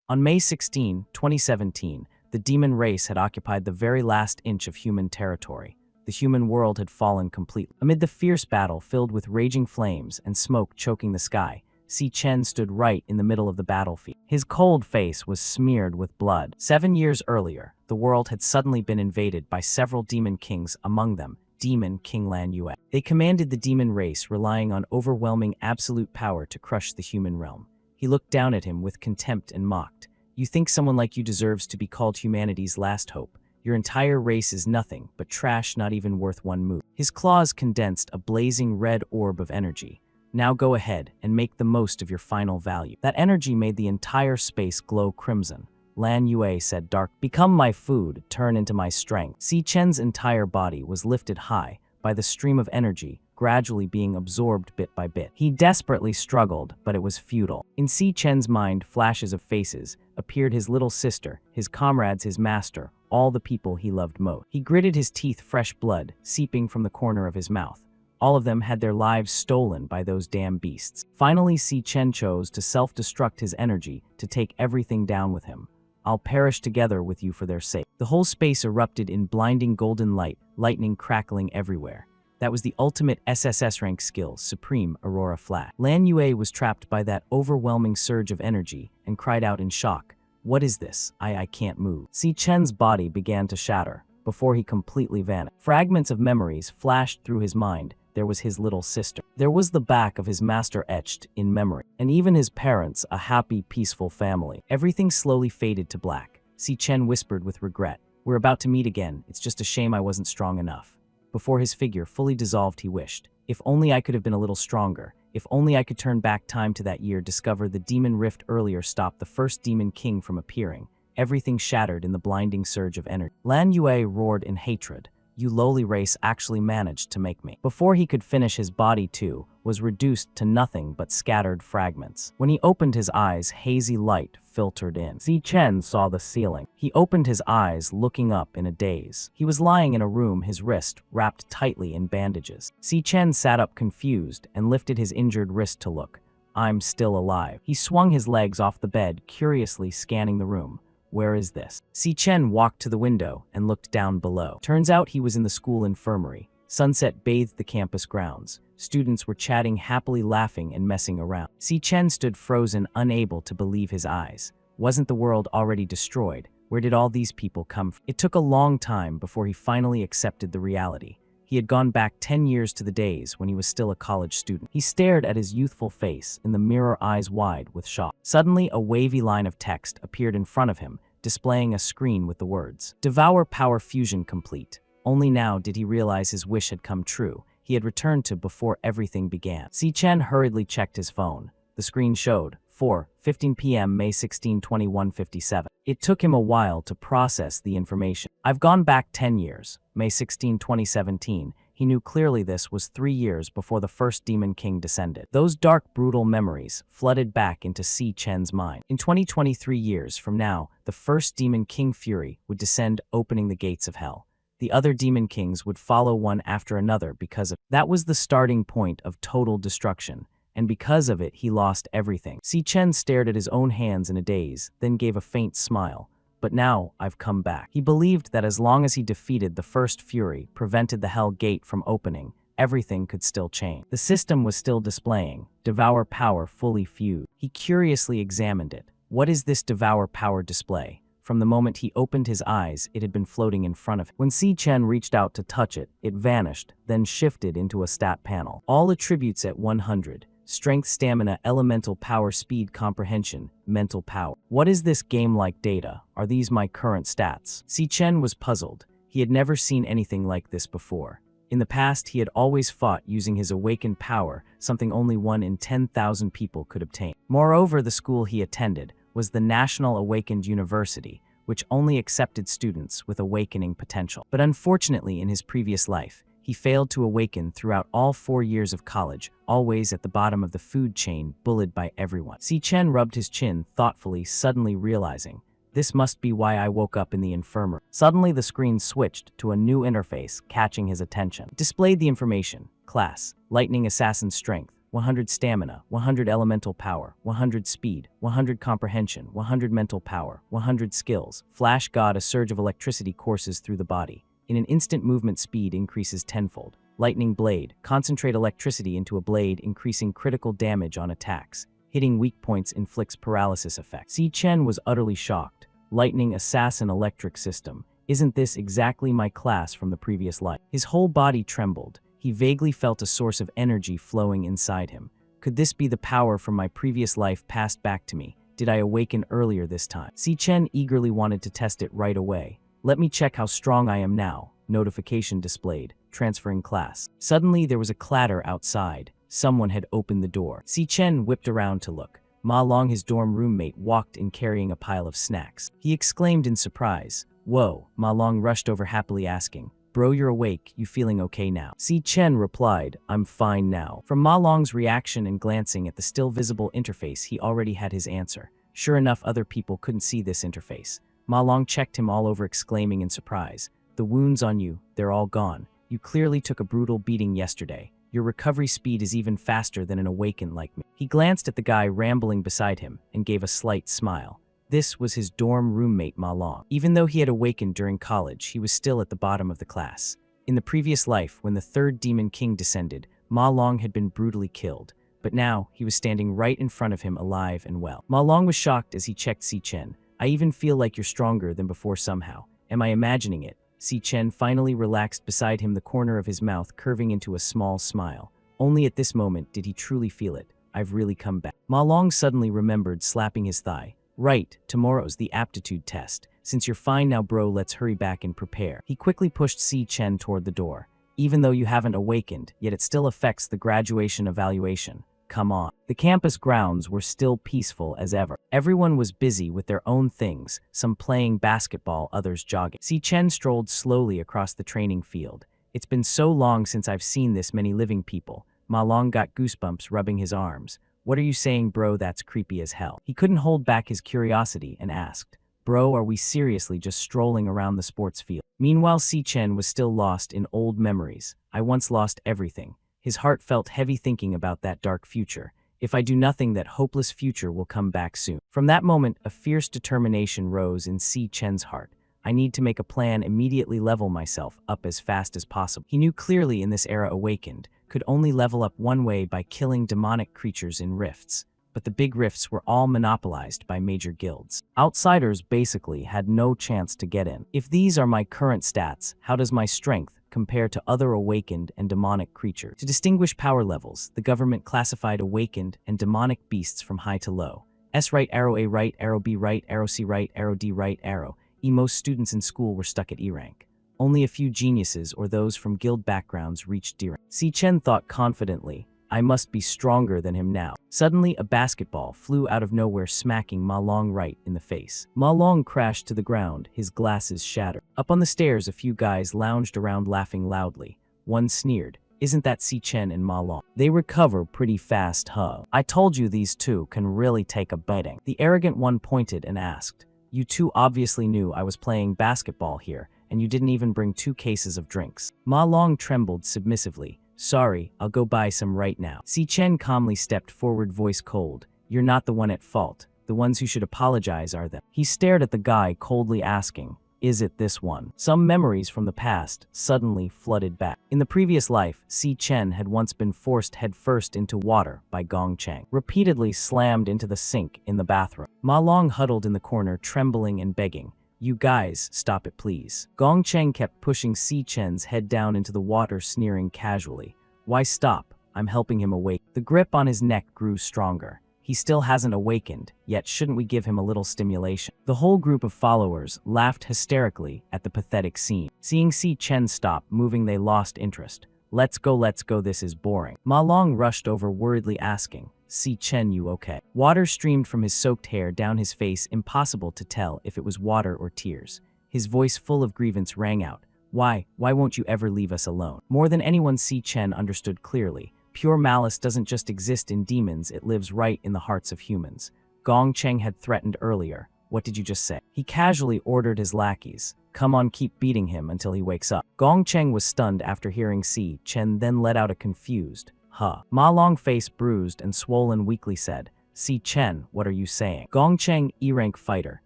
On May 16, 2017, the demon race had occupied the very last inch of human territory. The human world had fallen completely. Amid the fierce battle filled with raging flames and smoke choking the sky, Si Chen stood right in the middle of the battlefield. His cold face was smeared with blood. 7 years earlier, the world had suddenly been invaded by several demon kings, among them Demon King Lan Yue. They commanded the demon race, relying on overwhelming absolute power to crush the human realm. He looked down at him with contempt and mocked. "You think someone like you deserves to be called humanity's last hope? Your entire race is nothing but trash, not even worth one move." His claws condensed a blazing red orb of energy. "Now go ahead and make the most of your final value." That energy made the entire space glow crimson. Lan Yue said dark, "Become my food, turn into my strength." Si Chen's entire body was lifted high by the stream of energy, gradually being absorbed bit by bit. He desperately struggled, but it was futile. In Si Chen's mind, flashes of faces appeared: his little sister, his comrades, his master, all the people he loved most. He gritted his teeth, fresh blood seeping from the corner of his mouth. All of them had their lives stolen by those damn beasts. Finally, Si Chen chose to self-destruct his energy, to take everything down with him. "I'll perish together with you for their sake." The whole space erupted in blinding golden light, lightning crackling everywhere. That was the ultimate SSS rank skill, Supreme Aurora Flash. Lan Yue was trapped by that overwhelming surge of energy and cried out in shock, "What is this? I can't move." Si Chen's body began to shatter before he completely vanished. Fragments of memories flashed through his mind. There was his little sister. There was the back of his master etched in memory. And even his parents, a happy, peaceful family. Everything slowly faded to black. Si Chen whispered with regret, "We're about to meet again. It's just a shame I wasn't strong enough." Before his figure fully dissolved, he wished, "If only I could have been a little stronger. If only I could turn back time to that year, discover the demon rift earlier, stop the first demon king from appearing." Everything shattered in the blinding surge of energy. Lan Yue roared in hatred. "You lowly race actually managed to make me." Before he could finish, his body too was reduced to nothing but scattered fragments. When he opened his eyes, hazy light filtered in. Si Chen saw the ceiling. He opened his eyes, looking up in a daze. He was lying in a room, his wrist wrapped tightly in bandages. Si Chen sat up confused and lifted his injured wrist to look. "I'm still alive." He swung his legs off the bed, curiously scanning the room. "Where is this?" Si Chen walked to the window and looked down below. Turns out he was in the school infirmary. Sunset bathed the campus grounds. Students were chatting, happily laughing and messing around. Si Chen stood frozen, unable to believe his eyes. Wasn't the world already destroyed? Where did all these people come from? It took a long time before he finally accepted the reality. He had gone back 10 years to the days when he was still a college student. He stared at his youthful face in the mirror, eyes wide with shock. Suddenly, a wavy line of text appeared in front of him, displaying a screen with the words, "Devour power fusion complete." Only now did he realize his wish had come true. He had returned to before everything began. Si Chen hurriedly checked his phone. The screen showed 4:15 p.m. May 16, 2157. It took him a while to process the information. "I've gone back 10 years, May 16, 2017. He knew clearly this was 3 years before the first Demon King descended. Those dark, brutal memories flooded back into Si Chen's mind. In 2023 years from now, the first Demon King Fury would descend, opening the gates of hell. The other Demon Kings would follow one after another because of that was the starting point of total destruction. And because of it, he lost everything. Si Chen stared at his own hands in a daze, then gave a faint smile. "But now, I've come back." He believed that as long as he defeated the first Fury, prevented the Hell Gate from opening, everything could still change. The system was still displaying, "Devour power fully fused." He curiously examined it. What is this Devour power display? From the moment he opened his eyes, it had been floating in front of him. When Si Chen reached out to touch it, it vanished, then shifted into a stat panel. All attributes at 100. Strength, stamina, elemental power, speed, comprehension, mental power. What is this game-like data? Are these my current stats? Si Chen was puzzled. He had never seen anything like this before. In the past, he had always fought using his awakened power, something only 1 in 10,000 people could obtain. Moreover, the school he attended was the National Awakened University, which only accepted students with awakening potential. But unfortunately, in his previous life, he failed to awaken throughout all 4 years of college, always at the bottom of the food chain, bullied by everyone. Si Chen rubbed his chin thoughtfully, suddenly realizing, "This must be why I woke up in the infirmary." Suddenly, the screen switched to a new interface, catching his attention. It displayed the information: class, Lightning Assassin strength, 100 stamina, 100 elemental power, 100 speed, 100 comprehension, 100 mental power, 100 skills. Flash God, a surge of electricity courses through the body. In an instant, movement speed increases tenfold. Lightning blade, concentrate electricity into a blade, increasing critical damage on attacks. Hitting weak points inflicts paralysis effect. Si Chen was utterly shocked. Lightning assassin electric system. Isn't this exactly my class from the previous life? His whole body trembled. He vaguely felt a source of energy flowing inside him. Could this be the power from my previous life passed back to me? Did I awaken earlier this time? Si Chen eagerly wanted to test it right away. Let me check how strong I am now. Notification displayed. Transferring class. Suddenly there was a clatter outside. Someone had opened the door. Si Chen whipped around to look. Ma Long, his dorm roommate, walked in carrying a pile of snacks. He exclaimed in surprise. Whoa. Ma Long rushed over happily asking, Bro, you're awake, you feeling okay now? Si Chen replied, I'm fine now. From Ma Long's reaction and glancing at the still visible interface, he already had his answer. Sure enough, other people couldn't see this interface. Ma Long checked him all over, exclaiming in surprise, the wounds on you, they're all gone. You clearly took a brutal beating yesterday. Your recovery speed is even faster than an awakened like me. He glanced at the guy rambling beside him and gave a slight smile. This was his dorm roommate Ma Long. Even though he had awakened during college, he was still at the bottom of the class. In the previous life, when the third Demon King descended, Ma Long had been brutally killed. But now, he was standing right in front of him, alive and well. Ma Long was shocked as he checked Si Chen. I even feel like you're stronger than before somehow. Am I imagining it? Si Chen finally relaxed beside him, the corner of his mouth curving into a small smile. Only at this moment did he truly feel it. I've really come back. Ma Long suddenly remembered, slapping his thigh. Right, tomorrow's the aptitude test. Since you're fine now, bro, let's hurry back and prepare. He quickly pushed Si Chen toward the door. Even though you haven't awakened, yet it still affects the graduation evaluation. Come on. The campus grounds were still peaceful as ever. Everyone was busy with their own things, some playing basketball, others jogging. Si Chen strolled slowly across the training field. It's been so long since I've seen this many living people. Ma Long got goosebumps, rubbing his arms. What are you saying, bro? That's creepy as hell. He couldn't hold back his curiosity and asked, Bro, are we seriously just strolling around the sports field? Meanwhile, Si Chen was still lost in old memories. I once lost everything. His heart felt heavy thinking about that dark future. If I do nothing, that hopeless future will come back soon. From that moment, a fierce determination rose in Si Chen's heart. I need to make a plan, immediately level myself up as fast as possible. He knew clearly in this era awakened could only level up one way, by killing demonic creatures in rifts. But the big rifts were all monopolized by major guilds. Outsiders basically had no chance to get in. If these are my current stats, how does my strength compare to other awakened and demonic creatures? To distinguish power levels, the government classified awakened and demonic beasts from high to low. S right arrow, A right arrow, B right arrow, C right arrow, D right arrow. Most students in school were stuck at E rank. Only a few geniuses or those from guild backgrounds reached D rank. Si Chen thought confidently, I must be stronger than him now. Suddenly, a basketball flew out of nowhere, smacking Ma Long right in the face. Ma Long crashed to the ground, his glasses shattered. Up on the stairs, a few guys lounged around, laughing loudly. One sneered, Isn't that Si Chen and Ma Long? They recover pretty fast, huh? I told you these two can really take a beating. The arrogant one pointed and asked, You two obviously knew I was playing basketball here, and you didn't even bring 2 cases of drinks. Ma Long trembled submissively. Sorry, I'll go buy some right now. Si Chen calmly stepped forward, voice cold. You're not the one at fault. The ones who should apologize are them. He stared at the guy, coldly asking, Is it this one? Some memories from the past suddenly flooded back. In the previous life, Si Chen had once been forced headfirst into water by Gong Cheng, repeatedly slammed into the sink in the bathroom. Ma Long huddled in the corner, trembling and begging, You guys, stop it please. Gong Cheng kept pushing Si Chen's head down into the water, sneering casually. Why stop? I'm helping him awake. The grip on his neck grew stronger. He still hasn't awakened, yet shouldn't we give him a little stimulation? The whole group of followers laughed hysterically at the pathetic scene. Seeing Si Chen stop moving, they lost interest. Let's go, this is boring. Ma Long rushed over, worriedly asking, Si Chen, you okay? Water streamed from his soaked hair down his face, impossible to tell if it was water or tears. His voice, full of grievance, rang out. Why won't you ever leave us alone? More than anyone, Si Chen understood clearly. Pure malice doesn't just exist in demons, it lives right in the hearts of humans. Gong Cheng had threatened earlier. What did you just say? He casually ordered his lackeys. Come on, keep beating him until he wakes up. Gong Cheng was stunned after hearing Si Chen, then let out a confused, Huh. Ma Long, face bruised and swollen, weakly said, Si Chen, what are you saying? Gong Cheng, E-rank fighter,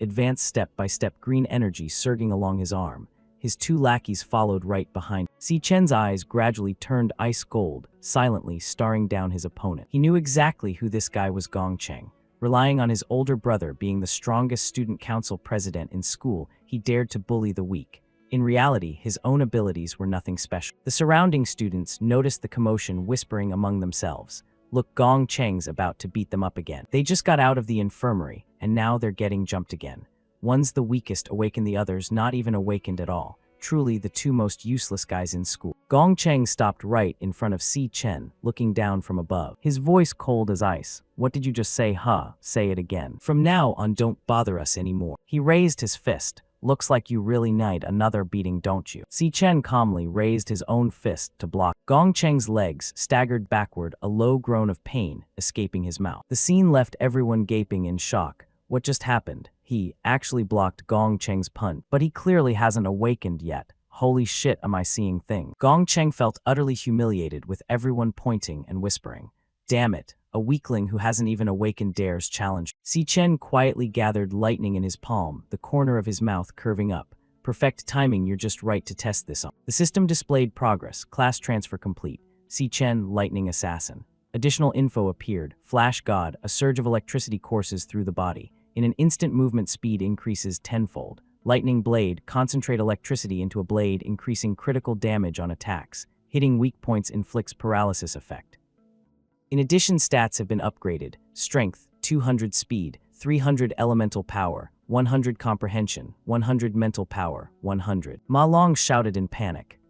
advanced step by step, green energy surging along his arm. His two lackeys followed right behind. Si Chen's eyes gradually turned ice gold, silently staring down his opponent. He knew exactly who this guy was. Gong Cheng. Relying on his older brother being the strongest student council president in school, he dared to bully the weak. In reality, his own abilities were nothing special. The surrounding students noticed the commotion, whispering among themselves. Look, Gong Cheng's about to beat them up again. They just got out of the infirmary, and now they're getting jumped again. One's the weakest, awakened, the other's not even awakened at all. Truly the two most useless guys in school. Gong Cheng stopped right in front of Si Chen, looking down from above. His voice cold as ice. What did you just say? Huh? Say it again. From now on, don't bother us anymore. He raised his fist. Looks like you really need another beating, don't you? Si Chen calmly raised his own fist to block. Gong Cheng's legs staggered backward, a low groan of pain escaping his mouth. The scene left everyone gaping in shock. What just happened? He actually blocked Gong Cheng's punch, but he clearly hasn't awakened yet. Holy shit, am I seeing things? Gong Cheng felt utterly humiliated, with everyone pointing and whispering. Damn it, a weakling who hasn't even awakened dares challenge. Si Chen quietly gathered lightning in his palm, the corner of his mouth curving up. Perfect timing, you're just right to test this on. The system displayed progress, class transfer complete. Si Chen, lightning assassin. Additional info appeared. Flash god, a surge of electricity courses through the body. In an instant, movement speed increases tenfold. Lightning blade, concentrate electricity into a blade, increasing critical damage on attacks. Hitting weak points inflicts paralysis effect. In addition, stats have been upgraded. Strength, 200 speed, 300 elemental power, 100 comprehension, 100 mental power, 100. Ma Long shouted in panic.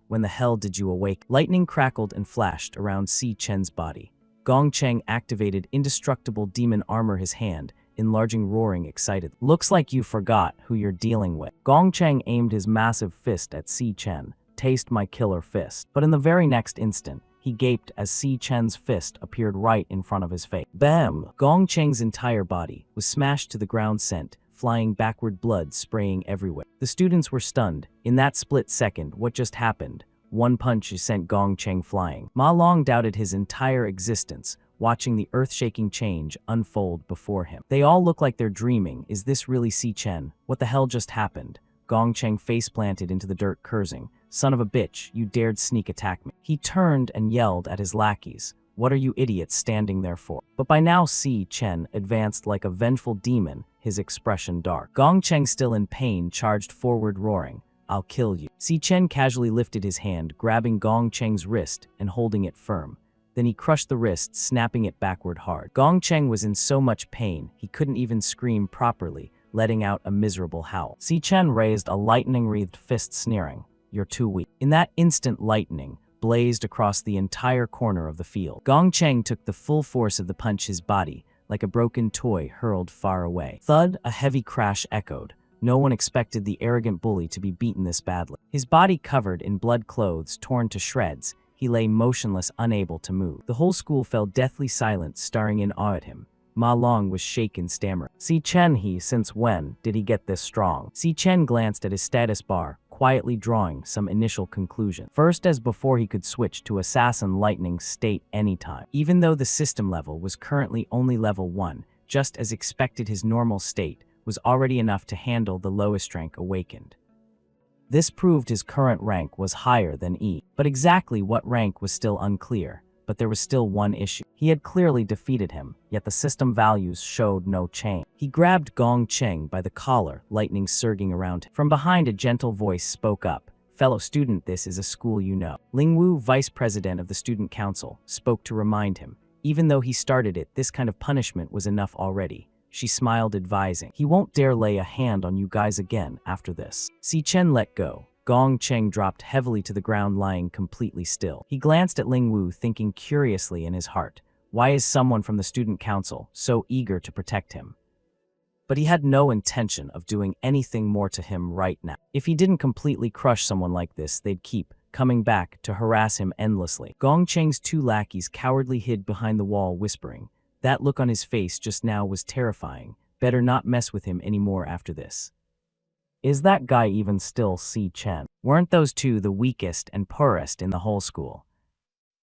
When the hell did you awake? Lightning crackled and flashed around Si Chen's body. Gong Cheng activated indestructible demon armor, his hand, enlarging, roaring, excited. Looks like you forgot who you're dealing with. Gong Cheng aimed his massive fist at Si Chen. Taste my killer fist. But in the very next instant, he gaped as Si Chen's fist appeared right in front of his face. Bam! Gong Cheng's entire body was smashed to the ground, sent flying backward, blood spraying everywhere. The students were stunned. In that split second, what just happened? One punch sent Gong Cheng flying. Ma Long doubted his entire existence, watching the earth-shaking change unfold before him. They all look like they're dreaming. Is this really Si Chen? What the hell just happened? Gong Cheng face-planted into the dirt, cursing. Son of a bitch, you dared sneak attack me. He turned and yelled at his lackeys. What are you idiots standing there for? But by now Si Chen advanced like a vengeful demon, his expression dark. Gong Cheng, still in pain, charged forward, roaring, I'll kill you. Si Chen casually lifted his hand, grabbing Gong Cheng's wrist and holding it firm. Then he crushed the wrist, snapping it backward hard. Gong Cheng was in so much pain, he couldn't even scream properly, letting out a miserable howl. Si Chen raised a lightning-wreathed fist, sneering, You're too weak. In that instant, lightning blazed across the entire corner of the field. Gong Cheng took the full force of the punch, his body, like a broken toy, hurled far away. Thud, a heavy crash echoed. No one expected the arrogant bully to be beaten this badly. His body covered in blood, clothes torn to shreds, he lay motionless, unable to move. The whole school fell deathly silent, staring in awe at him. Ma Long was shaken, stammering. Si Chen, since when did he get this strong? Si Chen glanced at his status bar, quietly drawing some initial conclusion. First, as before, he could switch to Assassin Lightning state anytime. Even though the system level was currently only level 1, just as expected, his normal state was already enough to handle the lowest rank awakened. This proved his current rank was higher than E, but exactly what rank was still unclear. But there was still one issue. He had clearly defeated him, yet the system values showed no change. He grabbed Gong Cheng by the collar, lightning surging around him. From behind, a gentle voice spoke up. Fellow student, this is a school you know. Ling Wu, vice president of the student council, spoke to remind him. Even though he started it, this kind of punishment was enough already. She smiled, advising, he won't dare lay a hand on you guys again after this. Si Chen let go. Gong Cheng dropped heavily to the ground, lying completely still. He glanced at Ling Wu, thinking curiously in his heart, why is someone from the student council so eager to protect him? But he had no intention of doing anything more to him right now. If he didn't completely crush someone like this, they'd keep coming back to harass him endlessly. Gong Cheng's two lackeys cowardly hid behind the wall, whispering. That look on his face just now was terrifying. Better not mess with him anymore after this. Is that guy even still Si Chen? Weren't those two the weakest and poorest in the whole school?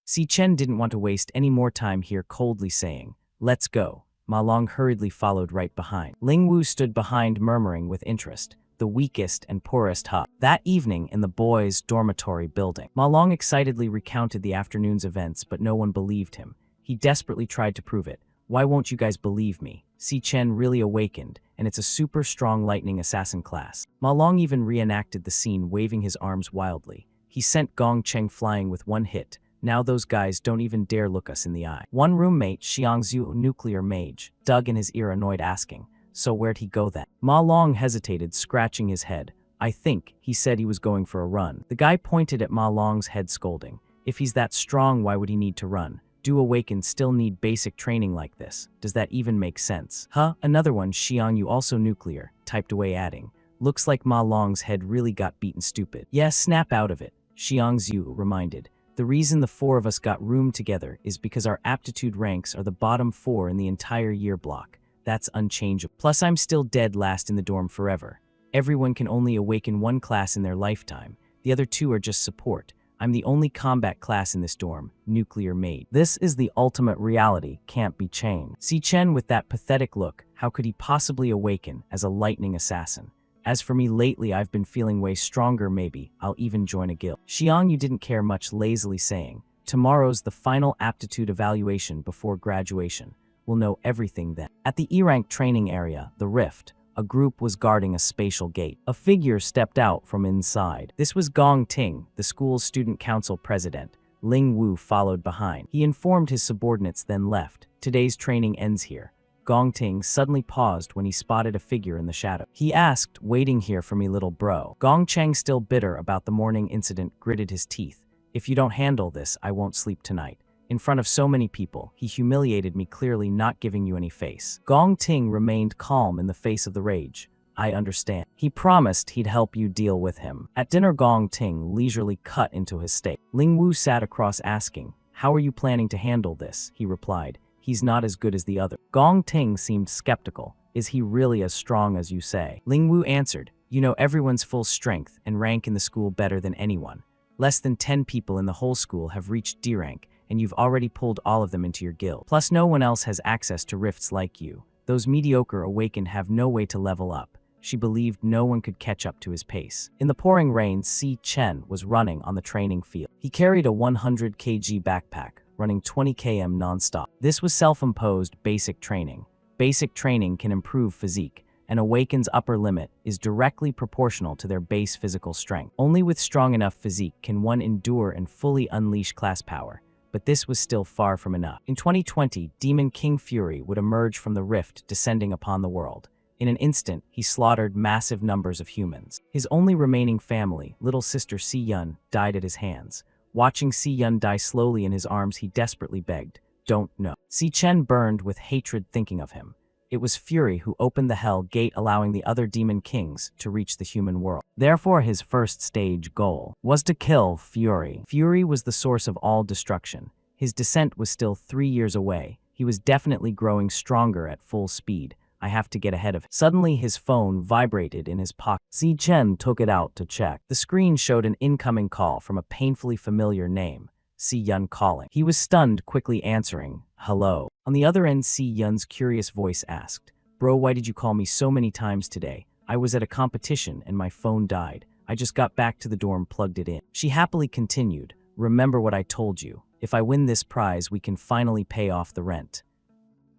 Si Chen didn't want to waste any more time here, coldly saying, "Let's go." Ma Long hurriedly followed right behind. Ling Wu stood behind, murmuring with interest, "The weakest and poorest hub." That evening in the boys' dormitory building, Ma Long excitedly recounted the afternoon's events, but no one believed him. He desperately tried to prove it. "Why won't you guys believe me? Si Chen really awakened, and it's a super strong lightning assassin class." Ma Long even reenacted the scene, waving his arms wildly. "He sent Gong Cheng flying with one hit. Now those guys don't even dare look us in the eye." One roommate, Xiangzhu, nuclear mage, dug in his ear, annoyed, asking, "So where'd he go then?" Ma Long hesitated, scratching his head. "I think he said he was going for a run." The guy pointed at Ma Long's head, scolding, "If he's that strong, why would he need to run? Do Awakened still need basic training like this? Does that even make sense?" "Huh?" Another one, Xiangyu, also nuclear, typed away, adding, "Looks like Ma Long's head really got beaten stupid." "Yes, snap out of it," Xiangzhu reminded. "The reason the four of us got room together is because our aptitude ranks are the bottom 4 in the entire year block. That's unchangeable. Plus, I'm still dead last in the dorm forever. Everyone can only awaken one class in their lifetime. The other 2 are just support. I'm the only combat class in this dorm, nuclear mage. This is the ultimate reality, can't be changed." Si Chen with that pathetic look, how could he possibly awaken as a lightning assassin? "As for me, lately I've been feeling way stronger, maybe I'll even join a guild." Xiangyu didn't care much, lazily saying, "Tomorrow's the final aptitude evaluation before graduation. We'll know everything then." At the E-rank training area, the Rift, a group was guarding a spatial gate. A figure stepped out from inside. This was Gong Ting, the school's student council president. Ling Wu followed behind. He informed his subordinates, then left. "Today's training ends here." Gong Ting suddenly paused when he spotted a figure in the shadow. He asked, "Waiting here for me, little bro?" Gong Cheng, still bitter about the morning incident, gritted his teeth. "If you don't handle this, I won't sleep tonight. In front of so many people, he humiliated me, clearly not giving you any face." Gong Ting remained calm in the face of the rage. "I understand. He promised he'd help you deal with him." At dinner, Gong Ting leisurely cut into his steak. Ling Wu sat across, asking, "How are you planning to handle this?" He replied, "He's not as good as the other." Gong Ting seemed skeptical. "Is he really as strong as you say?" Ling Wu answered, "You know everyone's full strength and rank in the school better than anyone. Less than 10 people in the whole school have reached D rank, and you've already pulled all of them into your guild. Plus, no one else has access to rifts like you. Those mediocre Awakened have no way to level up." She believed no one could catch up to his pace. In the pouring rain, Si Chen was running on the training field. He carried a 100 kg backpack, running 20 km non-stop. This was self-imposed basic training. Basic training can improve physique, and Awakened's upper limit is directly proportional to their base physical strength. Only with strong enough physique can one endure and fully unleash class power. But this was still far from enough. In 2020, Demon King Fury would emerge from the rift, descending upon the world. In an instant, he slaughtered massive numbers of humans. His only remaining family, little sister Si Yun, died at his hands. Watching Si Yun die slowly in his arms, he desperately begged, "Don't know." Si Chen burned with hatred thinking of him. It was Fury who opened the Hell Gate, allowing the other Demon Kings to reach the human world. Therefore, his first stage goal was to kill Fury. Fury was the source of all destruction. His descent was still 3 years away. He was definitely growing stronger at full speed. "I have to get ahead of him." Suddenly, his phone vibrated in his pocket. Si Chen took it out to check. The screen showed an incoming call from a painfully familiar name, Si Yun calling. He was stunned, quickly answering, "Hello." On the other end, Si Yun's curious voice asked, "Bro, why did you call me so many times today? I was at a competition and my phone died. I just got back to the dorm, plugged it in." She happily continued, "Remember what I told you. If I win this prize, we can finally pay off the rent."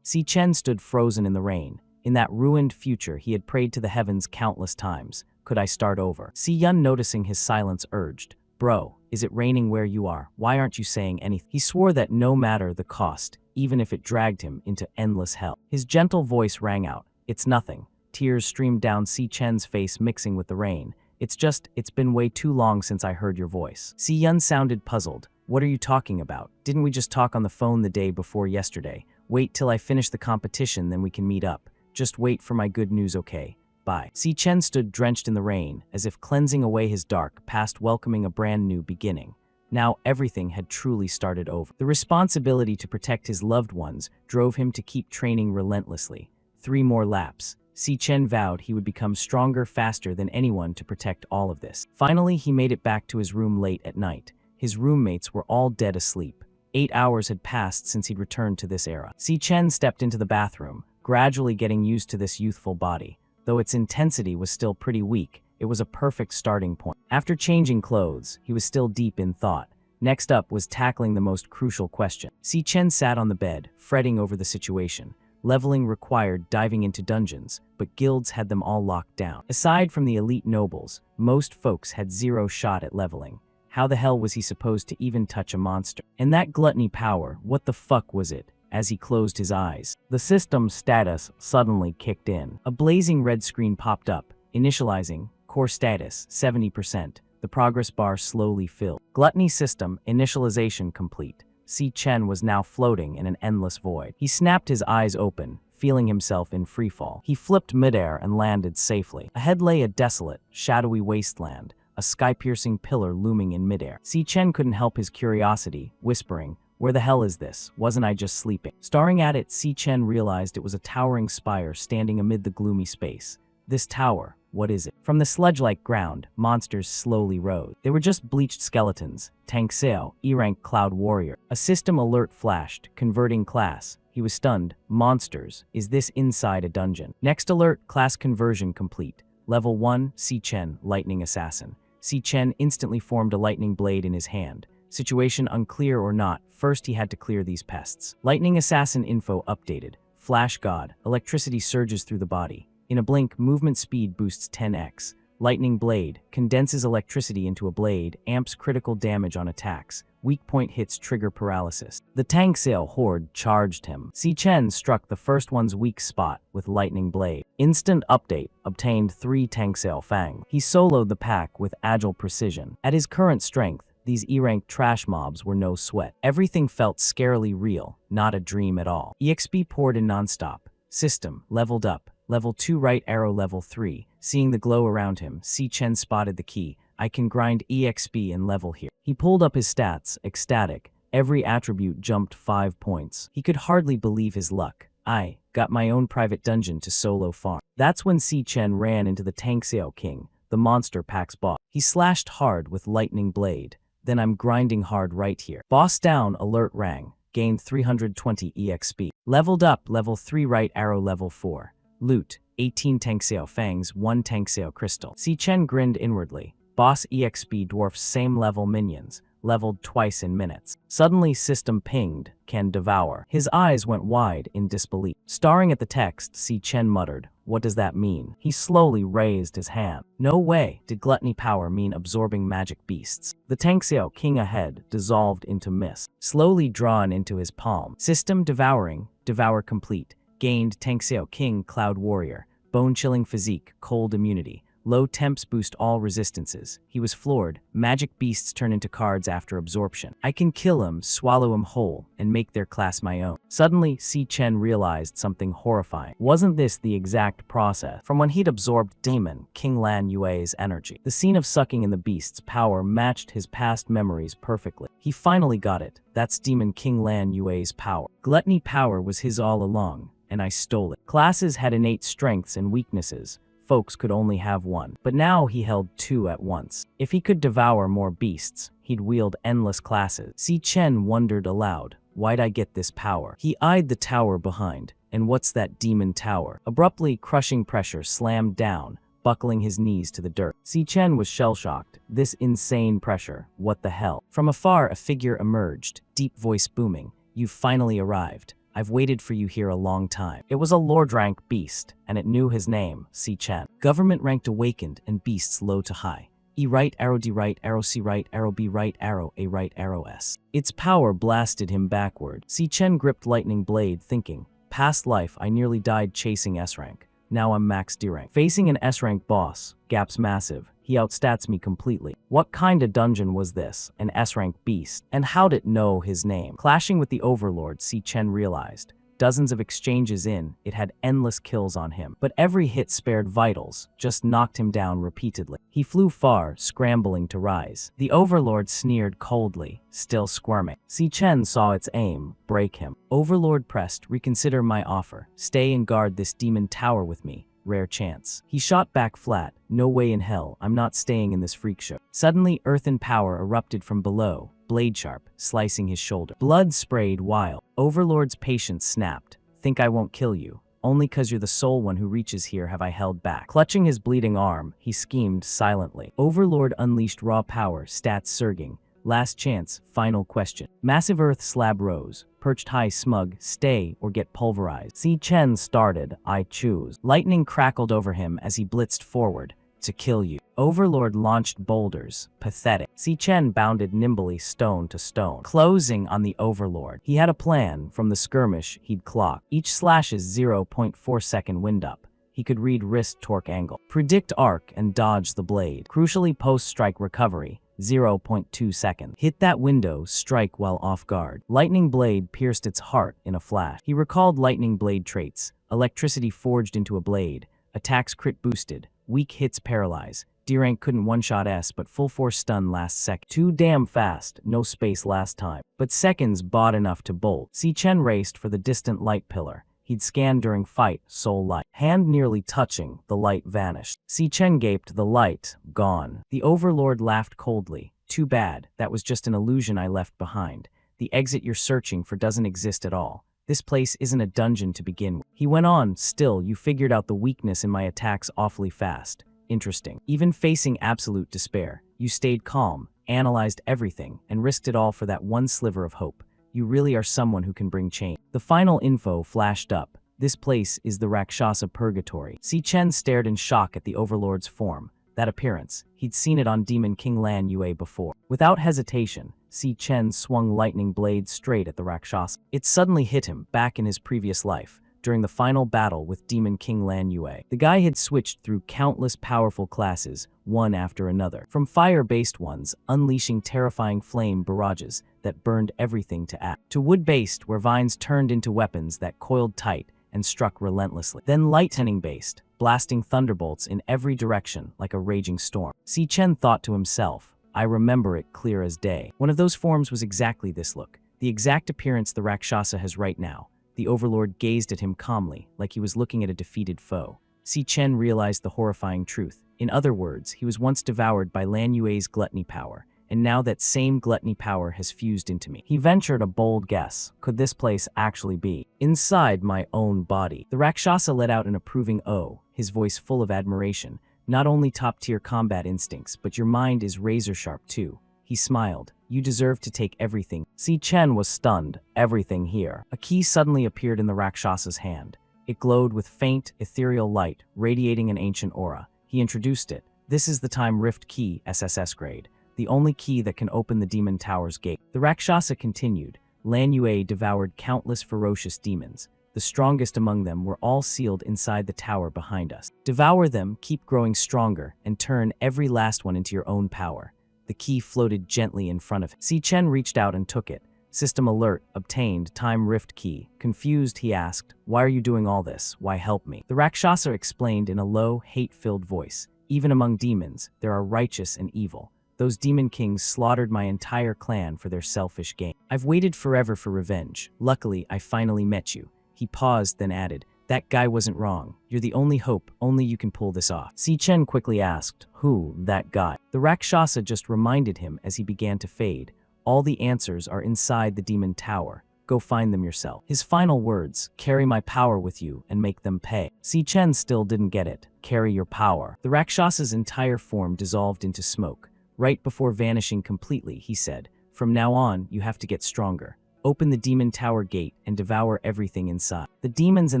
Si Chen stood frozen in the rain. In that ruined future, he had prayed to the heavens countless times. Could I start over? Si Yun, noticing his silence, urged, "Bro, is it raining where you are? Why aren't you saying anything?" He swore that no matter the cost, even if it dragged him into endless hell. His gentle voice rang out, "It's nothing." Tears streamed down Si Chen's face, mixing with the rain. It's been way too long since I heard your voice." Si Yun sounded puzzled. "What are you talking about? Didn't we just talk on the phone the day before yesterday? Wait till I finish the competition, then we can meet up. Just wait for my good news, okay? Bye." Si Chen stood drenched in the rain, as if cleansing away his dark past, welcoming a brand new beginning. Now everything had truly started over. The responsibility to protect his loved ones drove him to keep training relentlessly. 3 more laps. Si Chen vowed he would become stronger, faster than anyone to protect all of this. Finally, he made it back to his room late at night. His roommates were all dead asleep. 8 hours had passed since he'd returned to this era. Si Chen stepped into the bathroom, gradually getting used to this youthful body. Though its intensity was still pretty weak, it was a perfect starting point. After changing clothes, he was still deep in thought. Next up was tackling the most crucial question. Si Chen sat on the bed, fretting over the situation. Leveling required diving into dungeons, but guilds had them all locked down. Aside from the elite nobles, most folks had zero shot at leveling. How the hell was he supposed to even touch a monster? And that gluttony power, what the fuck was it? As he closed his eyes, the system's status suddenly kicked in. A blazing red screen popped up, initializing, core status, 70%. The progress bar slowly filled. Gluttony system, initialization complete. Si Chen was now floating in an endless void. He snapped his eyes open, feeling himself in freefall. He flipped midair and landed safely. Ahead lay a desolate, shadowy wasteland, a sky-piercing pillar looming in midair. Si Chen couldn't help his curiosity, whispering, "Where the hell is this? Wasn't I just sleeping?" Staring at it, Si Chen realized it was a towering spire standing amid the gloomy space. This tower, what is it? From the sludge-like ground, monsters slowly rose. They were just bleached skeletons. Tank Seo, E-rank Cloud Warrior. A system alert flashed, converting class. He was stunned. Monsters. Is this inside a dungeon? Next alert, class conversion complete. Level 1, Si Chen, Lightning Assassin. Si Chen instantly formed a lightning blade in his hand. Situation unclear or not, first he had to clear these pests. Lightning Assassin info updated. Flash God. Electricity surges through the body. In a blink, movement speed boosts 10x. Lightning Blade condenses electricity into a blade, amps critical damage on attacks. Weak point hits trigger paralysis. The Tank Sale horde charged him. Si Chen struck the first one's weak spot with Lightning Blade. Instant update, obtained 3 Tank Sale Fang. He soloed the pack with agile precision. At his current strength, these E-rank trash mobs were no sweat. Everything felt scarily real, not a dream at all. EXP poured in nonstop. System, leveled up. Level 2 right arrow level 3. Seeing the glow around him, Si Chen spotted the key. I can grind EXP and level here. He pulled up his stats, ecstatic. Every attribute jumped 5 points. He could hardly believe his luck. I got my own private dungeon to solo farm. That's when Si Chen ran into the Tank Seo King, the monster pack's boss. He slashed hard with Lightning Blade. Then I'm grinding hard right here. Boss down, alert rang. Gained 320 EXP. Leveled up, level 3 right arrow level 4. Loot, 18 Tank Seo Fangs, 1 Tank Seo Crystal. Si Chen grinned inwardly. Boss EXP dwarfs same level minions, leveled twice in minutes. Suddenly system pinged, can devour. His eyes went wide in disbelief. Staring at the text, Si Chen muttered, what does that mean? He slowly raised his hand. No way did gluttony power mean absorbing magic beasts. The Tank Seo King ahead dissolved into mist, slowly drawn into his palm. System devouring, devour complete. Gained Tank Seo King Cloud Warrior. Bone-chilling physique, cold immunity. Low temps boost all resistances. He was floored. Magic beasts turn into cards after absorption. I can kill him, swallow him whole, and make their class my own. Suddenly, Si Chen realized something horrifying. Wasn't this the exact process from when he'd absorbed Demon King Lan Yue's energy? The scene of sucking in the beast's power matched his past memories perfectly. He finally got it. That's Demon King Lan Yue's power. Gluttony power was his all along, and I stole it. Classes had innate strengths and weaknesses. Folks could only have one, but now he held 2 at once. If he could devour more beasts, he'd wield endless classes. Si Chen wondered aloud, why'd I get this power? He eyed the tower behind, and what's that demon tower? Abruptly, crushing pressure slammed down, buckling his knees to the dirt. Si Chen was shell-shocked. This insane pressure, what the hell? From afar, a figure emerged, deep voice booming. You've finally arrived. I've waited for you here a long time. It was a Lord-rank beast, and it knew his name, Si Chen. Government-ranked awakened and beasts low to high. E right arrow D right arrow C right arrow B right arrow A right arrow S. Its power blasted him backward. Si Chen gripped Lightning Blade, thinking, past life I nearly died chasing S-rank. Now I'm max D-rank. Facing an S-rank boss, gap's massive. He outstats me completely. What kind of dungeon was this? An S-rank beast? And how'd it know his name? Clashing with the Overlord, Si Chen realized. Dozens of exchanges in, it had endless kills on him. But every hit spared vitals, just knocked him down repeatedly. He flew far, scrambling to rise. The Overlord sneered coldly, still squirming. Si Chen saw its aim, break him. Overlord pressed, reconsider my offer. Stay and guard this demon tower with me. Rare chance. He shot back flat. No way in hell, I'm not staying in this freak show. Suddenly, earthen power erupted from below. blade sharp, slicing his shoulder. Blood sprayed wild. Overlord's patience snapped. Think I won't kill you? Only 'cause you're the sole one who reaches here have I held back. Clutching his bleeding arm, he schemed silently. Overlord unleashed raw power, stats surging. Last chance, final question. Massive earth slab rose, perched high smug, stay or get pulverized. Si Chen started, I choose. Lightning crackled over him as he blitzed forward. To kill you. Overlord launched boulders, pathetic. Si Chen bounded nimbly stone to stone, closing on the Overlord. He had a plan. From the skirmish, he'd clock each slash's 0.4-second wind up. He could read wrist torque angle, predict arc, and dodge the blade. Crucially, post-strike recovery, 0.2 seconds. Hit that window, strike while off guard. Lightning blade pierced its heart in a flash. He recalled lightning blade traits. Electricity forged into a blade. Attacks crit boosted. Weak hits paralyze. D-rank couldn't one-shot S, but full-force stun last second. Too damn fast, no space last time. But seconds bought enough to bolt. Si Chen raced for the distant light pillar. He'd scanned during fight, soul light. Hand nearly touching, the light vanished. Si Chen gaped, the light, gone. The Overlord laughed coldly. Too bad, that was just an illusion I left behind. The exit you're searching for doesn't exist at all. This place isn't a dungeon to begin with. He went on, still, you figured out the weakness in my attacks awfully fast. Interesting. Even facing absolute despair, you stayed calm, analyzed everything, and risked it all for that one sliver of hope. You really are someone who can bring change. The final info flashed up. This place is the Rakshasa Purgatory. Si Chen stared in shock at the Overlord's form. That appearance, he'd seen it on Demon King Lan Yue before. Without hesitation, Si Chen swung lightning blade straight at the Rakshasa. It suddenly hit him, back in his previous life, during the final battle with Demon King Lan Yue. The guy had switched through countless powerful classes, one after another. From fire-based ones, unleashing terrifying flame barrages that burned everything to ash, to wood-based, where vines turned into weapons that coiled tight and struck relentlessly. Then lightning-based, blasting thunderbolts in every direction like a raging storm. Si Chen thought to himself, I remember it clear as day. One of those forms was exactly this look, the exact appearance the Rakshasa has right now. The Overlord gazed at him calmly, like he was looking at a defeated foe. Si Chen realized the horrifying truth. In other words, he was once devoured by Lan Yue's gluttony power, and now that same gluttony power has fused into me. He ventured a bold guess. Could this place actually be inside my own body? The Rakshasa let out an approving "oh," his voice full of admiration. Not only top-tier combat instincts, but your mind is razor-sharp too. He smiled. You deserve to take everything. Si Chen was stunned. Everything here. A key suddenly appeared in the Rakshasa's hand. It glowed with faint, ethereal light, radiating an ancient aura. He introduced it. This is the Time Rift Key, SSS grade. The only key that can open the Demon Tower's gate. The Rakshasa continued. Lan Yue devoured countless ferocious demons. The strongest among them were all sealed inside the tower behind us. Devour them, keep growing stronger, and turn every last one into your own power. The key floated gently in front of him. Si Chen reached out and took it. System alert, obtained, Time Rift Key. Confused, he asked, why are you doing all this? Why help me? The Rakshasa explained in a low, hate-filled voice. Even among demons, there are righteous and evil. Those demon kings slaughtered my entire clan for their selfish gain. I've waited forever for revenge. Luckily, I finally met you. He paused, then added, that guy wasn't wrong. You're the only hope. Only you can pull this off. Si Chen quickly asked, who, that guy? The Rakshasa just reminded him as he began to fade. All the answers are inside the demon tower. Go find them yourself. His final words, carry my power with you and make them pay. Si Chen still didn't get it. Carry your power. The Rakshasa's entire form dissolved into smoke. Right before vanishing completely, he said, from now on, you have to get stronger. Open the Demon Tower gate and devour everything inside. The demons in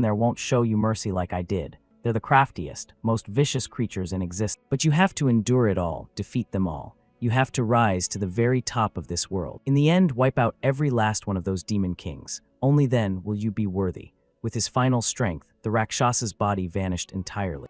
there won't show you mercy like I did. They're the craftiest, most vicious creatures in existence. But you have to endure it all, defeat them all. You have to rise to the very top of this world. In the end, wipe out every last one of those demon kings. Only then will you be worthy. With his final strength, the Rakshasa's body vanished entirely.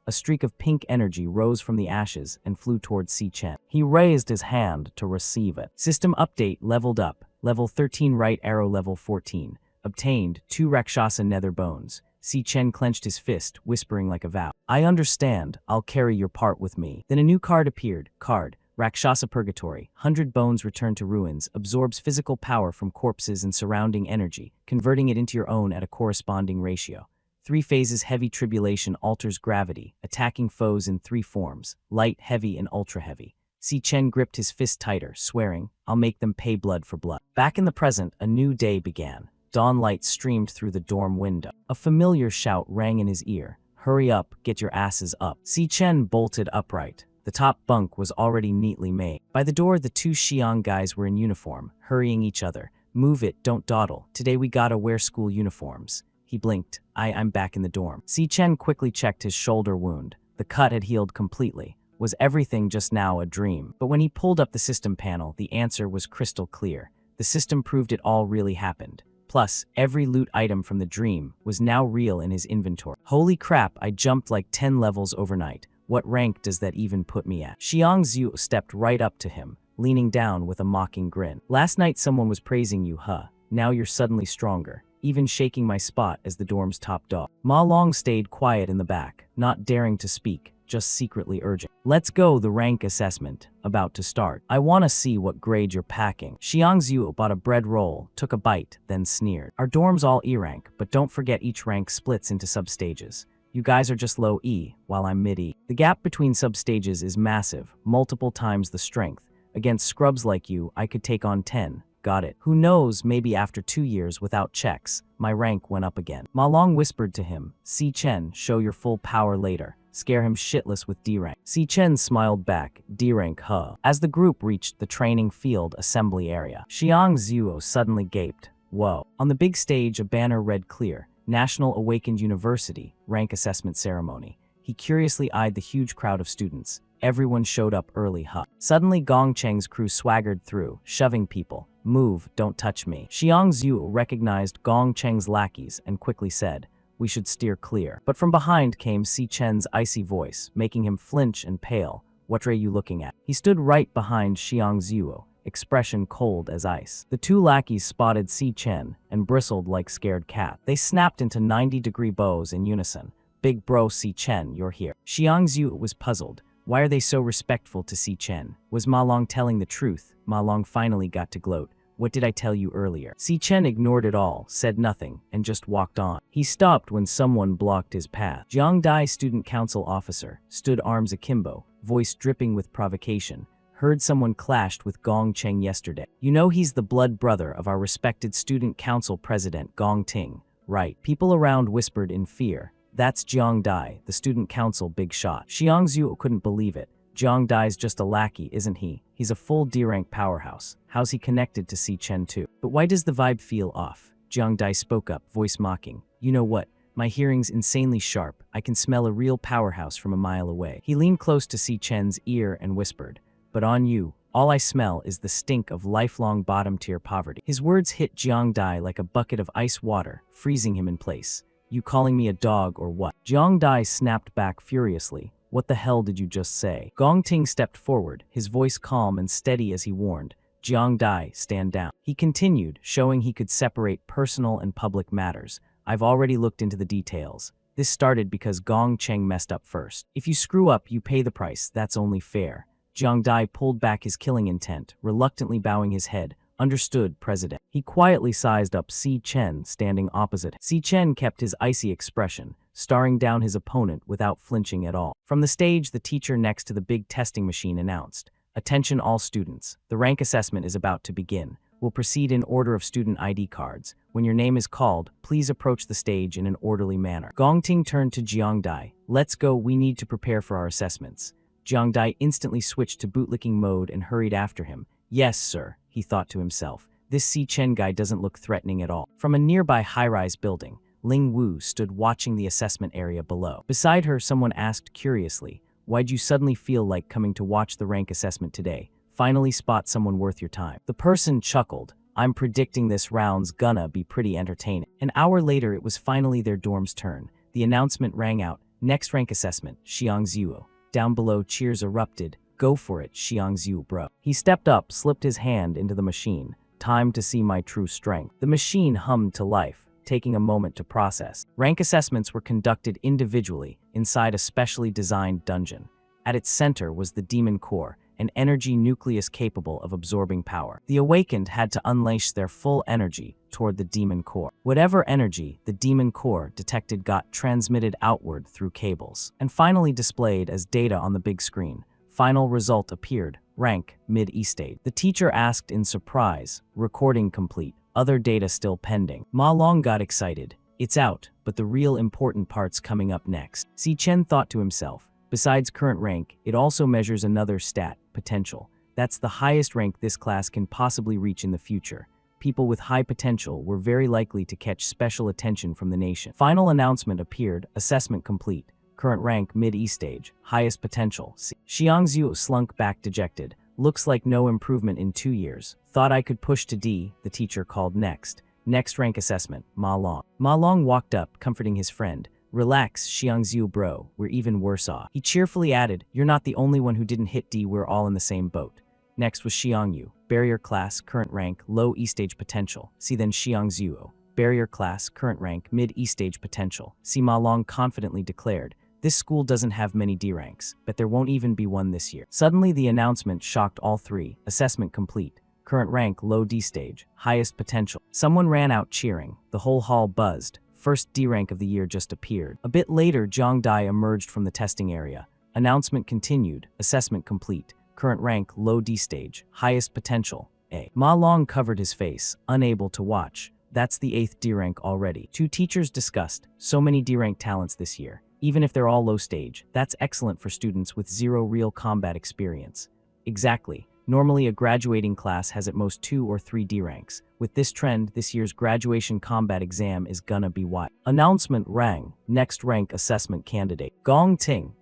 A streak of pink energy rose from the ashes and flew towards Si Chen. He raised his hand to receive it. System update leveled up. Level 13 right arrow level 14. Obtained 2 Rakshasa nether bones. Si Chen clenched his fist, whispering like a vow. I understand. I'll carry your part with me. Then a new card appeared. Card. Rakshasa Purgatory. 100 bones returned to ruins. Absorbs physical power from corpses and surrounding energy, converting it into your own at a corresponding ratio. 3 phases. Heavy tribulation alters gravity, attacking foes in 3 forms: light, heavy, and ultra-heavy. Si Chen gripped his fist tighter, swearing, "I'll make them pay blood for blood." Back in the present, a new day began. Dawn light streamed through the dorm window. A familiar shout rang in his ear. "Hurry up, get your asses up." Si Chen bolted upright. The top bunk was already neatly made. By the door, the 2 Xiang guys were in uniform, hurrying each other. "Move it, don't dawdle. Today we gotta wear school uniforms." He blinked. I'm back in the dorm." Si Chen quickly checked his shoulder wound. The cut had healed completely. Was everything just now a dream? But when he pulled up the system panel, the answer was crystal clear. The system proved it all really happened. Plus, every loot item from the dream was now real in his inventory. Holy crap, I jumped like 10 levels overnight. What rank does that even put me at? Xiang Zhu stepped right up to him, leaning down with a mocking grin. "Last night someone was praising you, huh? Now you're suddenly stronger." Even shaking my spot as the dorm's top dog. Ma Long stayed quiet in the back, not daring to speak, just secretly urging. "Let's go, the rank assessment, about to start. I wanna see what grade you're packing." Xiang Zhu bought a bread roll, took a bite, then sneered. "Our dorm's all E rank, but don't forget each rank splits into substages. You guys are just low E, while I'm mid E. The gap between substages is massive, multiple times the strength. Against scrubs like you, I could take on 10. Got it. Who knows, maybe after 2 years without checks, my rank went up again." Ma Long whispered to him, "Si Chen, show your full power later. Scare him shitless with D rank." Si Chen smiled back, "D rank, huh?" As the group reached the training field assembly area, Xiang Zhuo suddenly gaped. Whoa. On the big stage, a banner read clear, "National Awakened University, Rank Assessment Ceremony." He curiously eyed the huge crowd of students. Everyone showed up early, huh? Suddenly, Gong Cheng's crew swaggered through, shoving people. "Move, don't touch me." Xiang Zhu recognized Gong Cheng's lackeys and quickly said, "We should steer clear." But from behind came Si Chen's icy voice, making him flinch and pale. "What are you looking at?" He stood right behind Xiang Zhu, expression cold as ice. The 2 lackeys spotted Si Chen and bristled like scared cats. They snapped into 90-degree bows in unison. "Big bro Si Chen, you're here." Xiang Zhu was puzzled. Why are they so respectful to Si Chen? Was Ma Long telling the truth? Ma Long finally got to gloat. "What did I tell you earlier?" Si Chen ignored it all, said nothing, and just walked on. He stopped when someone blocked his path. Jiang Dai, student council officer, stood arms akimbo, voice dripping with provocation. "Heard someone clashed with Gong Cheng yesterday. You know he's the blood brother of our respected student council president Gong Ting, right?" People around whispered in fear. "That's Jiang Dai, the student council big shot." Xiang Zhu couldn't believe it. Jiang Dai's just a lackey, isn't he? He's a full D-rank powerhouse. How's he connected to Si Chen too? But why does the vibe feel off? Jiang Dai spoke up, voice mocking. "You know what? My hearing's insanely sharp. I can smell a real powerhouse from a mile away." He leaned close to Si Chen's ear and whispered, "But on you, all I smell is the stink of lifelong bottom-tier poverty." His words hit Jiang Dai like a bucket of ice water, freezing him in place. "You calling me a dog or what?" Jiang Dai snapped back furiously. "What the hell did you just say?" Gong Ting stepped forward, his voice calm and steady as he warned, "Jiang Dai, stand down." He continued, showing he could separate personal and public matters. "I've already looked into the details. This started because Gong Cheng messed up first. If you screw up, you pay the price. That's only fair." Jiang Dai pulled back his killing intent, reluctantly bowing his head. "Understood, President." He quietly sized up Si Chen, standing opposite. Si Chen kept his icy expression, staring down his opponent without flinching at all. From the stage, the teacher next to the big testing machine announced, "Attention all students. The rank assessment is about to begin. We'll proceed in order of student ID cards. When your name is called, please approach the stage in an orderly manner." Gong Ting turned to Jiang Dai. "Let's go, we need to prepare for our assessments." Jiang Dai instantly switched to bootlicking mode and hurried after him. "Yes, sir," he thought to himself. "This Si Chen guy doesn't look threatening at all." From a nearby high-rise building, Ling Wu stood watching the assessment area below. Beside her, someone asked curiously, "Why'd you suddenly feel like coming to watch the rank assessment today? Finally spot someone worth your time." The person chuckled. "I'm predicting this round's gonna be pretty entertaining." An hour later, it was finally their dorm's turn. The announcement rang out, "Next rank assessment, Xiang Zhuo." Down below, cheers erupted. "Go for it, Xiang Zhu, bro." He stepped up, slipped his hand into the machine. "Time to see my true strength." The machine hummed to life, taking a moment to process. Rank assessments were conducted individually inside a specially designed dungeon. At its center was the demon core, an energy nucleus capable of absorbing power. The awakened had to unleash their full energy toward the demon core. Whatever energy the demon core detected got transmitted outward through cables, and finally displayed as data on the big screen. Final result appeared, rank, mid-E stage. The teacher asked in surprise, recording complete, other data still pending. Ma Long got excited. It's out, but the real important part's coming up next. Si Chen thought to himself, besides current rank, it also measures another stat, potential. That's the highest rank this class can possibly reach in the future. People with high potential were very likely to catch special attention from the nation. Final announcement appeared, assessment complete. Current rank mid-E stage, highest potential. Xiangzhu slunk back dejected. Looks like no improvement in 2 years. Thought I could push to D, the teacher called next. Next rank assessment, Ma Long. Ma Long walked up, comforting his friend. Relax, Xiangzhu bro, we're even worse off. He cheerfully added, you're not the only one who didn't hit D, we're all in the same boat. Next was Xiangyu, barrier class, current rank, low E stage potential. See then Xiangzhu, barrier class, current rank, mid E stage potential. See Ma Long confidently declared, this school doesn't have many D ranks, but there won't even be one this year. Suddenly the announcement shocked all three, assessment complete. Current rank, low D stage, highest potential. Someone ran out cheering, the whole hall buzzed. First D rank of the year just appeared. A bit later, Zhang Dai emerged from the testing area. Announcement continued, assessment complete. Current rank, low D stage, highest potential, A. Ma Long covered his face, unable to watch. That's the 8th D rank already. Two teachers discussed, so many D rank talents this year. Even if they're all low stage, that's excellent for students with zero real combat experience. Exactly. Normally a graduating class has at most 2 or 3 D ranks. With this trend, this year's graduation combat exam is gonna be wild. Announcement rang. Next rank assessment candidate. Gong Ting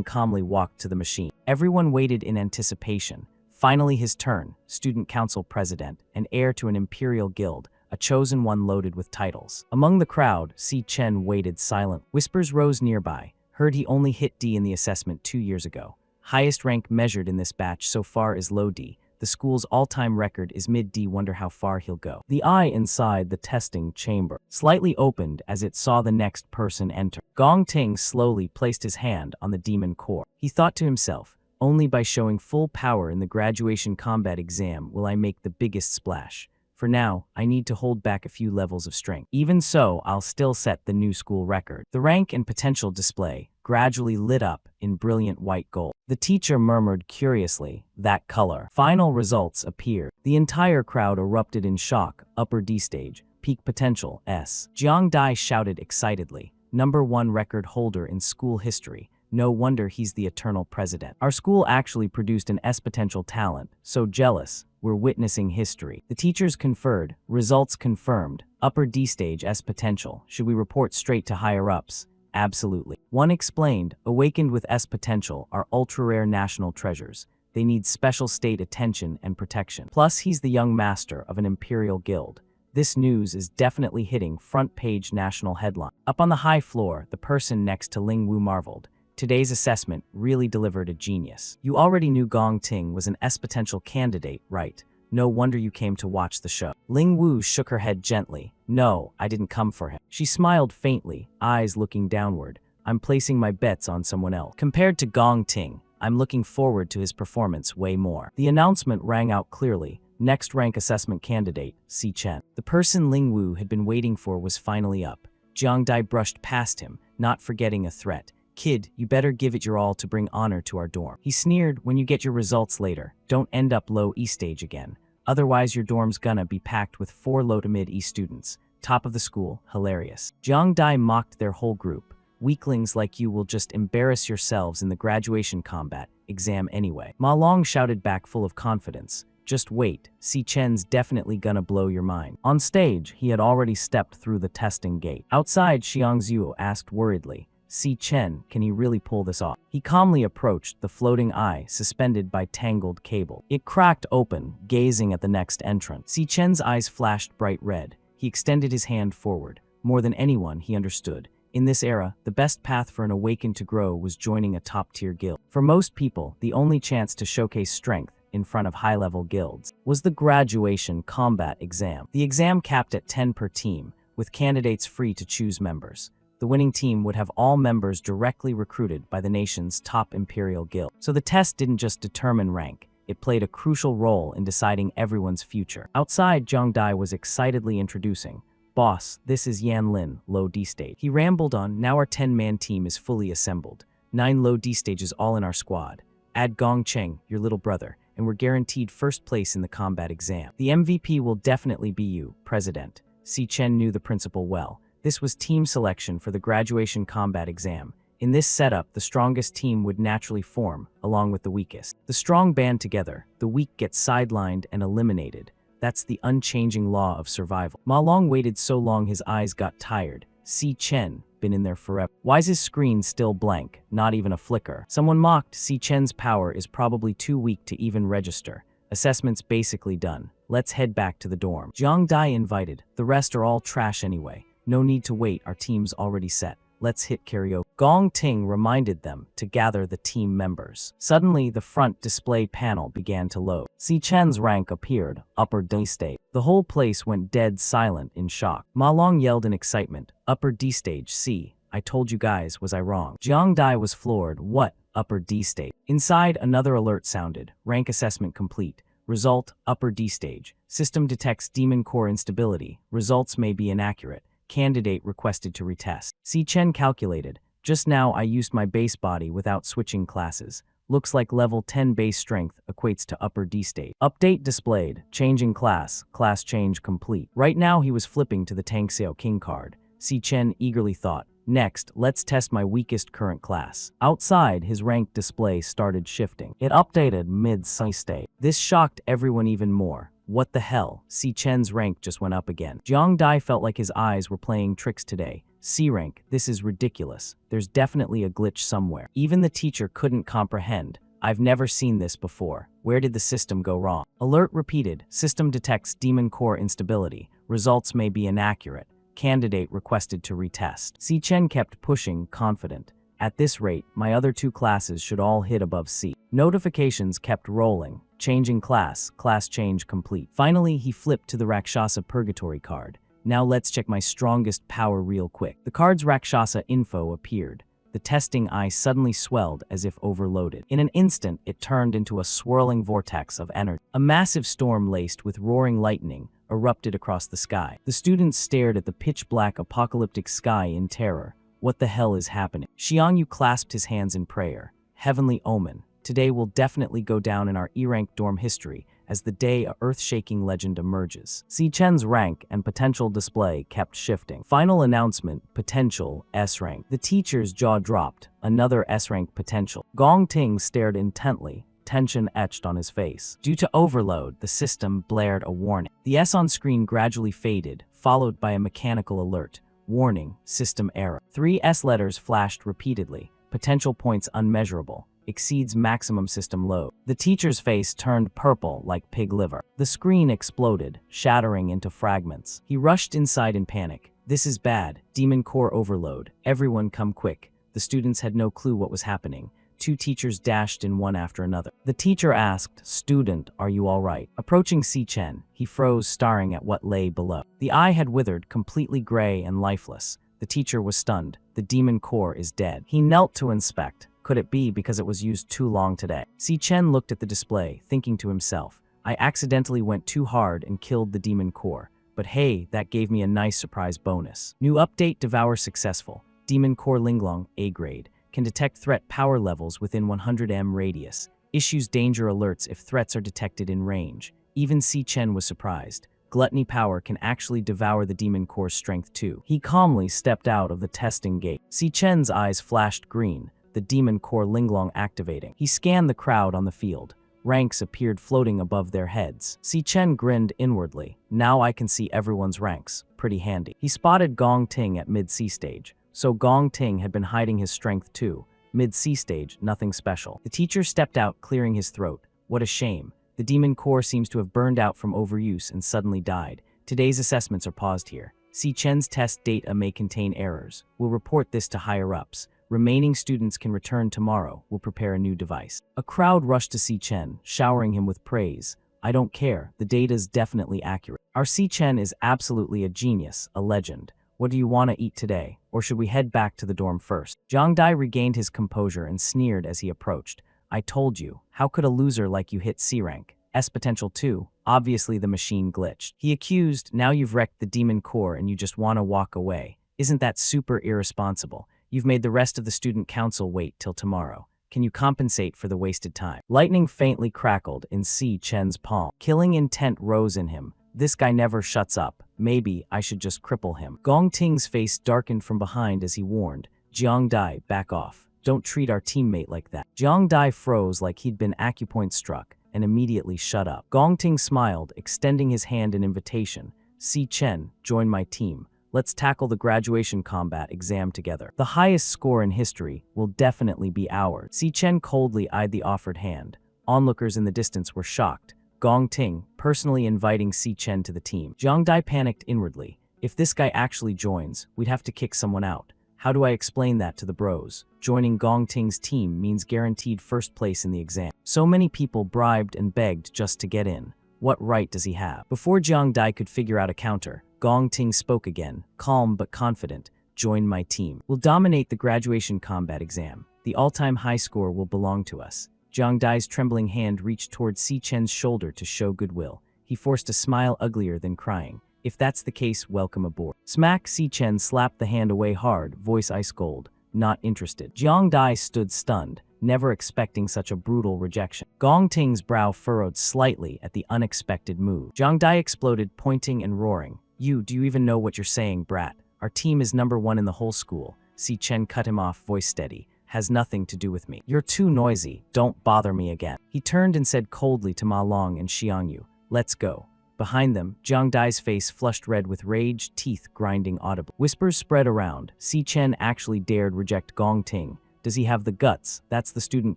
calmly walked to the machine. Everyone waited in anticipation. Finally his turn, student council president, and heir to an imperial guild, a chosen one loaded with titles. Among the crowd, Si Chen waited silent. Whispers rose nearby. Heard he only hit D in the assessment 2 years ago. Highest rank measured in this batch so far is low D. The school's all-time record is mid-D. Wonder how far he'll go. The eye inside the testing chamber slightly opened as it saw the next person enter. Gong Ting slowly placed his hand on the demon core. He thought to himself, only by showing full power in the graduation combat exam will I make the biggest splash. For now, I need to hold back a few levels of strength. Even so, I'll still set the new school record. The rank and potential display gradually lit up in brilliant white gold. The teacher murmured curiously, that color. Final results appeared. The entire crowd erupted in shock, upper D stage, peak potential, S. Jiang Dai shouted excitedly, #1 record holder in school history. No wonder he's the eternal president. Our school actually produced an S potential talent, so jealous. We're witnessing history. The teachers conferred, results confirmed, upper D stage S potential. Should we report straight to higher ups? Absolutely. One explained, awakened with S potential are ultra-rare national treasures. They need special state attention and protection. Plus, he's the young master of an imperial guild. This news is definitely hitting front-page national headline. Up on the high floor, the person next to Ling Wu marveled. Today's assessment really delivered a genius. You already knew Gong Ting was an S potential candidate, right? No wonder you came to watch the show. Ling Wu shook her head gently. No, I didn't come for him. She smiled faintly, eyes looking downward. I'm placing my bets on someone else. Compared to Gong Ting, I'm looking forward to his performance way more. The announcement rang out clearly. Next rank assessment candidate, Si Chen. The person Ling Wu had been waiting for was finally up. Jiang Dai brushed past him, not forgetting a threat. Kid, you better give it your all to bring honor to our dorm. He sneered, when you get your results later, don't end up low E stage again. Otherwise your dorm's gonna be packed with 4 low to mid E students. Top of the school, hilarious. Jiang Dai mocked their whole group. Weaklings like you will just embarrass yourselves in the graduation combat exam anyway. Ma Long shouted back full of confidence. Just wait, Si Chen's definitely gonna blow your mind. On stage, he had already stepped through the testing gate. Outside, Xiangzhu asked worriedly, Si Chen, can he really pull this off? He calmly approached the floating eye suspended by tangled cable. It cracked open, gazing at the next entrant. Si Chen's eyes flashed bright red. He extended his hand forward. More than anyone, he understood. In this era, the best path for an awakened to grow was joining a top-tier guild. For most people, the only chance to showcase strength in front of high-level guilds was the graduation combat exam. The exam capped at 10 per team, with candidates free to choose members. The winning team would have all members directly recruited by the nation's top imperial guild. So the test didn't just determine rank, it played a crucial role in deciding everyone's future. Outside, Zhang Dai was excitedly introducing, "Boss, this is Yan Lin, low D stage." He rambled on, "Now our 10-man team is fully assembled. 9 low D stages all in our squad. Add Gong Cheng, your little brother, and we're guaranteed first place in the combat exam. The MVP will definitely be you, President." Si Chen knew the principal well. This was team selection for the graduation combat exam. In this setup, the strongest team would naturally form, along with the weakest. The strong band together, the weak get sidelined and eliminated. That's the unchanging law of survival. Ma Long waited so long his eyes got tired. Si Chen, been in there forever. Why's his screen still blank, not even a flicker? Someone mocked, Si Chen's power is probably too weak to even register. Assessment's basically done. Let's head back to the dorm. Zhang Dai invited. The rest are all trash anyway. No need to wait, our team's already set. Let's hit karaoke. Gong Ting reminded them to gather the team members. Suddenly, the front display panel began to load. Si Chen's rank appeared, upper D stage. The whole place went dead silent in shock. Ma Long yelled in excitement, "Upper D stage, C. I told you guys, was I wrong?" Zhang Dai was floored. What? Upper D stage? Inside, another alert sounded. Rank assessment complete. Result, upper D stage. System detects demon core instability. Results may be inaccurate. Candidate requested to retest. Si Chen calculated. Just now I used my base body without switching classes. Looks like level 10 base strength equates to upper D stage. Update displayed. Changing class. Class change complete. Right now he was flipping to the Tang Xiao King card. Si Chen eagerly thought, "Next, let's test my weakest current class." Outside, his rank display started shifting. It updated mid-C state. This shocked everyone even more. What the hell? Si Chen's rank just went up again. Zhang Dai felt like his eyes were playing tricks today. C rank, this is ridiculous. There's definitely a glitch somewhere. Even the teacher couldn't comprehend. I've never seen this before. Where did the system go wrong? Alert repeated. System detects demon core instability. Results may be inaccurate. Candidate requested to retest. Si Chen kept pushing, confident. At this rate, my other 2 classes should all hit above C. Notifications kept rolling. Changing class. Class change complete. Finally, he flipped to the Rakshasa Purgatory card. Now let's check my strongest power real quick. The card's Rakshasa info appeared. The testing eye suddenly swelled as if overloaded. In an instant, it turned into a swirling vortex of energy. A massive storm laced with roaring lightning erupted across the sky. The students stared at the pitch-black apocalyptic sky in terror. What the hell is happening? Xiangyu clasped his hands in prayer. Heavenly omen. Today will definitely go down in our E-rank dorm history as the day a earth-shaking legend emerges. Si Chen's rank and potential display kept shifting. Final announcement, potential S-rank. The teacher's jaw dropped. Another S-rank potential. Gong Ting stared intently, tension etched on his face. Due to overload, the system blared a warning. The S on screen gradually faded, followed by a mechanical alert. Warning, system error. 3 S letters flashed repeatedly. Potential points unmeasurable. Exceeds maximum system load. The teacher's face turned purple like pig liver. The screen exploded, shattering into fragments. He rushed inside in panic. This is bad. Demon core overload. Everyone come quick. The students had no clue what was happening. 2 teachers dashed in one after another. The teacher asked, "Student, are you all right?" Approaching Si Chen, he froze, staring at what lay below. The eye had withered, completely gray and lifeless. The teacher was stunned. The demon core is dead. He knelt to inspect. Could it be because it was used too long today? Si Chen looked at the display, thinking to himself, I accidentally went too hard and killed the demon core. But hey, that gave me a nice surprise bonus. New update, Devours successful. Demon core Linglong, A grade. Can detect threat power levels within 100 m radius. Issues danger alerts if threats are detected in range. Even Si Chen was surprised. Gluttony power can actually devour the demon core's strength too. He calmly stepped out of the testing gate. Si Chen's eyes flashed green. The demon core Linglong activating. He scanned the crowd on the field. Ranks appeared floating above their heads. Si Chen grinned inwardly. Now I can see everyone's ranks. Pretty handy. He spotted Gong Ting at mid-C stage. So Gong Ting had been hiding his strength too. Mid-C stage, nothing special. The teacher stepped out, clearing his throat. What a shame. The demon core seems to have burned out from overuse and suddenly died. Today's assessments are paused here. Si Chen's test data may contain errors. We'll report this to higher-ups. Remaining students can return tomorrow. We'll prepare a new device. A crowd rushed to Si Chen, showering him with praise. I don't care. The data's definitely accurate. Our Si Chen is absolutely a genius, a legend. What do you want to eat today? or should we head back to the dorm first? Jiang Dai regained his composure and sneered as he approached. I told you, how could a loser like you hit C rank? S potential 2, obviously the machine glitched. He accused, now you've wrecked the demon core and you just want to walk away. Isn't that super irresponsible? You've made the rest of the student council wait till tomorrow. Can you compensate for the wasted time? Lightning faintly crackled in Si Chen's palm. Killing intent rose in him. This guy never shuts up. Maybe I should just cripple him. Gong Ting's face darkened from behind as he warned, Jiang Dai, back off. Don't treat our teammate like that. Jiang Dai froze like he'd been acupoint struck and immediately shut up. Gong Ting smiled, extending his hand in invitation. Si Chen, join my team. Let's tackle the graduation combat exam together. The highest score in history will definitely be ours. Si Chen coldly eyed the offered hand. Onlookers in the distance were shocked. Gong Ting, personally inviting Si Chen to the team. Jiang Dai panicked inwardly. If this guy actually joins, we'd have to kick someone out. How do I explain that to the bros? Joining Gong Ting's team means guaranteed first place in the exam. So many people bribed and begged just to get in. What right does he have? Before Jiang Dai could figure out a counter, Gong Ting spoke again, calm but confident. Join my team. We'll dominate the graduation combat exam. The all-time high score will belong to us. Jiang Dai's trembling hand reached toward Si Chen's shoulder to show goodwill. He forced a smile uglier than crying. If that's the case, welcome aboard. Smack! Si Chen slapped the hand away hard, voice ice cold. Not interested. Jiang Dai stood stunned, never expecting such a brutal rejection. Gong Ting's brow furrowed slightly at the unexpected move. Jiang Dai exploded, pointing and roaring. Do you even know what you're saying, brat? Our team is #1 in the whole school. Si Chen cut him off, voice steady. Has nothing to do with me. You're too noisy. Don't bother me again. He turned and said coldly to Ma Long and Xiangyu, let's go. Behind them, Jiang Dai's face flushed red with rage, teeth grinding audibly. Whispers spread around. Si Chen actually dared reject Gong Ting. Does he have the guts? That's the student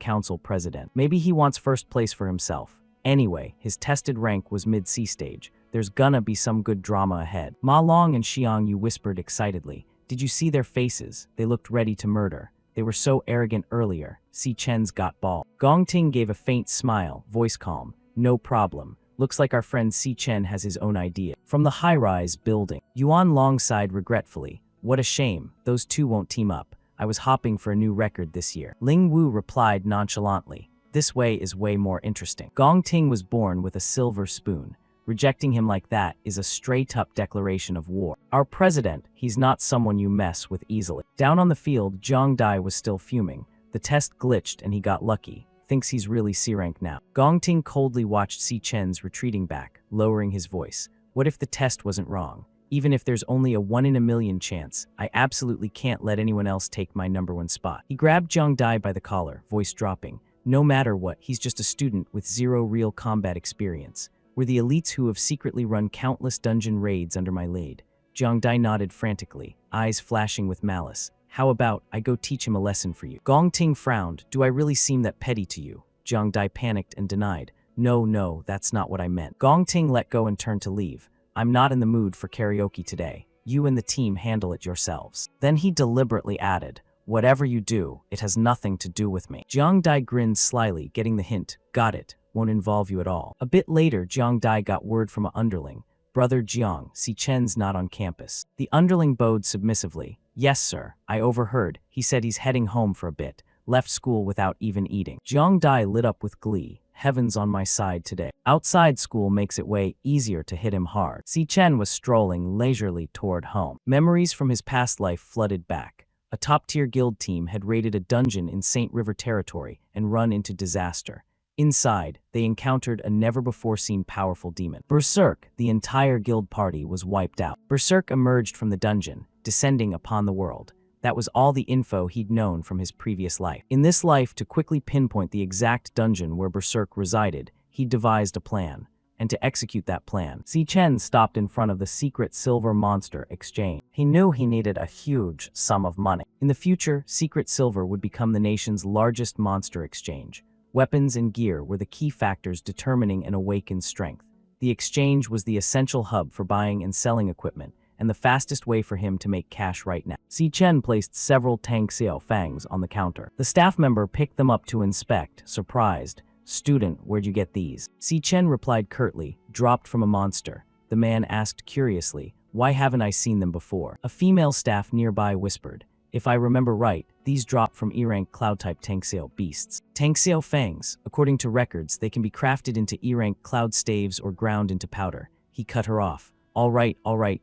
council president. Maybe he wants first place for himself. Anyway, his tested rank was mid-C stage. There's gonna be some good drama ahead. Ma Long and Xiangyu whispered excitedly. Did you see their faces? They looked ready to murder. They were so arrogant earlier. Si Chen's got ball. Gong Ting gave a faint smile, voice calm. No problem. Looks like our friend Si Chen has his own idea. From the high-rise building, Yuan Long sighed regretfully. What a shame. Those two won't team up. I was hopping for a new record this year. Ling Wu replied nonchalantly. This way is way more interesting. Gong Ting was born with a silver spoon. Rejecting him like that is a straight-up declaration of war. Our president, he's not someone you mess with easily. Down on the field, Jiang Dai was still fuming. The test glitched and he got lucky. Thinks he's really C rank now. Gong Ting coldly watched Si Chen's retreating back, lowering his voice. What if the test wasn't wrong? Even if there's only a 1 in a million chance, I absolutely can't let anyone else take my #1 spot. He grabbed Jiang Dai by the collar, voice dropping. No matter what, he's just a student with 0 real combat experience. We're the elites who have secretly run countless dungeon raids under my lead. Jiang Dai nodded frantically, eyes flashing with malice. How about I go teach him a lesson for you? Gong Ting frowned. Do I really seem that petty to you? Jiang Dai panicked and denied. No, that's not what I meant. Gong Ting let go and turned to leave. I'm not in the mood for karaoke today. You and the team handle it yourselves. Then he deliberately added, whatever you do, it has nothing to do with me. Jiang Dai grinned slyly, getting the hint. Got it. Won't involve you at all. A bit later, Jiang Dai got word from an underling. Brother Jiang, Si Chen's not on campus. The underling bowed submissively. Yes, sir. I overheard. He said he's heading home for a bit. Left school without even eating. Jiang Dai lit up with glee. Heaven's on my side today. Outside school makes it way easier to hit him hard. Si Chen was strolling leisurely toward home. Memories from his past life flooded back. A top-tier guild team had raided a dungeon in St. River territory and run into disaster. Inside, they encountered a never-before-seen powerful demon. Berserk, the entire guild party was wiped out. Berserk emerged from the dungeon, descending upon the world. That was all the info he'd known from his previous life. In this life, to quickly pinpoint the exact dungeon where Berserk resided, he devised a plan. And to execute that plan, Si Chen stopped in front of the secret silver monster exchange. He knew he needed a huge sum of money. In the future, secret silver would become the nation's largest monster exchange. Weapons and gear were the key factors determining an awakened strength. The exchange was the essential hub for buying and selling equipment, and the fastest way for him to make cash right now. Si Chen placed several Tang Xiao Fangs on the counter. The staff member picked them up to inspect, surprised. Student, where'd you get these? Si Chen replied curtly, dropped from a monster. The man asked curiously, Why haven't I seen them before? A female staff nearby whispered. If I remember right, these drop from E-rank cloud-type Tangseo beasts. Tangseo fangs. According to records, they can be crafted into E-rank cloud staves or ground into powder. He cut her off. All right,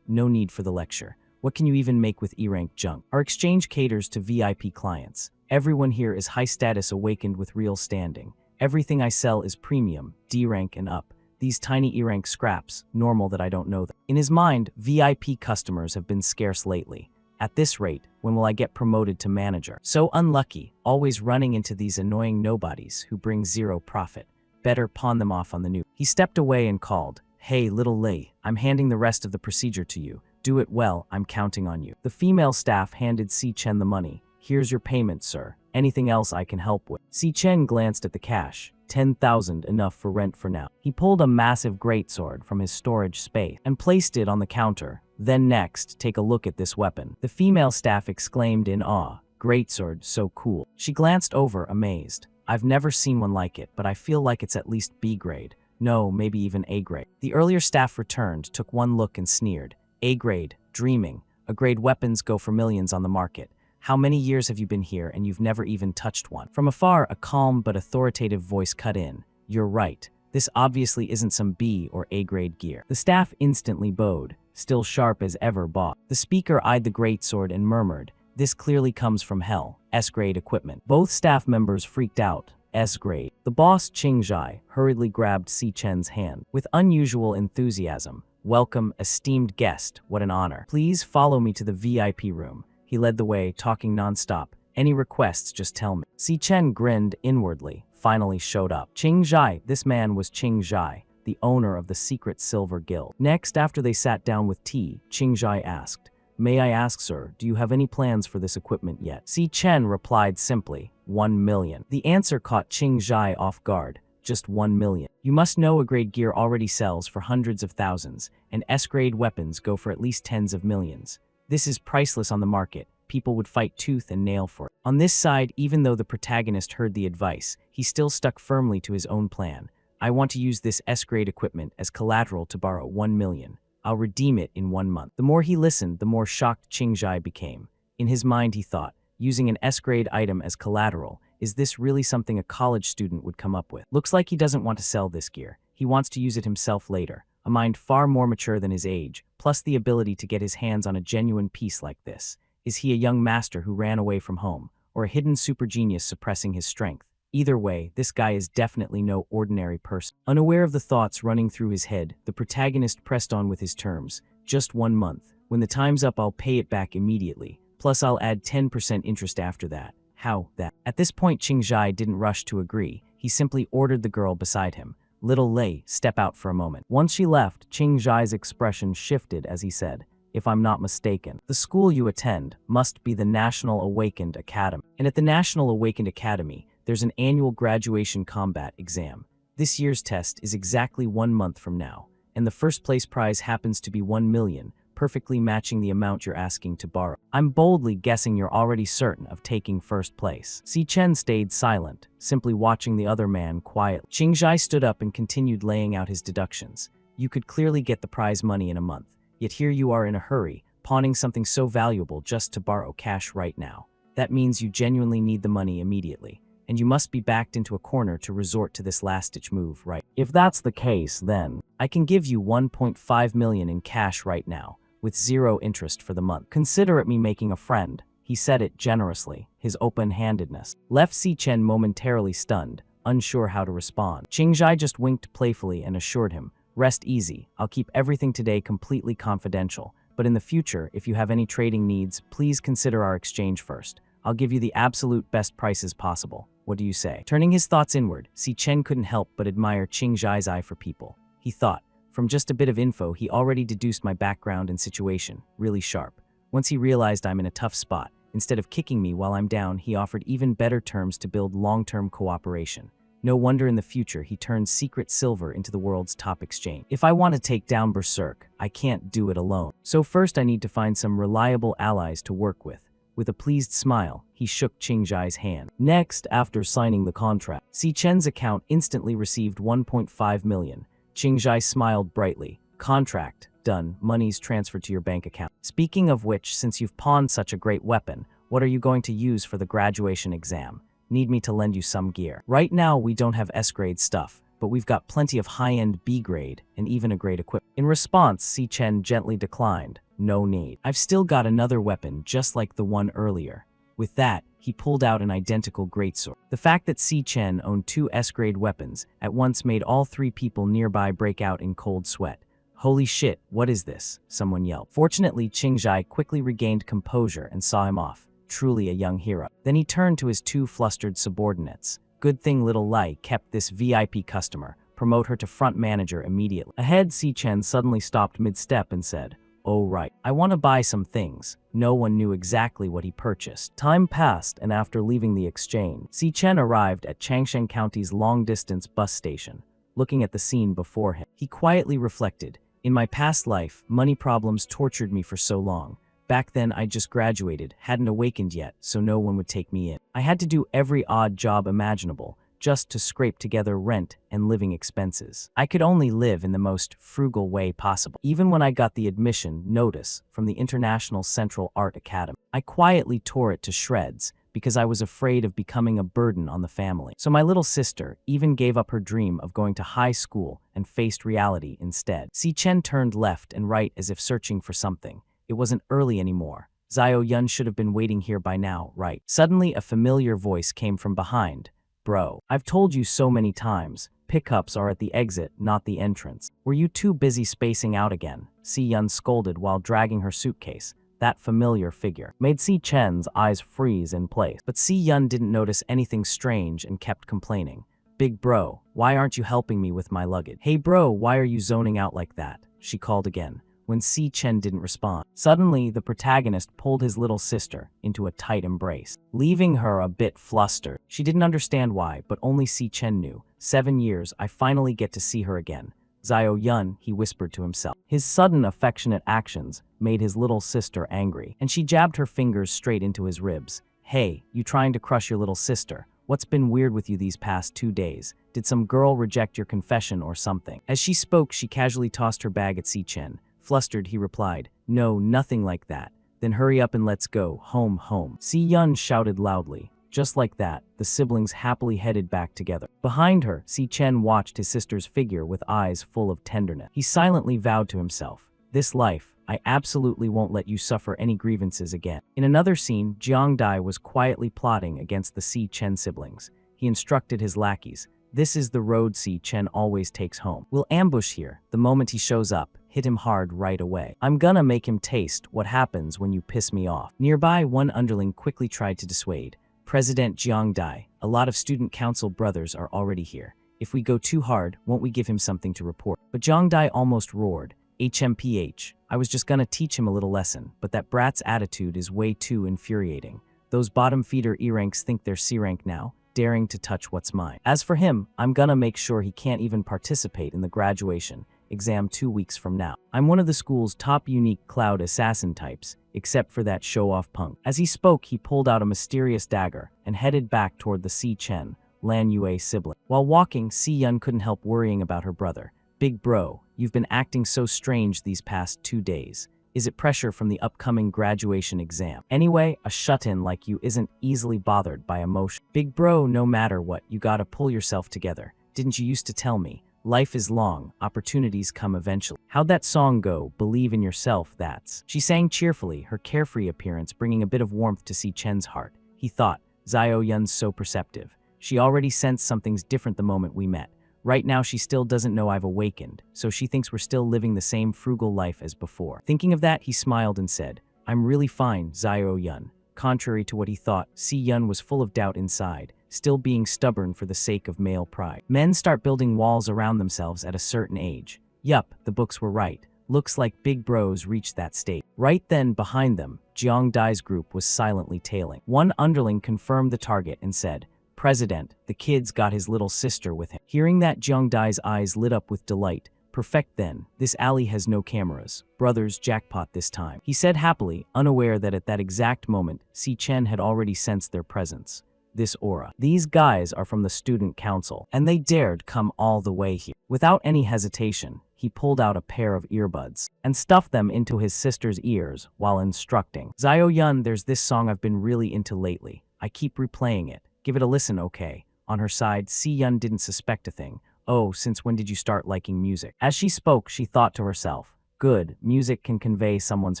no need for the lecture. What can you even make with E-rank junk? Our exchange caters to VIP clients. Everyone here is high status awakened with real standing. Everything I sell is premium, D-rank and up. These tiny E-rank scraps, normal that I don't know them. In his mind, VIP customers have been scarce lately. At this rate, when will I get promoted to manager? So unlucky, always running into these annoying nobodies who bring zero profit. Better pawn them off on the new. He stepped away and called, "Hey, little Lei, I'm handing the rest of the procedure to you. Do it well, I'm counting on you." The female staff handed Si Chen the money. "Here's your payment, sir. Anything else I can help with?" Si Chen glanced at the cash. 10,000 enough for rent for now. He pulled a massive greatsword from his storage space and placed it on the counter. Then next, take a look at this weapon. The female staff exclaimed in awe. Greatsword, so cool. She glanced over, amazed. I've never seen one like it, but I feel like it's at least B grade. No, maybe even A grade. The earlier staff returned, took one look and sneered. A grade, dreaming. A grade weapons go for millions on the market. How many years have you been here and you've never even touched one? From afar, a calm but authoritative voice cut in. You're right. This obviously isn't some B or A grade gear. The staff instantly bowed, still sharp as ever bought. The speaker eyed the greatsword and murmured, "This clearly comes from hell. S grade equipment." Both staff members freaked out. S grade. The boss, Qing Zhai, hurriedly grabbed Si Chen's hand. With unusual enthusiasm. "Welcome, esteemed guest. What an honor. Please follow me to the VIP room." He led the way, talking nonstop. "Any requests, just tell me." Si Chen grinned inwardly, finally showed up. Qing Zhai, this man was Qing Zhai, the owner of the secret Silver Guild. Next, after they sat down with tea, Qing Zhai asked, "May I ask, sir, do you have any plans for this equipment yet?" Si Chen replied simply, 1 million. The answer caught Qing Zhai off guard. Just 1 million. You must know A grade gear already sells for hundreds of thousands, and S grade weapons go for at least tens of millions. This is priceless on the market. People would fight tooth and nail for it. On this side, even though the protagonist heard the advice, he still stuck firmly to his own plan. I want to use this S-grade equipment as collateral to borrow 1 million. I'll redeem it in 1 month. The more he listened, the more shocked Qing Zhai became. In his mind, he thought, using an S-grade item as collateral, is this really something a college student would come up with? Looks like he doesn't want to sell this gear. He wants to use it himself later. A mind far more mature than his age, plus the ability to get his hands on a genuine piece like this. Is he a young master who ran away from home, or a hidden super genius suppressing his strength? Either way, this guy is definitely no ordinary person. Unaware of the thoughts running through his head, the protagonist pressed on with his terms. Just 1 month. When the time's up, I'll pay it back immediately. Plus, I'll add 10% interest after that. How that? At this point, Qing Zhai didn't rush to agree. He simply ordered the girl beside him. Little Lei, step out for a moment. Once she left, Qing Zhai's expression shifted as he said, if I'm not mistaken, the school you attend must be the National Awakened Academy. And at the National Awakened Academy, there's an annual graduation combat exam. This year's test is exactly 1 month from now, and the first place prize happens to be 1 million, perfectly matching the amount you're asking to borrow. I'm boldly guessing you're already certain of taking first place. Si Chen stayed silent, simply watching the other man quietly. Qing Zhai stood up and continued laying out his deductions. You could clearly get the prize money in a month. Yet here you are in a hurry, pawning something so valuable just to borrow cash right now. That means you genuinely need the money immediately, and you must be backed into a corner to resort to this last-ditch move, right? If that's the case, then I can give you 1.5 million in cash right now, with 0 interest for the month. Consider it me making a friend. He said it generously, his open-handedness left Si Chen momentarily stunned, unsure how to respond. Qing Zhai just winked playfully and assured him, rest easy, I'll keep everything today completely confidential, but in the future, if you have any trading needs, please consider our exchange first. I'll give you the absolute best prices possible. What do you say? Turning his thoughts inward, Si Chen couldn't help but admire Qing Zhai's eye for people. He thought, from just a bit of info, he already deduced my background and situation, really sharp. Once he realized I'm in a tough spot, instead of kicking me while I'm down, he offered even better terms to build long-term cooperation. No wonder in the future he turned secret silver into the world's top exchange. If I want to take down Berserk, I can't do it alone. So first I need to find some reliable allies to work with. With a pleased smile, he shook Qing Zhai's hand. Next, after signing the contract, Si Chen's account instantly received 1.5 million. Qing Zhai smiled brightly. Contract, Done. Money's transferred to your bank account. Speaking of which, since you've pawned such a great weapon, what are you going to use for the graduation exam? Need me to lend you some gear? Right now, we don't have S-grade stuff, but we've got plenty of high-end B-grade and even a grade equipment. In response, Si Chen gently declined. No need. I've still got another weapon just like the one earlier. With that, he pulled out an identical greatsword. The fact that Si Chen owned 2 S-grade weapons at once made all 3 people nearby break out in cold sweat. Holy shit, what is this? Someone yelled. Fortunately, Qingzhai quickly regained composure and saw him off. Truly a young hero. Then he turned to his 2 flustered subordinates. Good thing little Lai kept this VIP customer. Promote her to front manager immediately. Ahead, Si Chen suddenly stopped mid-step and said, "Oh right, I want to buy some things." No one knew exactly what he purchased. Time passed, and after leaving the exchange, Si Chen arrived at Changshan County's long-distance bus station. Looking at the scene before him, he quietly reflected, "In my past life, money problems tortured me for so long. Back then, I just graduated, hadn't awakened yet, so no one would take me in. I had to do every odd job imaginable, just to scrape together rent and living expenses. I could only live in the most frugal way possible. Even when I got the admission notice from the International Central Art Academy, I quietly tore it to shreds because I was afraid of becoming a burden on the family. So my little sister even gave up her dream of going to high school and faced reality instead." Si Chen turned left and right as if searching for something. It wasn't early anymore. Zhao Yun should have been waiting here by now, right? Suddenly, a familiar voice came from behind. "Bro, I've told you so many times, pickups are at the exit, not the entrance. Were you too busy spacing out again?" Si Yun scolded while dragging her suitcase. That familiar figure made Si Chen's eyes freeze in place. But Si Yun didn't notice anything strange and kept complaining. "Big bro, why aren't you helping me with my luggage? Hey bro, why are you zoning out like that?" she called again. When Si Chen didn't respond, suddenly the protagonist pulled his little sister into a tight embrace, leaving her a bit flustered. She didn't understand why, but only Si Chen knew. 7 years, I finally get to see her again. Zhao Yun, he whispered to himself. His sudden affectionate actions made his little sister angry, and she jabbed her fingers straight into his ribs. "Hey, you trying to crush your little sister? What's been weird with you these past 2 days? Did some girl reject your confession or something?" As she spoke, she casually tossed her bag at Si Chen. Flustered, he replied, "No, nothing like that." "Then hurry up and let's go, home, home." Si Yun shouted loudly. Just like that, the siblings happily headed back together. Behind her, Si Chen watched his sister's figure with eyes full of tenderness. He silently vowed to himself, "This life, I absolutely won't let you suffer any grievances again." In another scene, Jiang Dai was quietly plotting against the Si Chen siblings. He instructed his lackeys, "This is the road Si Chen always takes home. We'll ambush here. The moment he shows up, hit him hard right away. I'm gonna make him taste what happens when you piss me off." Nearby, one underling quickly tried to dissuade. "President Jiang Dai, a lot of student council brothers are already here. If we go too hard, won't we give him something to report?" But Jiang Dai almost roared, "HMPH, I was just gonna teach him a little lesson, but that brat's attitude is way too infuriating. Those bottom feeder E-ranks think they're C-rank now, daring to touch what's mine. As for him, I'm gonna make sure he can't even participate in the graduation exam 2 weeks from now. I'm one of the school's top unique cloud assassin types, except for that show-off punk." As he spoke, he pulled out a mysterious dagger and headed back toward the Si Chen, Lan Yue sibling. While walking, Si Yun couldn't help worrying about her brother. "Big bro, you've been acting so strange these past 2 days. Is it pressure from the upcoming graduation exam? Anyway, a shut-in like you isn't easily bothered by emotion. Big bro, no matter what, you gotta pull yourself together. Didn't you used to tell me? Life is long, opportunities come eventually. How'd that song go? Believe in yourself, that's." She sang cheerfully, her carefree appearance bringing a bit of warmth to Si Chen's heart. He thought, Zhao Yun's so perceptive. She already sensed something's different the moment we met. Right now she still doesn't know I've awakened, so she thinks we're still living the same frugal life as before. Thinking of that, he smiled and said, "I'm really fine, Zhao Yun." Contrary to what he thought, Si Yun was full of doubt inside, still being stubborn for the sake of male pride. Men start building walls around themselves at a certain age. Yup, the books were right. Looks like big bros reached that state. Right then, behind them, Jiang Dai's group was silently tailing. One underling confirmed the target and said, "President, the kid's got his little sister with him." Hearing that, Jiang Dai's eyes lit up with delight. "Perfect then. This alley has no cameras. Brothers, jackpot this time," he said happily, unaware that at that exact moment, Si Chen had already sensed their presence. This aura. These guys are from the student council, and they dared come all the way here. Without any hesitation, he pulled out a pair of earbuds and stuffed them into his sister's ears while instructing. Zio Yun, there's this song I've been really into lately. I keep replaying it. Give it a listen, okay? On her side, Si Yun didn't suspect a thing. Oh, since when did you start liking music? As she spoke, she thought to herself, good, music can convey someone's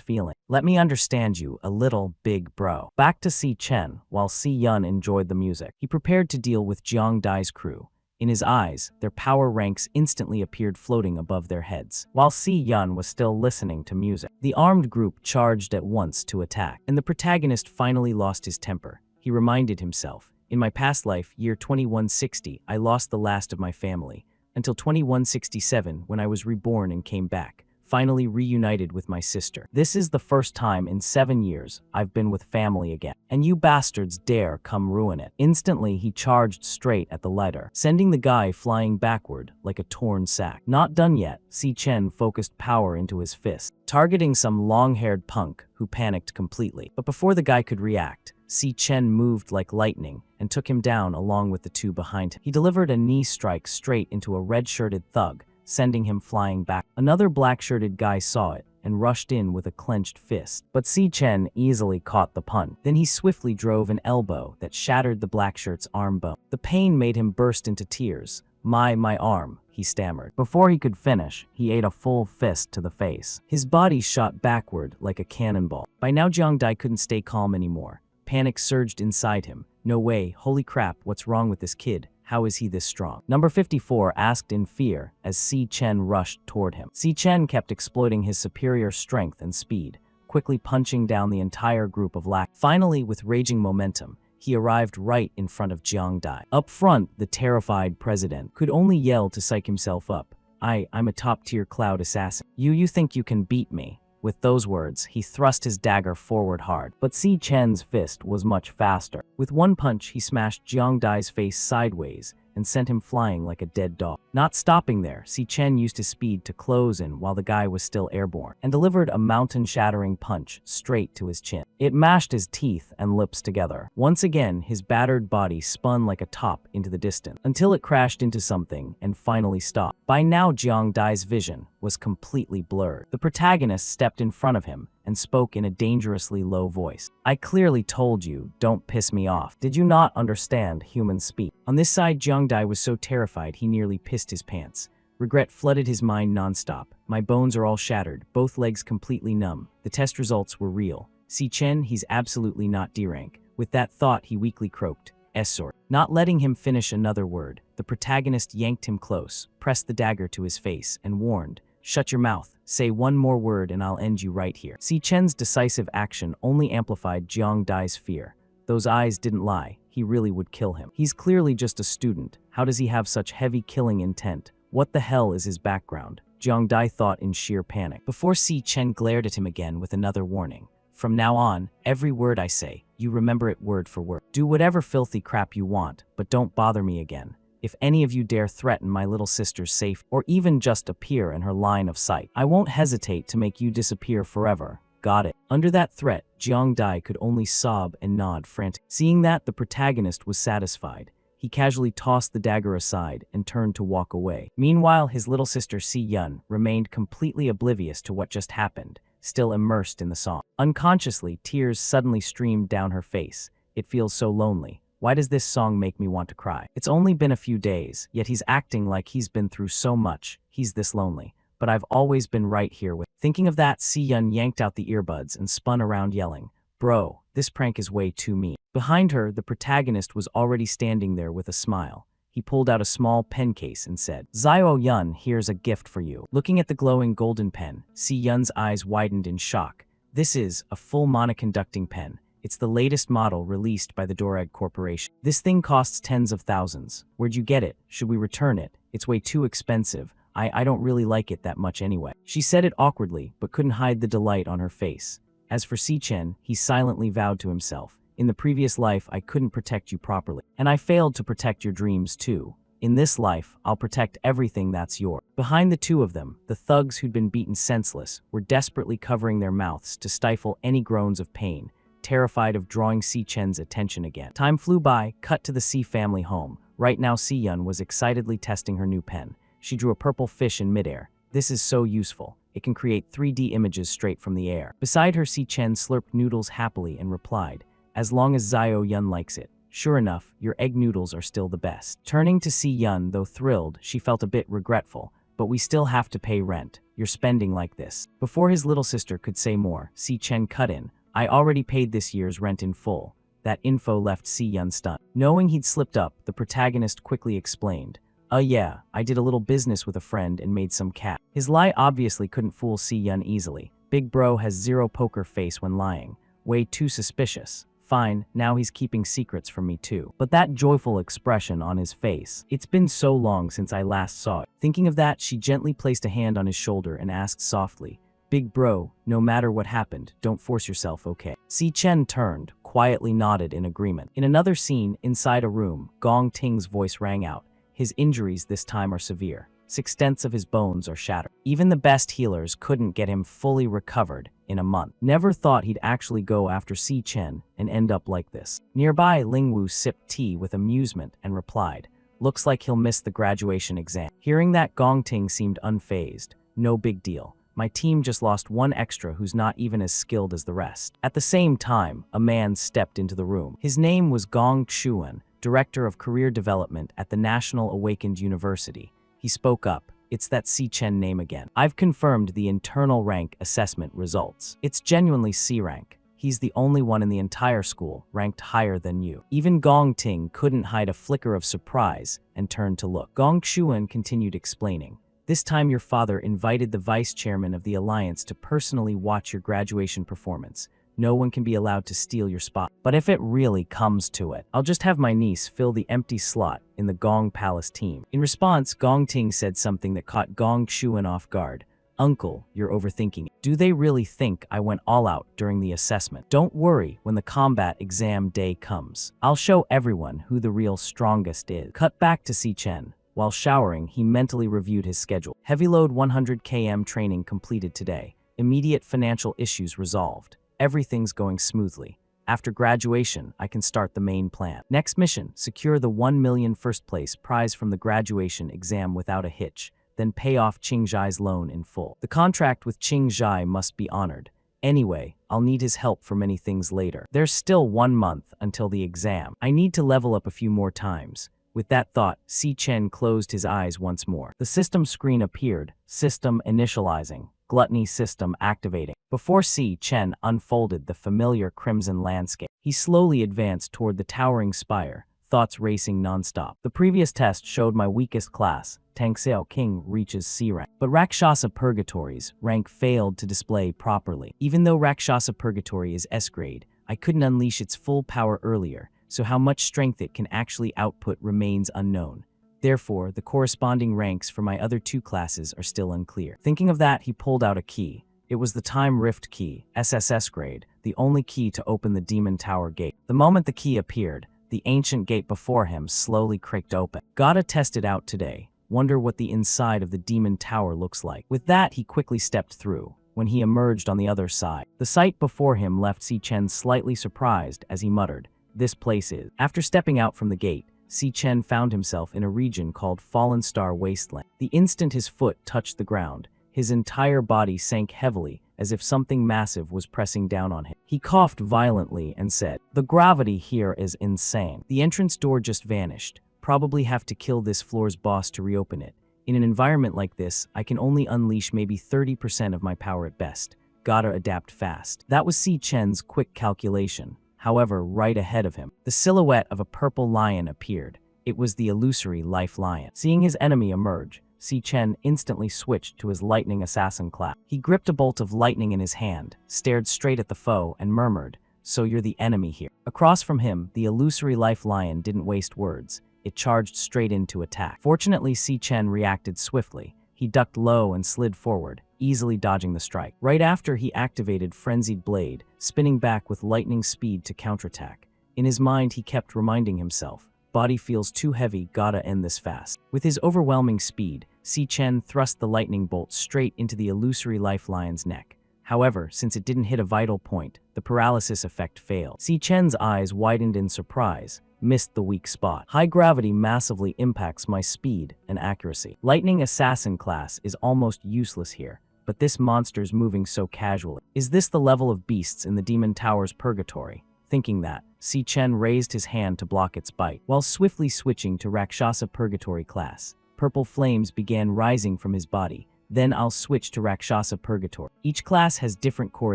feeling. Let me understand you a little, big bro. Back to Si Chen, while Si Yun enjoyed the music. He prepared to deal with Jiang Dai's crew. In his eyes, their power ranks instantly appeared floating above their heads. While Si Yun was still listening to music, the armed group charged at once to attack, and the protagonist finally lost his temper. He reminded himself, in my past life, year 2160, I lost the last of my family, until 2167 when I was reborn and came back, finally reunited with my sister. This is the first time in 7 years I've been with family again, and you bastards dare come ruin it. Instantly, he charged straight at the lighter, sending the guy flying backward like a torn sack. Not done yet, Si Chen focused power into his fist, targeting some long-haired punk who panicked completely. But before the guy could react, Si Chen moved like lightning and took him down along with the two behind him. He delivered a knee strike straight into a red-shirted thug, sending him flying back. Another black-shirted guy saw it and rushed in with a clenched fist, but Si Chen easily caught the pun. Then he swiftly drove an elbow that shattered the black shirt's arm bone. The pain made him burst into tears. My arm, he stammered. Before he could finish, he ate a full fist to the face. His body shot backward like a cannonball. By now Jiang Dai couldn't stay calm anymore. Panic surged inside him. No way, holy crap, what's wrong with this kid? How is he this strong? Number 54 asked in fear as Si Chen rushed toward him. Si Chen kept exploiting his superior strength and speed, quickly punching down the entire group of lack. Finally, with raging momentum, he arrived right in front of Jiang Dai. Up front, the terrified president could only yell to psych himself up. I'm a top-tier cloud assassin. You think you can beat me? With those words, he thrust his dagger forward hard, but Si Chen's fist was much faster. With one punch, he smashed Jiang Dai's face sideways and sent him flying like a dead dog. Not stopping there, Si Chen used his speed to close in while the guy was still airborne, and delivered a mountain-shattering punch straight to his chin. It mashed his teeth and lips together. Once again, his battered body spun like a top into the distance, until it crashed into something and finally stopped. By now, Jiang Dai's vision was completely blurred. The protagonist stepped in front of him and spoke in a dangerously low voice. I clearly told you, don't piss me off. Did you not understand human speak? On this side, Jiang Dai was so terrified he nearly pissed his pants. Regret flooded his mind nonstop. My bones are all shattered, both legs completely numb. The test results were real. Si Chen, he's absolutely not D-rank. With that thought, he weakly croaked, S-sort. Not letting him finish another word, the protagonist yanked him close, pressed the dagger to his face, and warned, shut your mouth. Say one more word and I'll end you right here. Si Chen's decisive action only amplified Jiang Dai's fear. Those eyes didn't lie. He really would kill him. He's clearly just a student. How does he have such heavy killing intent? What the hell is his background? Jiang Dai thought in sheer panic. Before Si Chen glared at him again with another warning. From now on, every word I say, you remember it word for word. Do whatever filthy crap you want, but don't bother me again. If any of you dare threaten my little sister's safety, or even just appear in her line of sight, I won't hesitate to make you disappear forever. Got it? Under that threat, Jiang Dai could only sob and nod frantically. Seeing that, the protagonist was satisfied. He casually tossed the dagger aside and turned to walk away. Meanwhile, his little sister Si Yun remained completely oblivious to what just happened, still immersed in the song. Unconsciously, tears suddenly streamed down her face. It feels so lonely. Why does this song make me want to cry? It's only been a few days, yet he's acting like he's been through so much. He's this lonely. But I've always been right here with. Thinking of that, Si Yun yanked out the earbuds and spun around yelling, Bro, this prank is way too mean. Behind her, the protagonist was already standing there with a smile. He pulled out a small pen case and said, Zio Yun, here's a gift for you. Looking at the glowing golden pen, Si Yun's eyes widened in shock. This is a full monoconducting pen. It's the latest model released by the Devours Corporation. This thing costs tens of thousands. Where'd you get it? Should we return it? It's way too expensive. I don't really like it that much anyway. She said it awkwardly, but couldn't hide the delight on her face. As for Si Chen, he silently vowed to himself, in the previous life I couldn't protect you properly. And I failed to protect your dreams too. In this life, I'll protect everything that's yours. Behind the two of them, the thugs who'd been beaten senseless were desperately covering their mouths to stifle any groans of pain, terrified of drawing Si Chen's attention again. Time flew by, cut to the Si family home. Right now Si Yun was excitedly testing her new pen. She drew a purple fish in midair, This is so useful. It can create 3D images straight from the air. Beside her, Si Chen slurped noodles happily and replied, as long as Zio Yun likes it. Sure enough, your egg noodles are still the best. Turning to Si Yun, though thrilled, she felt a bit regretful. But we still have to pay rent. You're spending like this. Before his little sister could say more, Si Chen cut in. I already paid this year's rent in full. That info left Si Yun stunned. Knowing he'd slipped up, the protagonist quickly explained. Yeah, I did a little business with a friend and made some cash. His lie obviously couldn't fool Si Yun easily. Big bro has zero poker face when lying. Way too suspicious. Fine, now he's keeping secrets from me too. But that joyful expression on his face. It's been so long since I last saw it. Thinking of that, she gently placed a hand on his shoulder and asked softly, Big bro, no matter what happened, don't force yourself, okay? Si Chen turned, quietly nodded in agreement. In another scene, inside a room, Gong Ting's voice rang out. His injuries this time are severe. 6/10 of his bones are shattered. Even the best healers couldn't get him fully recovered in a month. Never thought he'd actually go after Si Chen and end up like this. Nearby, Lingwu sipped tea with amusement and replied, looks like he'll miss the graduation exam. Hearing that, Gong Ting seemed unfazed. No big deal. My team just lost one extra who's not even as skilled as the rest. At the same time, a man stepped into the room. His name was Gong Chuan, Director of Career Development at the National Awakened University. He spoke up. It's that Si Chen name again. I've confirmed the internal rank assessment results. It's genuinely C rank. He's the only one in the entire school ranked higher than you. Even Gong Ting couldn't hide a flicker of surprise and turned to look. Gong Chuan continued explaining. This time your father invited the vice chairman of the alliance to personally watch your graduation performance. No one can be allowed to steal your spot. But if it really comes to it, I'll just have my niece fill the empty slot in the Gong Palace team. In response, Gong Ting said something that caught Gong Chuan off guard. Uncle, you're overthinking it. Do they really think I went all out during the assessment? Don't worry when the combat exam day comes. I'll show everyone who the real strongest is. Cut back to Si Chen. While showering, he mentally reviewed his schedule. Heavy load 100 km training completed today. Immediate financial issues resolved. Everything's going smoothly. After graduation, I can start the main plan. Next mission, secure the 1 million first place prize from the graduation exam without a hitch, then pay off Qing Zhai's loan in full. The contract with Qing Zhai must be honored. Anyway, I'll need his help for many things later. There's still 1 month until the exam. I need to level up a few more times. With that thought, Si Chen closed his eyes once more. The system screen appeared. System initializing. Gluttony system activating. Before Si Chen unfolded the familiar crimson landscape, he slowly advanced toward the towering spire, thoughts racing nonstop. The previous test showed my weakest class, Tang Xiao King, reaches C rank. But Rakshasa Purgatory's rank failed to display properly. Even though Rakshasa Purgatory is S grade, I couldn't unleash its full power earlier, so how much strength it can actually output remains unknown. Therefore, the corresponding ranks for my other two classes are still unclear. Thinking of that, he pulled out a key. It was the Time Rift key, SSS grade, the only key to open the Demon Tower gate. The moment the key appeared, the ancient gate before him slowly creaked open. Gotta test it out today. Wonder what the inside of the Demon Tower looks like. With that, he quickly stepped through. When he emerged on the other side, the sight before him left Si Chen slightly surprised as he muttered, "This place is." After stepping out from the gate, Si Chen found himself in a region called Fallen Star Wasteland. The instant his foot touched the ground, his entire body sank heavily as if something massive was pressing down on him. He coughed violently and said, "The gravity here is insane." The entrance door just vanished. Probably have to kill this floor's boss to reopen it. In an environment like this, I can only unleash maybe 30% of my power at best. Gotta adapt fast. That was Si Chen's quick calculation. However, right ahead of him, the silhouette of a purple lion appeared. It was the illusory Life Lion. Seeing his enemy emerge, Si Chen instantly switched to his lightning assassin class. He gripped a bolt of lightning in his hand, stared straight at the foe, and murmured, "So you're the enemy here." Across from him, the illusory Life Lion didn't waste words. It charged straight into attack. Fortunately, Si Chen reacted swiftly. He ducked low and slid forward, easily dodging the strike. Right after, he activated Frenzied Blade, spinning back with lightning speed to counterattack. In his mind, he kept reminding himself, "Body feels too heavy, gotta end this fast." With his overwhelming speed, Si Chen thrust the lightning bolt straight into the illusory Life Lion's neck. However, since it didn't hit a vital point, the paralysis effect failed. Si Chen's eyes widened in surprise. missed the weak spot. High gravity massively impacts my speed and accuracy. Lightning assassin class is almost useless here, but this monster's moving so casually. Is this the level of beasts in the Demon Tower's purgatory? Thinking that, Si Chen raised his hand to block its bite. While swiftly switching to Rakshasa Purgatory class, purple flames began rising from his body. Then I'll switch to Rakshasa Purgatory. Each class has different core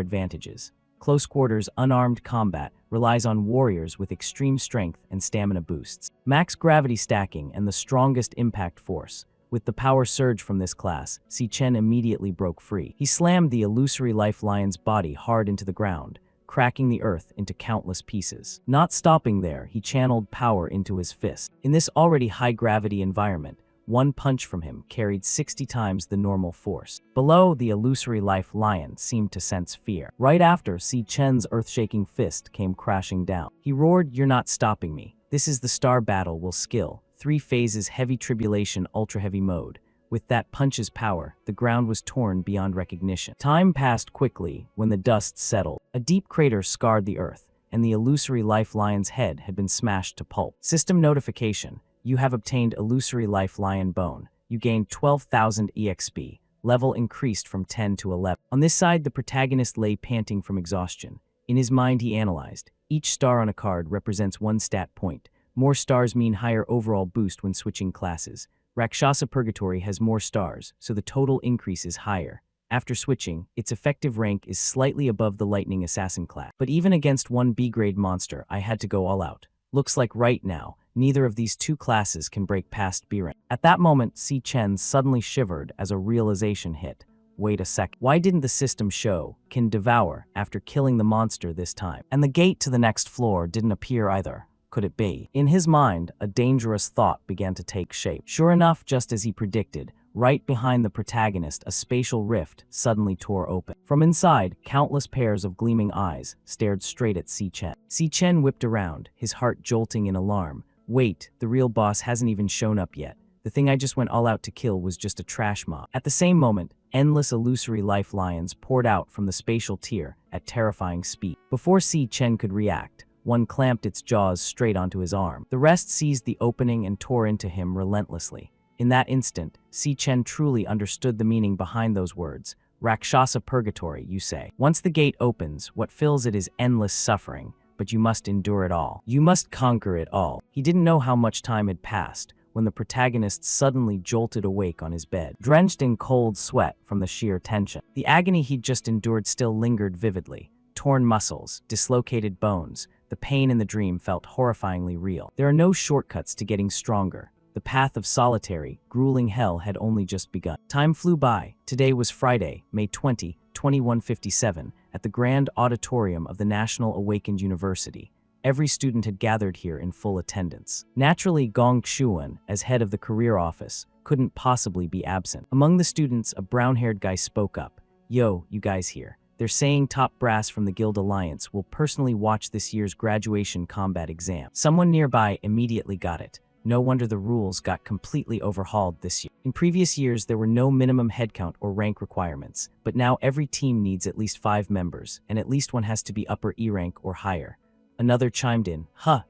advantages. Close quarters unarmed combat relies on warriors with extreme strength and stamina boosts. Max gravity stacking and the strongest impact force. With the power surge from this class, Si Chen immediately broke free. He slammed the illusory life lion's body hard into the ground, cracking the earth into countless pieces. Not stopping there, he channeled power into his fist. In this already high-gravity environment, one punch from him carried 60 times the normal force. Below, the illusory life lion seemed to sense fear. Right after, Si Chen's earth-shaking fist came crashing down. He roared, "You're not stopping me. This is the star battle will skill. 3 phases heavy tribulation ultra-heavy mode." With that punch's power, the ground was torn beyond recognition. Time passed quickly when the dust settled. A deep crater scarred the earth, and the illusory life lion's head had been smashed to pulp. System notification. You have obtained illusory life lion bone. You gained 12,000 EXP. Level increased from 10 to 11. On this side, the protagonist lay panting from exhaustion. In his mind, he analyzed. Each star on a card represents 1 stat point. More stars mean higher overall boost when switching classes. Rakshasa Purgatory has more stars, so the total increase is higher. After switching, its effective rank is slightly above the Lightning Assassin class. But even against one B-grade monster, I had to go all out. Looks like right now, neither of these 2 classes can break past B rank. At that moment, Si Chen suddenly shivered as a realization hit. Wait a sec. Why didn't the system show can devour after killing the monster this time? And the gate to the next floor didn't appear either. Could it be? In his mind, a dangerous thought began to take shape. Sure enough, just as he predicted, right behind the protagonist, a spatial rift suddenly tore open. From inside, countless pairs of gleaming eyes stared straight at Si Chen. Si Chen whipped around, his heart jolting in alarm. Wait, the real boss hasn't even shown up yet. The thing I just went all out to kill was just a trash mob. At the same moment, endless illusory life lions poured out from the spatial tier at terrifying speed. Before Si Chen could react, one clamped its jaws straight onto his arm. The rest seized the opening and tore into him relentlessly. In that instant, Si Chen truly understood the meaning behind those words. Rakshasa Purgatory, you say. Once the gate opens, what fills it is endless suffering, but you must endure it all. You must conquer it all. He didn't know how much time had passed when the protagonist suddenly jolted awake on his bed, drenched in cold sweat from the sheer tension. The agony he'd just endured still lingered vividly. Torn muscles, dislocated bones, the pain in the dream felt horrifyingly real. There are no shortcuts to getting stronger. The path of solitary, grueling hell had only just begun. Time flew by. Today was Friday, May 20, 2157, at the Grand Auditorium of the National Awakened University. Every student had gathered here in full attendance. Naturally, Gong Xuan, as head of the career office, couldn't possibly be absent. Among the students, a brown-haired guy spoke up. "Yo, you guys here. They're saying top brass from the Guild Alliance will personally watch this year's graduation combat exam." Someone nearby immediately got it. No wonder the rules got completely overhauled this year. In previous years, there were no minimum headcount or rank requirements, but now every team needs at least 5 members, and at least one has to be upper E rank or higher. Another chimed in,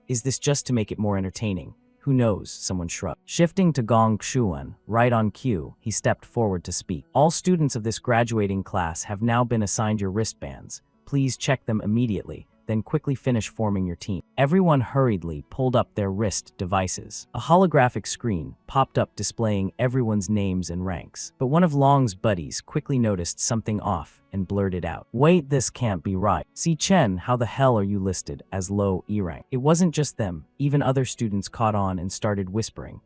is this just to make it more entertaining? Who knows, someone shrugged. Shifting to Gong Xuan, right on cue, he stepped forward to speak. All students of this graduating class have now been assigned your wristbands. Please check them immediately, then quickly finish forming your team. Everyone hurriedly pulled up their wrist devices. A holographic screen popped up displaying everyone's names and ranks. But one of Long's buddies quickly noticed something off and blurted out, "Wait, this can't be right. Si Chen, how the hell are you listed as low E rank?" It wasn't just them, even other students caught on and started whispering,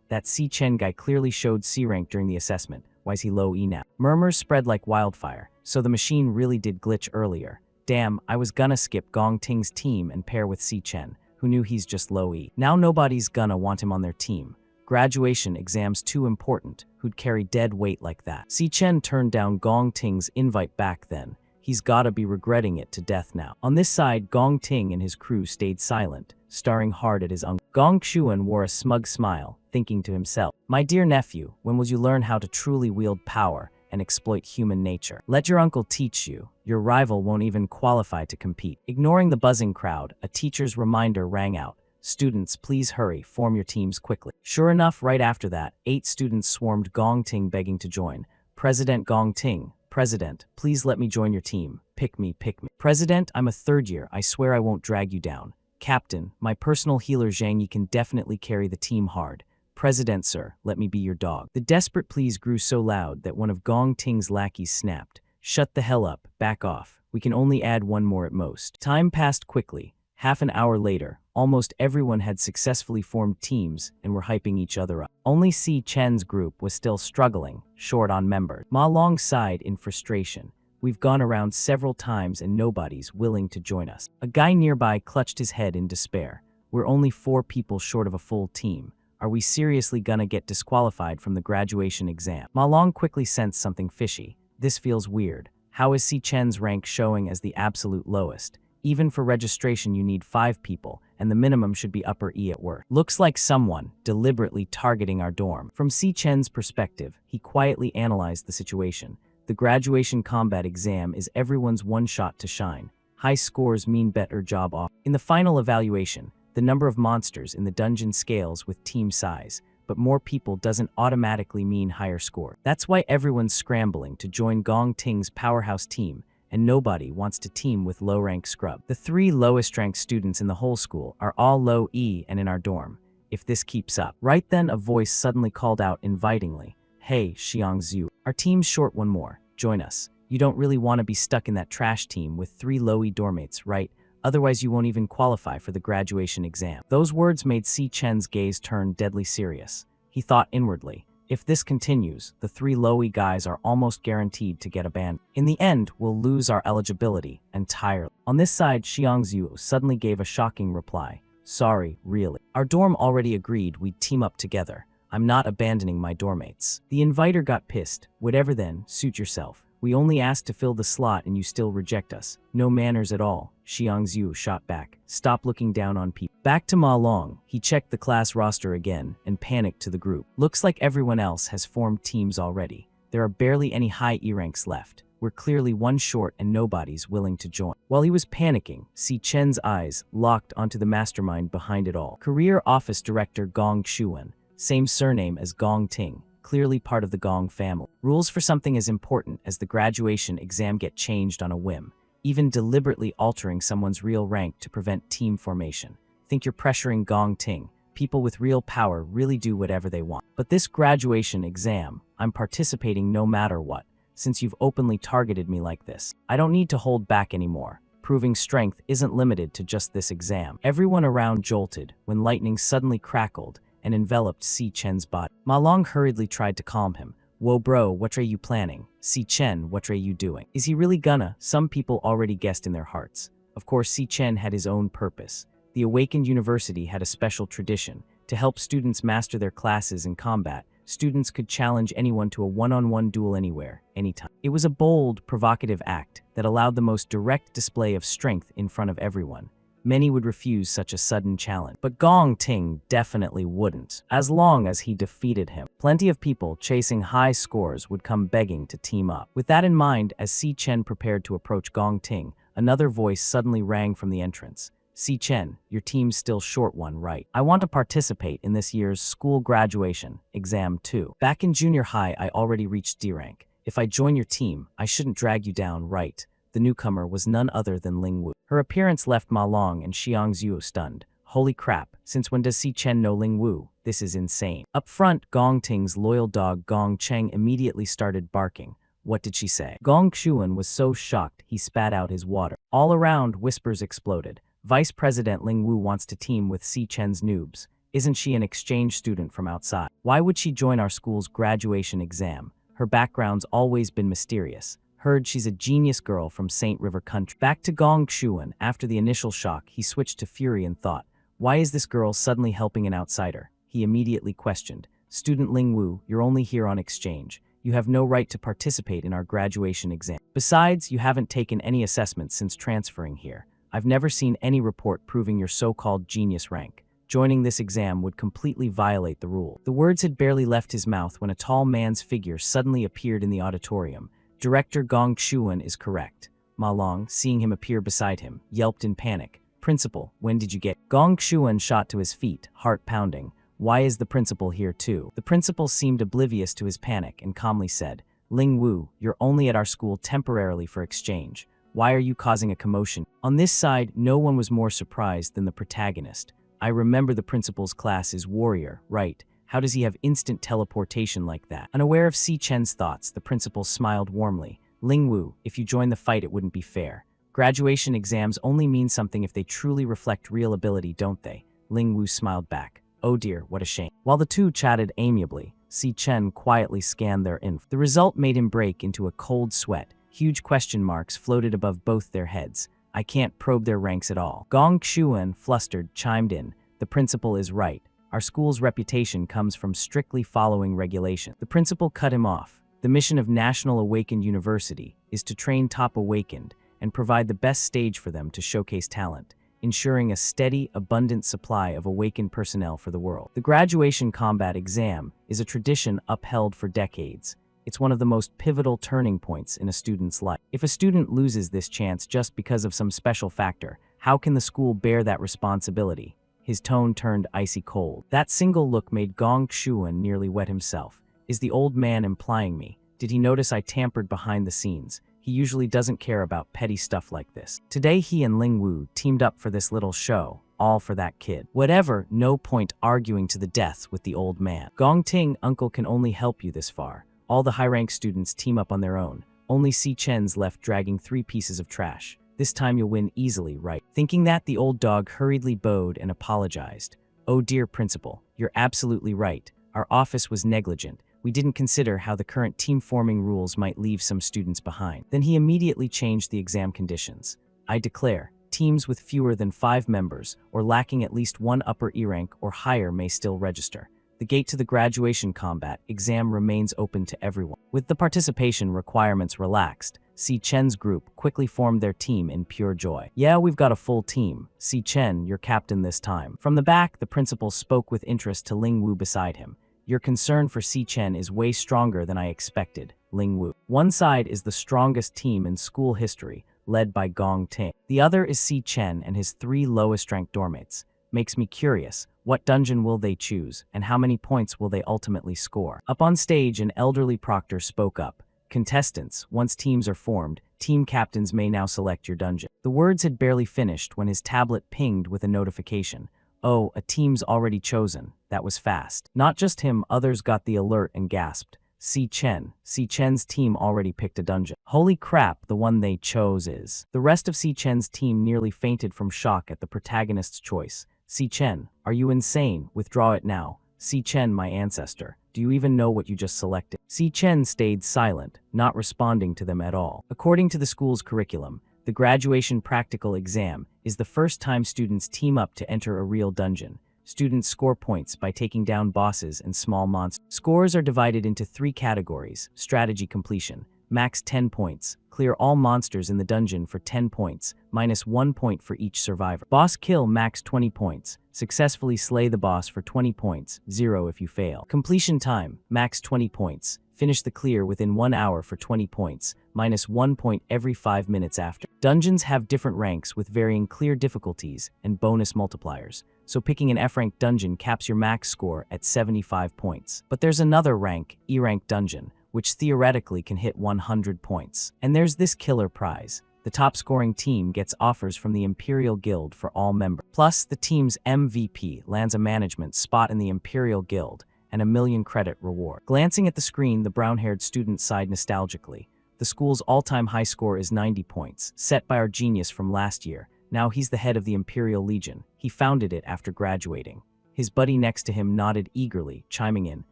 that Si Chen guy clearly showed C rank during the assessment. Why's he low E now? Murmurs spread like wildfire, so the machine really did glitch earlier. Damn, I was gonna skip Gong Ting's team and pair with Si Chen, who knew he's just low E. Now nobody's gonna want him on their team. Graduation exams too important, who'd carry dead weight like that. Si Chen turned down Gong Ting's invite back then. He's gotta be regretting it to death now. On this side, Gong Ting and his crew stayed silent, staring hard at his uncle. Gong Xuan wore a smug smile, thinking to himself, "My dear nephew, when will you learn how to truly wield power and exploit human nature? Let your uncle teach you. Your rival won't even qualify to compete." Ignoring the buzzing crowd, a teacher's reminder rang out. Students, please hurry, form your teams quickly. Sure enough, right after that, 8 students swarmed Gong Ting begging to join. President Gong Ting, President, please let me join your team. Pick me, pick me. President, I'm a third year. I swear I won't drag you down. Captain, my personal healer Zhang Yi can definitely carry the team hard. President, sir, let me be your dog. The desperate pleas grew so loud that one of Gong Ting's lackeys snapped. Shut the hell up, back off. We can only add one more at most. Time passed quickly. Half an hour later, almost everyone had successfully formed teams and were hyping each other up. Only Si Chen's group was still struggling, short on members. Ma Long sighed in frustration. We've gone around several times and nobody's willing to join us. A guy nearby clutched his head in despair. We're only 4 people short of a full team. Are we seriously gonna get disqualified from the graduation exam? Ma Long quickly sensed something fishy. This feels weird. How is Si Chen's rank showing as the absolute lowest? Even for registration you need 5 people, and the minimum should be upper E at worst. Looks like someone deliberately targeting our dorm. From Si Chen's perspective, he quietly analyzed the situation. The graduation combat exam is everyone's one shot to shine. High scores mean better job off. In the final evaluation, the number of monsters in the dungeon scales with team size, but more people doesn't automatically mean higher score. That's why everyone's scrambling to join Gong Ting's powerhouse team, and nobody wants to team with low-rank scrub. The 3 lowest-ranked students in the whole school are all low E and in our dorm. If this keeps up. Right then, a voice suddenly called out invitingly. Hey, Xiangzhu, our team's short one more. Join us. You don't really want to be stuck in that trash team with 3 low E dormmates, right? Otherwise you won't even qualify for the graduation exam. Those words made Si Chen's gaze turn deadly serious. He thought inwardly, if this continues, the 3 low-E guys are almost guaranteed to get abandoned. In the end, we'll lose our eligibility entirely. On this side, Xiangzhu suddenly gave a shocking reply. Sorry, really. Our dorm already agreed we'd team up together. I'm not abandoning my dormmates. The inviter got pissed. Whatever then, suit yourself. We only asked to fill the slot and you still reject us. No manners at all, Xiangzhu shot back. Stop looking down on people. Back to Ma Long, he checked the class roster again and panicked to the group. Looks like everyone else has formed teams already. There are barely any high E ranks left. We're clearly one short and nobody's willing to join. While he was panicking, Si Chen's eyes locked onto the mastermind behind it all. Career Office Director Gong Xuan, same surname as Gong Ting. Clearly part of the Gong family. Rules for something as important as the graduation exam get changed on a whim, even deliberately altering someone's real rank to prevent team formation. Think you're pressuring Gong Ting. People with real power really do whatever they want. But this graduation exam, I'm participating no matter what, since you've openly targeted me like this. I don't need to hold back anymore. Proving strength isn't limited to just this exam. Everyone around jolted when lightning suddenly crackled and enveloped Si Chen's body. Ma Long hurriedly tried to calm him. Whoa bro, what are you planning? Si Chen, what are you doing? Is he really gonna? Some people already guessed in their hearts. Of course, Si Chen had his own purpose. The Awakened University had a special tradition. To help students master their classes in combat, students could challenge anyone to a one-on-one duel anywhere, anytime. It was a bold, provocative act that allowed the most direct display of strength in front of everyone. Many would refuse such a sudden challenge, but Gong Ting definitely wouldn't, as long as he defeated him. Plenty of people chasing high scores would come begging to team up. With that in mind, as Si Chen prepared to approach Gong Ting, another voice suddenly rang from the entrance. Si Chen, your team's still short one, right? I want to participate in this year's school graduation, exam 2. Back in junior high, I already reached D rank. If I join your team, I shouldn't drag you down, right? The newcomer was none other than Ling Wu. Her appearance left Ma Long and Xiangzhu stunned. Holy crap, since when does Si Chen know Ling Wu? This is insane. Up front, Gong Ting's loyal dog Gong Cheng immediately started barking. What did she say? Gong Xuan was so shocked he spat out his water. All around, whispers exploded. Vice President Ling Wu wants to team with Si Chen's noobs. Isn't she an exchange student from outside? Why would she join our school's graduation exam? Her background's always been mysterious. Heard she's a genius girl from St. River Country. Back to Gong Xuan, after the initial shock, he switched to fury and thought, why is this girl suddenly helping an outsider? He immediately questioned, Student Ling Wu, you're only here on exchange. You have no right to participate in our graduation exam. Besides, you haven't taken any assessments since transferring here. I've never seen any report proving your so-called genius rank. Joining this exam would completely violate the rule. The words had barely left his mouth when a tall man's figure suddenly appeared in the auditorium. Director Gong Xuan is correct. Ma Long, seeing him appear beside him, yelped in panic. Principal, when did you get? Gong Shuan shot to his feet, heart pounding. Why is the principal here too? The principal seemed oblivious to his panic and calmly said, Ling Wu, you're only at our school temporarily for exchange. Why are you causing a commotion? On this side, no one was more surprised than the protagonist. I remember the principal's class is warrior, right? How does he have instant teleportation like that? Unaware of Si Chen's thoughts, the principal smiled warmly. Ling Wu, if you join the fight, it wouldn't be fair. Graduation exams only mean something if they truly reflect real ability, don't they? Ling Wu smiled back. Oh dear, what a shame. While the two chatted amiably, Si Chen quietly scanned their info. The result made him break into a cold sweat. Huge question marks floated above both their heads. I can't probe their ranks at all. Gong Xuan, flustered, chimed in. The principal is right. Our school's reputation comes from strictly following regulation. The principal cut him off. The mission of National Awakened University is to train top awakened and provide the best stage for them to showcase talent, ensuring a steady, abundant supply of awakened personnel for the world. The graduation combat exam is a tradition upheld for decades. It's one of the most pivotal turning points in a student's life. If a student loses this chance just because of some special factor, how can the school bear that responsibility? His tone turned icy cold. That single look made Gong Xuan nearly wet himself. Is the old man implying me? Did he notice I tampered behind the scenes? He usually doesn't care about petty stuff like this. Today he and Ling Wu teamed up for this little show, all for that kid. Whatever, no point arguing to the death with the old man. Gong Ting, uncle can only help you this far. All the high-rank students team up on their own. Only Si Chen's left dragging 3 pieces of trash. This time you'll win easily, right? Thinking that, the old dog hurriedly bowed and apologized. Oh dear principal, you're absolutely right. Our office was negligent. We didn't consider how the current team-forming rules might leave some students behind. Then he immediately changed the exam conditions. I declare, teams with fewer than 5 members or lacking at least 1 upper E rank or higher may still register. The gate to the graduation combat exam remains open to everyone. With the participation requirements relaxed, Si Chen's group quickly formed their team in pure joy. Yeah, we've got a full team. Si Chen, your captain this time. From the back, the principal spoke with interest to Ling Wu beside him. Your concern for Si Chen is way stronger than I expected, Ling Wu. One side is the strongest team in school history, led by Gong Ting. The other is Si Chen and his 3 lowest-ranked dormmates. Makes me curious, what dungeon will they choose, and how many points will they ultimately score? Up on stage, an elderly proctor spoke up. Contestants, once teams are formed, team captains may now select your dungeon. The words had barely finished when his tablet pinged with a notification. Oh, a team's already chosen. That was fast. Not just him, others got the alert and gasped. Si Chen's team already picked a dungeon. Holy crap, the one they chose is. The rest of Si Chen's team nearly fainted from shock at the protagonist's choice. Si Chen, are you insane? Withdraw it now. Si Chen, my ancestor. Do you even know what you just selected? Si Chen stayed silent, not responding to them at all. According to the school's curriculum, the graduation practical exam is the first time students team up to enter a real dungeon. Students score points by taking down bosses and small monsters. Scores are divided into 3 categories. Strategy completion, max 10 points. Clear all monsters in the dungeon for 10 points, minus 1 point for each survivor. Boss kill, max 20 points. Successfully slay the boss for 20 points, 0 if you fail. Completion time, max 20 points. Finish the clear within 1 hour for 20 points, minus 1 point every 5 minutes after. Dungeons have different ranks with varying clear difficulties and bonus multipliers, so picking an F-rank dungeon caps your max score at 75 points. But there's another rank, E-rank dungeon, which theoretically can hit 100 points. And there's this killer prize. The top scoring team gets offers from the Imperial Guild for all members. Plus, the team's MVP lands a management spot in the Imperial Guild and a 1,000,000 credit reward. Glancing at the screen, the brown-haired student sighed nostalgically. The school's all-time high score is 90 points, set by our genius from last year. Now he's the head of the Imperial Legion. He founded it after graduating. His buddy next to him nodded eagerly, chiming in.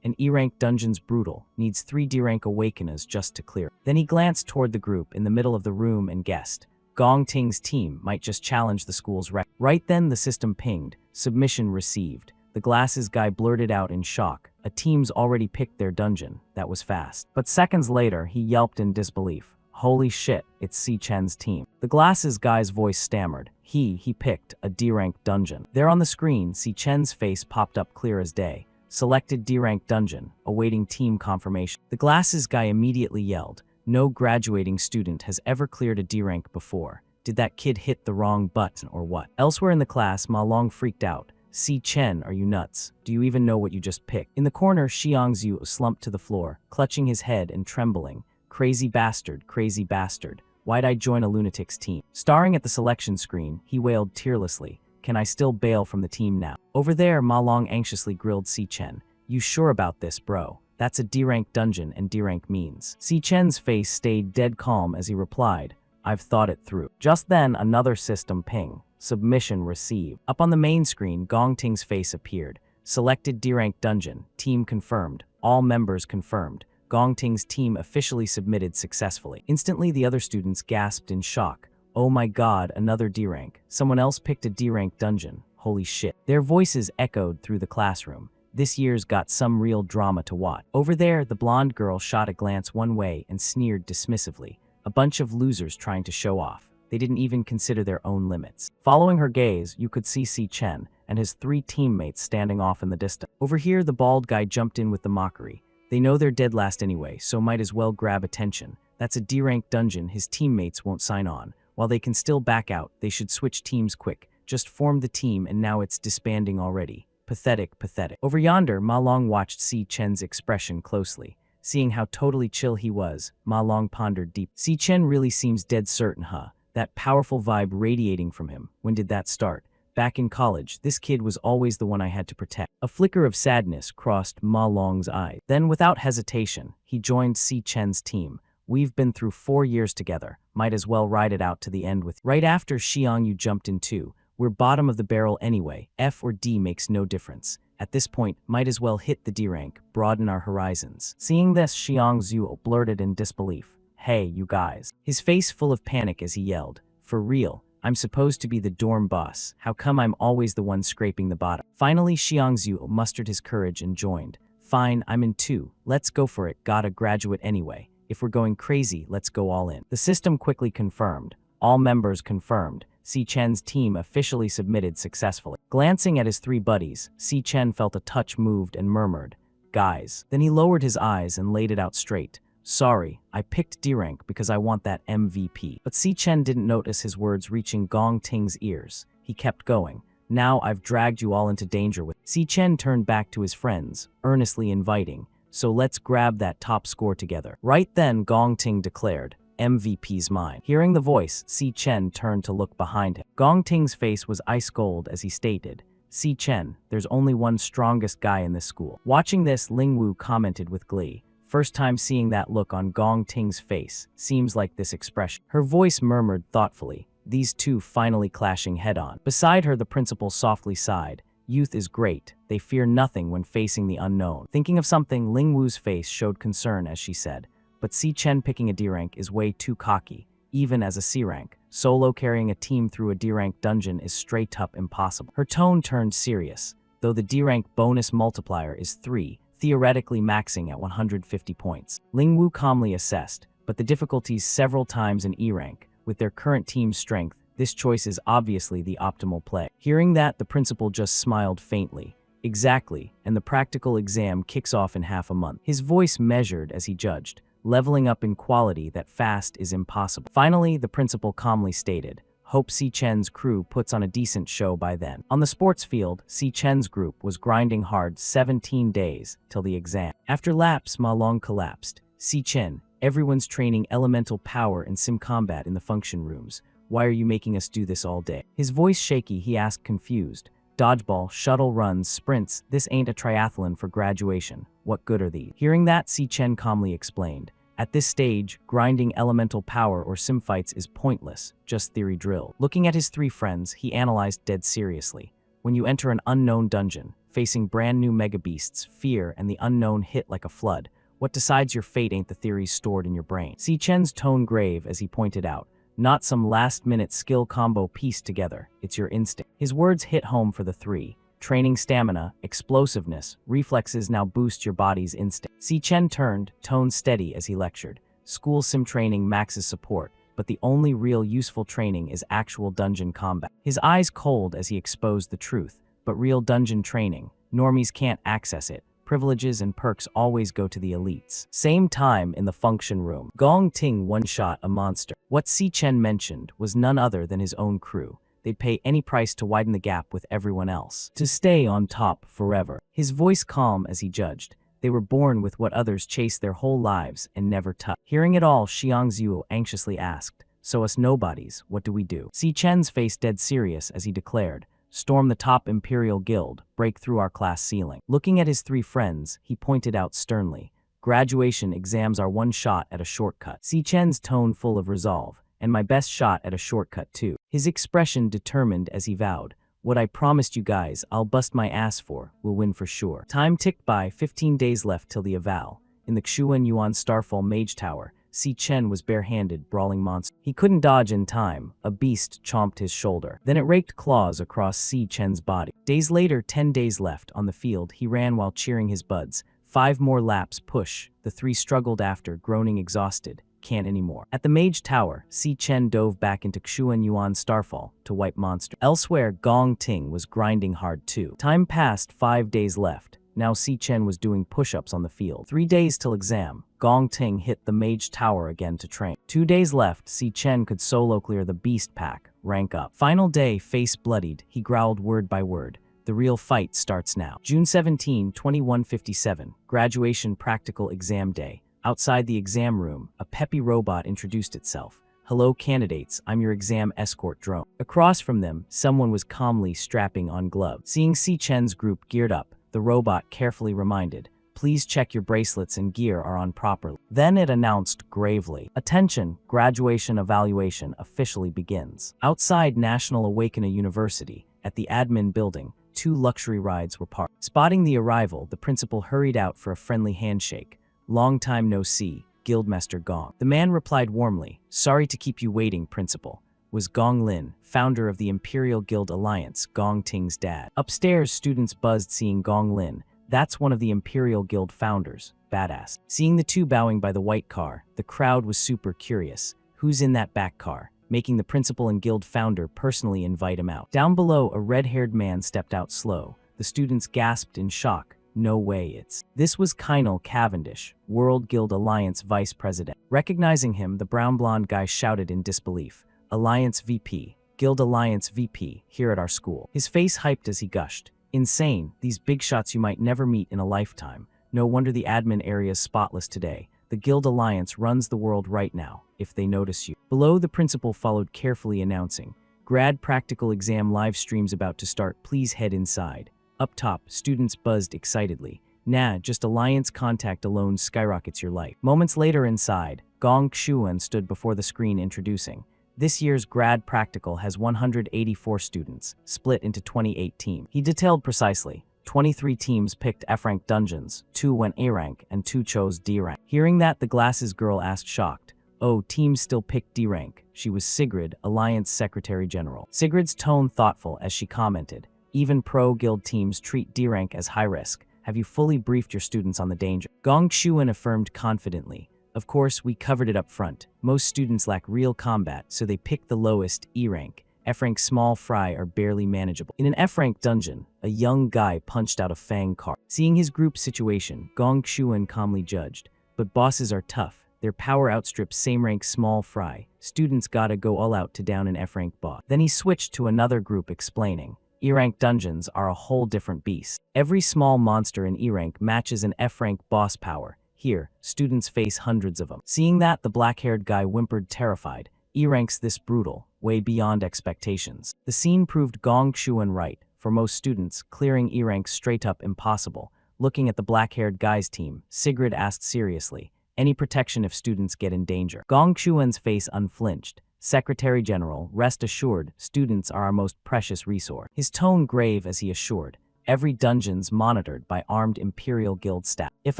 An E-rank dungeon's brutal, needs 3 D-rank awakeners just to clear. Then he glanced toward the group in the middle of the room and guessed. Gong Ting's team might just challenge the school's record. Right then the system pinged. Submission received. The glasses guy blurted out in shock. A team's already picked their dungeon. That was fast. But seconds later, he yelped in disbelief. Holy shit, it's Si Chen's team. The glasses guy's voice stammered. He picked a D-rank dungeon. There on the screen, Si Chen's face popped up clear as day. Selected D-rank dungeon, awaiting team confirmation. The glasses guy immediately yelled. No graduating student has ever cleared a D rank before. Did that kid hit the wrong button or what? Elsewhere in the class, Ma Long freaked out. Si Chen, are you nuts? Do you even know what you just picked? In the corner, Xiangzhu slumped to the floor, clutching his head and trembling. Crazy bastard, crazy bastard. Why'd I join a lunatic's team? Staring at the selection screen, he wailed tearlessly. Can I still bail from the team now? Over there, Ma Long anxiously grilled Si Chen. You sure about this, bro? That's a D-rank dungeon and D-rank means. Si Chen's face stayed dead calm as he replied, I've thought it through. Just then, another system ping. Submission received. Up on the main screen, Gong Ting's face appeared. Selected D-rank dungeon. Team confirmed. All members confirmed. Gong Ting's team officially submitted successfully. Instantly, the other students gasped in shock. Oh my god, another D-rank. Someone else picked a D-rank dungeon. Holy shit. Their voices echoed through the classroom. This year's got some real drama to watch. Over there, the blonde girl shot a glance one way and sneered dismissively. A bunch of losers trying to show off. They didn't even consider their own limits. Following her gaze, you could see Si Chen and his 3 teammates standing off in the distance. Over here, the bald guy jumped in with the mockery. They know they're dead last anyway, so might as well grab attention. That's a D-rank dungeon, his teammates won't sign on. While they can still back out, they should switch teams quick. Just formed the team and now it's disbanding already. Pathetic, pathetic. Over yonder, Ma Long watched Si Chen's expression closely. Seeing how totally chill he was, Ma Long pondered deep. Si Chen really seems dead certain, huh? That powerful vibe radiating from him. When did that start? Back in college, this kid was always the one I had to protect. A flicker of sadness crossed Ma Long's eyes. Then, without hesitation, he joined Si Chen's team. We've been through 4 years together. Might as well ride it out to the end with. Right after Xiangyu jumped in too. We're bottom of the barrel anyway. F or D makes no difference. At this point, might as well hit the D rank, broaden our horizons. Seeing this, Xiangzhu blurted in disbelief. Hey, you guys. His face full of panic as he yelled. For real, I'm supposed to be the dorm boss. How come I'm always the one scraping the bottom? Finally, Xiangzhu mustered his courage and joined. Fine, I'm in too. Let's go for it. Gotta graduate anyway. If we're going crazy, let's go all in. The system quickly confirmed. All members confirmed. Si Chen's team officially submitted successfully. Glancing at his 3 buddies, Si Chen felt a touch moved and murmured, Guys. Then he lowered his eyes and laid it out straight. Sorry, I picked D-rank because I want that MVP. But Si Chen didn't notice his words reaching Gong Ting's ears. He kept going. Now I've dragged you all into danger with. Si Chen turned back to his friends, earnestly inviting. So let's grab that top score together. Right then, Gong Ting declared. MVP's mine. Hearing the voice, Si Chen turned to look behind him. Gong Ting's face was ice cold as he stated, Si Chen, there's only one strongest guy in this school. Watching this, Ling Wu commented with glee. First time seeing that look on Gong Ting's face. Seems like this expression. Her voice murmured thoughtfully, these two finally clashing head-on. Beside her, the principal softly sighed. Youth is great. They fear nothing when facing the unknown. Thinking of something, Ling Wu's face showed concern as she said, but Si Chen picking a D-rank is way too cocky, even as a C-rank. Solo carrying a team through a D-rank dungeon is straight up impossible. Her tone turned serious. Though the D-rank bonus multiplier is 3, theoretically maxing at 150 points. Ling Wu calmly assessed, but the difficulties several times in E-rank. With their current team's strength, this choice is obviously the optimal play. Hearing that, the principal just smiled faintly. Exactly, and the practical exam kicks off in half a month. His voice measured as he judged. Leveling up in quality that fast is impossible. Finally, the principal calmly stated, hope Si Chen's crew puts on a decent show by then. On the sports field, Si Chen's group was grinding hard 17 days till the exam. After laps, Ma Long collapsed. Si Chen, everyone's training elemental power and sim combat in the function rooms. Why are you making us do this all day? His voice shaky, he asked confused. Dodgeball, shuttle runs, sprints, this ain't a triathlon for graduation. What good are these? Hearing that, Si Chen calmly explained. At this stage, grinding elemental power or sim fights is pointless, just theory drill. Looking at his 3 friends, he analyzed dead seriously. When you enter an unknown dungeon, facing brand new mega beasts, fear and the unknown hit like a flood. What decides your fate ain't the theories stored in your brain. Si Chen's tone grave as he pointed out. Not some last-minute skill combo pieced together, it's your instinct. His words hit home for the 3. Training stamina, explosiveness, reflexes now boost your body's instinct. Si Chen turned, tone steady as he lectured. School sim training maxes support, but the only real useful training is actual dungeon combat. His eyes cold as he exposed the truth, but real dungeon training, normies can't access it. Privileges and perks always go to the elites. Same time in the function room. Gong Ting one-shot a monster. What Si Chen mentioned was none other than his own crew. They'd pay any price to widen the gap with everyone else, to stay on top forever. His voice calm as he judged. They were born with what others chased their whole lives and never touched. Hearing it all, Xiangziu anxiously asked, "So us nobodies, what do we do?" Si Chen's face dead serious as he declared, "Storm the top Imperial Guild, break through our class ceiling." Looking at his three friends, he pointed out sternly, "Graduation exams are one shot at a shortcut." Si Chen's tone full of resolve, "And my best shot at a shortcut too." His expression determined as he vowed, "What I promised you guys I'll bust my ass for, will win for sure." Time ticked by, 15 days left till the eval. In the Xuan Yuan Starfall Mage Tower, Si Chen was barehanded, brawling monster. He couldn't dodge in time. A beast chomped his shoulder. Then it raked claws across Si Chen's body. Days later, 10 days left. On the field, he ran while cheering his buds. 5 more laps, push. The 3 struggled after, groaning exhausted. Can't anymore. At the Mage Tower, Si Chen dove back into Xuan Yuan Starfall to wipe monster. Elsewhere, Gong Ting was grinding hard too. Time passed, 5 days left. Now Si Chen was doing push-ups on the field. 3 days till exam. Gong Ting hit the Mage Tower again to train. 2 days left, Si Chen could solo clear the Beast Pack, rank up. Final day, face bloodied, he growled word by word. The real fight starts now. June 17, 2157, graduation practical exam day. Outside the exam room, a peppy robot introduced itself. "Hello candidates, I'm your exam escort drone." Across from them, someone was calmly strapping on gloves. Seeing Si Chen's group geared up, the robot carefully reminded, "Please check your bracelets and gear are on properly." Then it announced gravely, "Attention, graduation evaluation officially begins." Outside National Awakener University, at the admin building, 2 luxury rides were parked. Spotting the arrival, the principal hurried out for a friendly handshake. "Long time no see, Guildmaster Gong." The man replied warmly, "Sorry to keep you waiting, principal." Was Gong Lin, founder of the Imperial Guild Alliance, Gong Ting's dad. Upstairs, students buzzed seeing Gong Lin. That's one of the Imperial Guild founders. Badass. Seeing the two bowing by the white car, the crowd was super curious. Who's in that back car? Making the principal and guild founder personally invite him out. Down below, a red-haired man stepped out slow. The students gasped in shock. "No way, it's..." This was Kynal Cavendish, World Guild Alliance Vice President. Recognizing him, the brown-blonde guy shouted in disbelief, "Alliance VP, Guild Alliance VP, here at our school." His face hyped as he gushed. "Insane, these big shots you might never meet in a lifetime. No wonder the admin area's spotless today. The Guild Alliance runs the world right now, if they notice you." Below, the principal followed carefully announcing, "Grad practical exam live streams about to start, please head inside." Up top, students buzzed excitedly. "Nah, just Alliance contact alone skyrockets your life." Moments later inside, Gong Xuan stood before the screen introducing, "This year's grad practical has 184 students, split into 28 teams." He detailed precisely, 23 teams picked F-rank dungeons, 2 went A-rank, and 2 chose D-rank. Hearing that, the glasses girl asked shocked, "Oh, teams still picked D-rank." She was Sigrid, Alliance Secretary General. Sigrid's tone thoughtful as she commented, "Even pro-guild teams treat D-rank as high risk. Have you fully briefed your students on the danger?" Gong Xuan affirmed confidently, "Of course, we covered it up front. Most students lack real combat, so they pick the lowest E-rank. F-rank small fry are barely manageable." In an F-rank dungeon, a young guy punched out a fang card. Seeing his group's situation, Gong Xuan calmly judged, "But bosses are tough. Their power outstrips same-rank small fry. Students gotta go all out to down an F-rank boss." Then he switched to another group explaining, E-rank dungeons are a whole different beast. Every small monster in E-rank matches an F-rank boss power. Here, students face hundreds of them. Seeing that, the black-haired guy whimpered terrified. E-rank's this brutal, way beyond expectations. The scene proved Gong Xuan right. For most students, clearing E-rank's straight up impossible. Looking at the black-haired guy's team, Sigrid asked seriously, "Any protection if students get in danger?" Gong Xuan's face unflinched. "Secretary General, rest assured, students are our most precious resource." His tone grave as he assured, "Every dungeon's monitored by armed Imperial Guild staff. If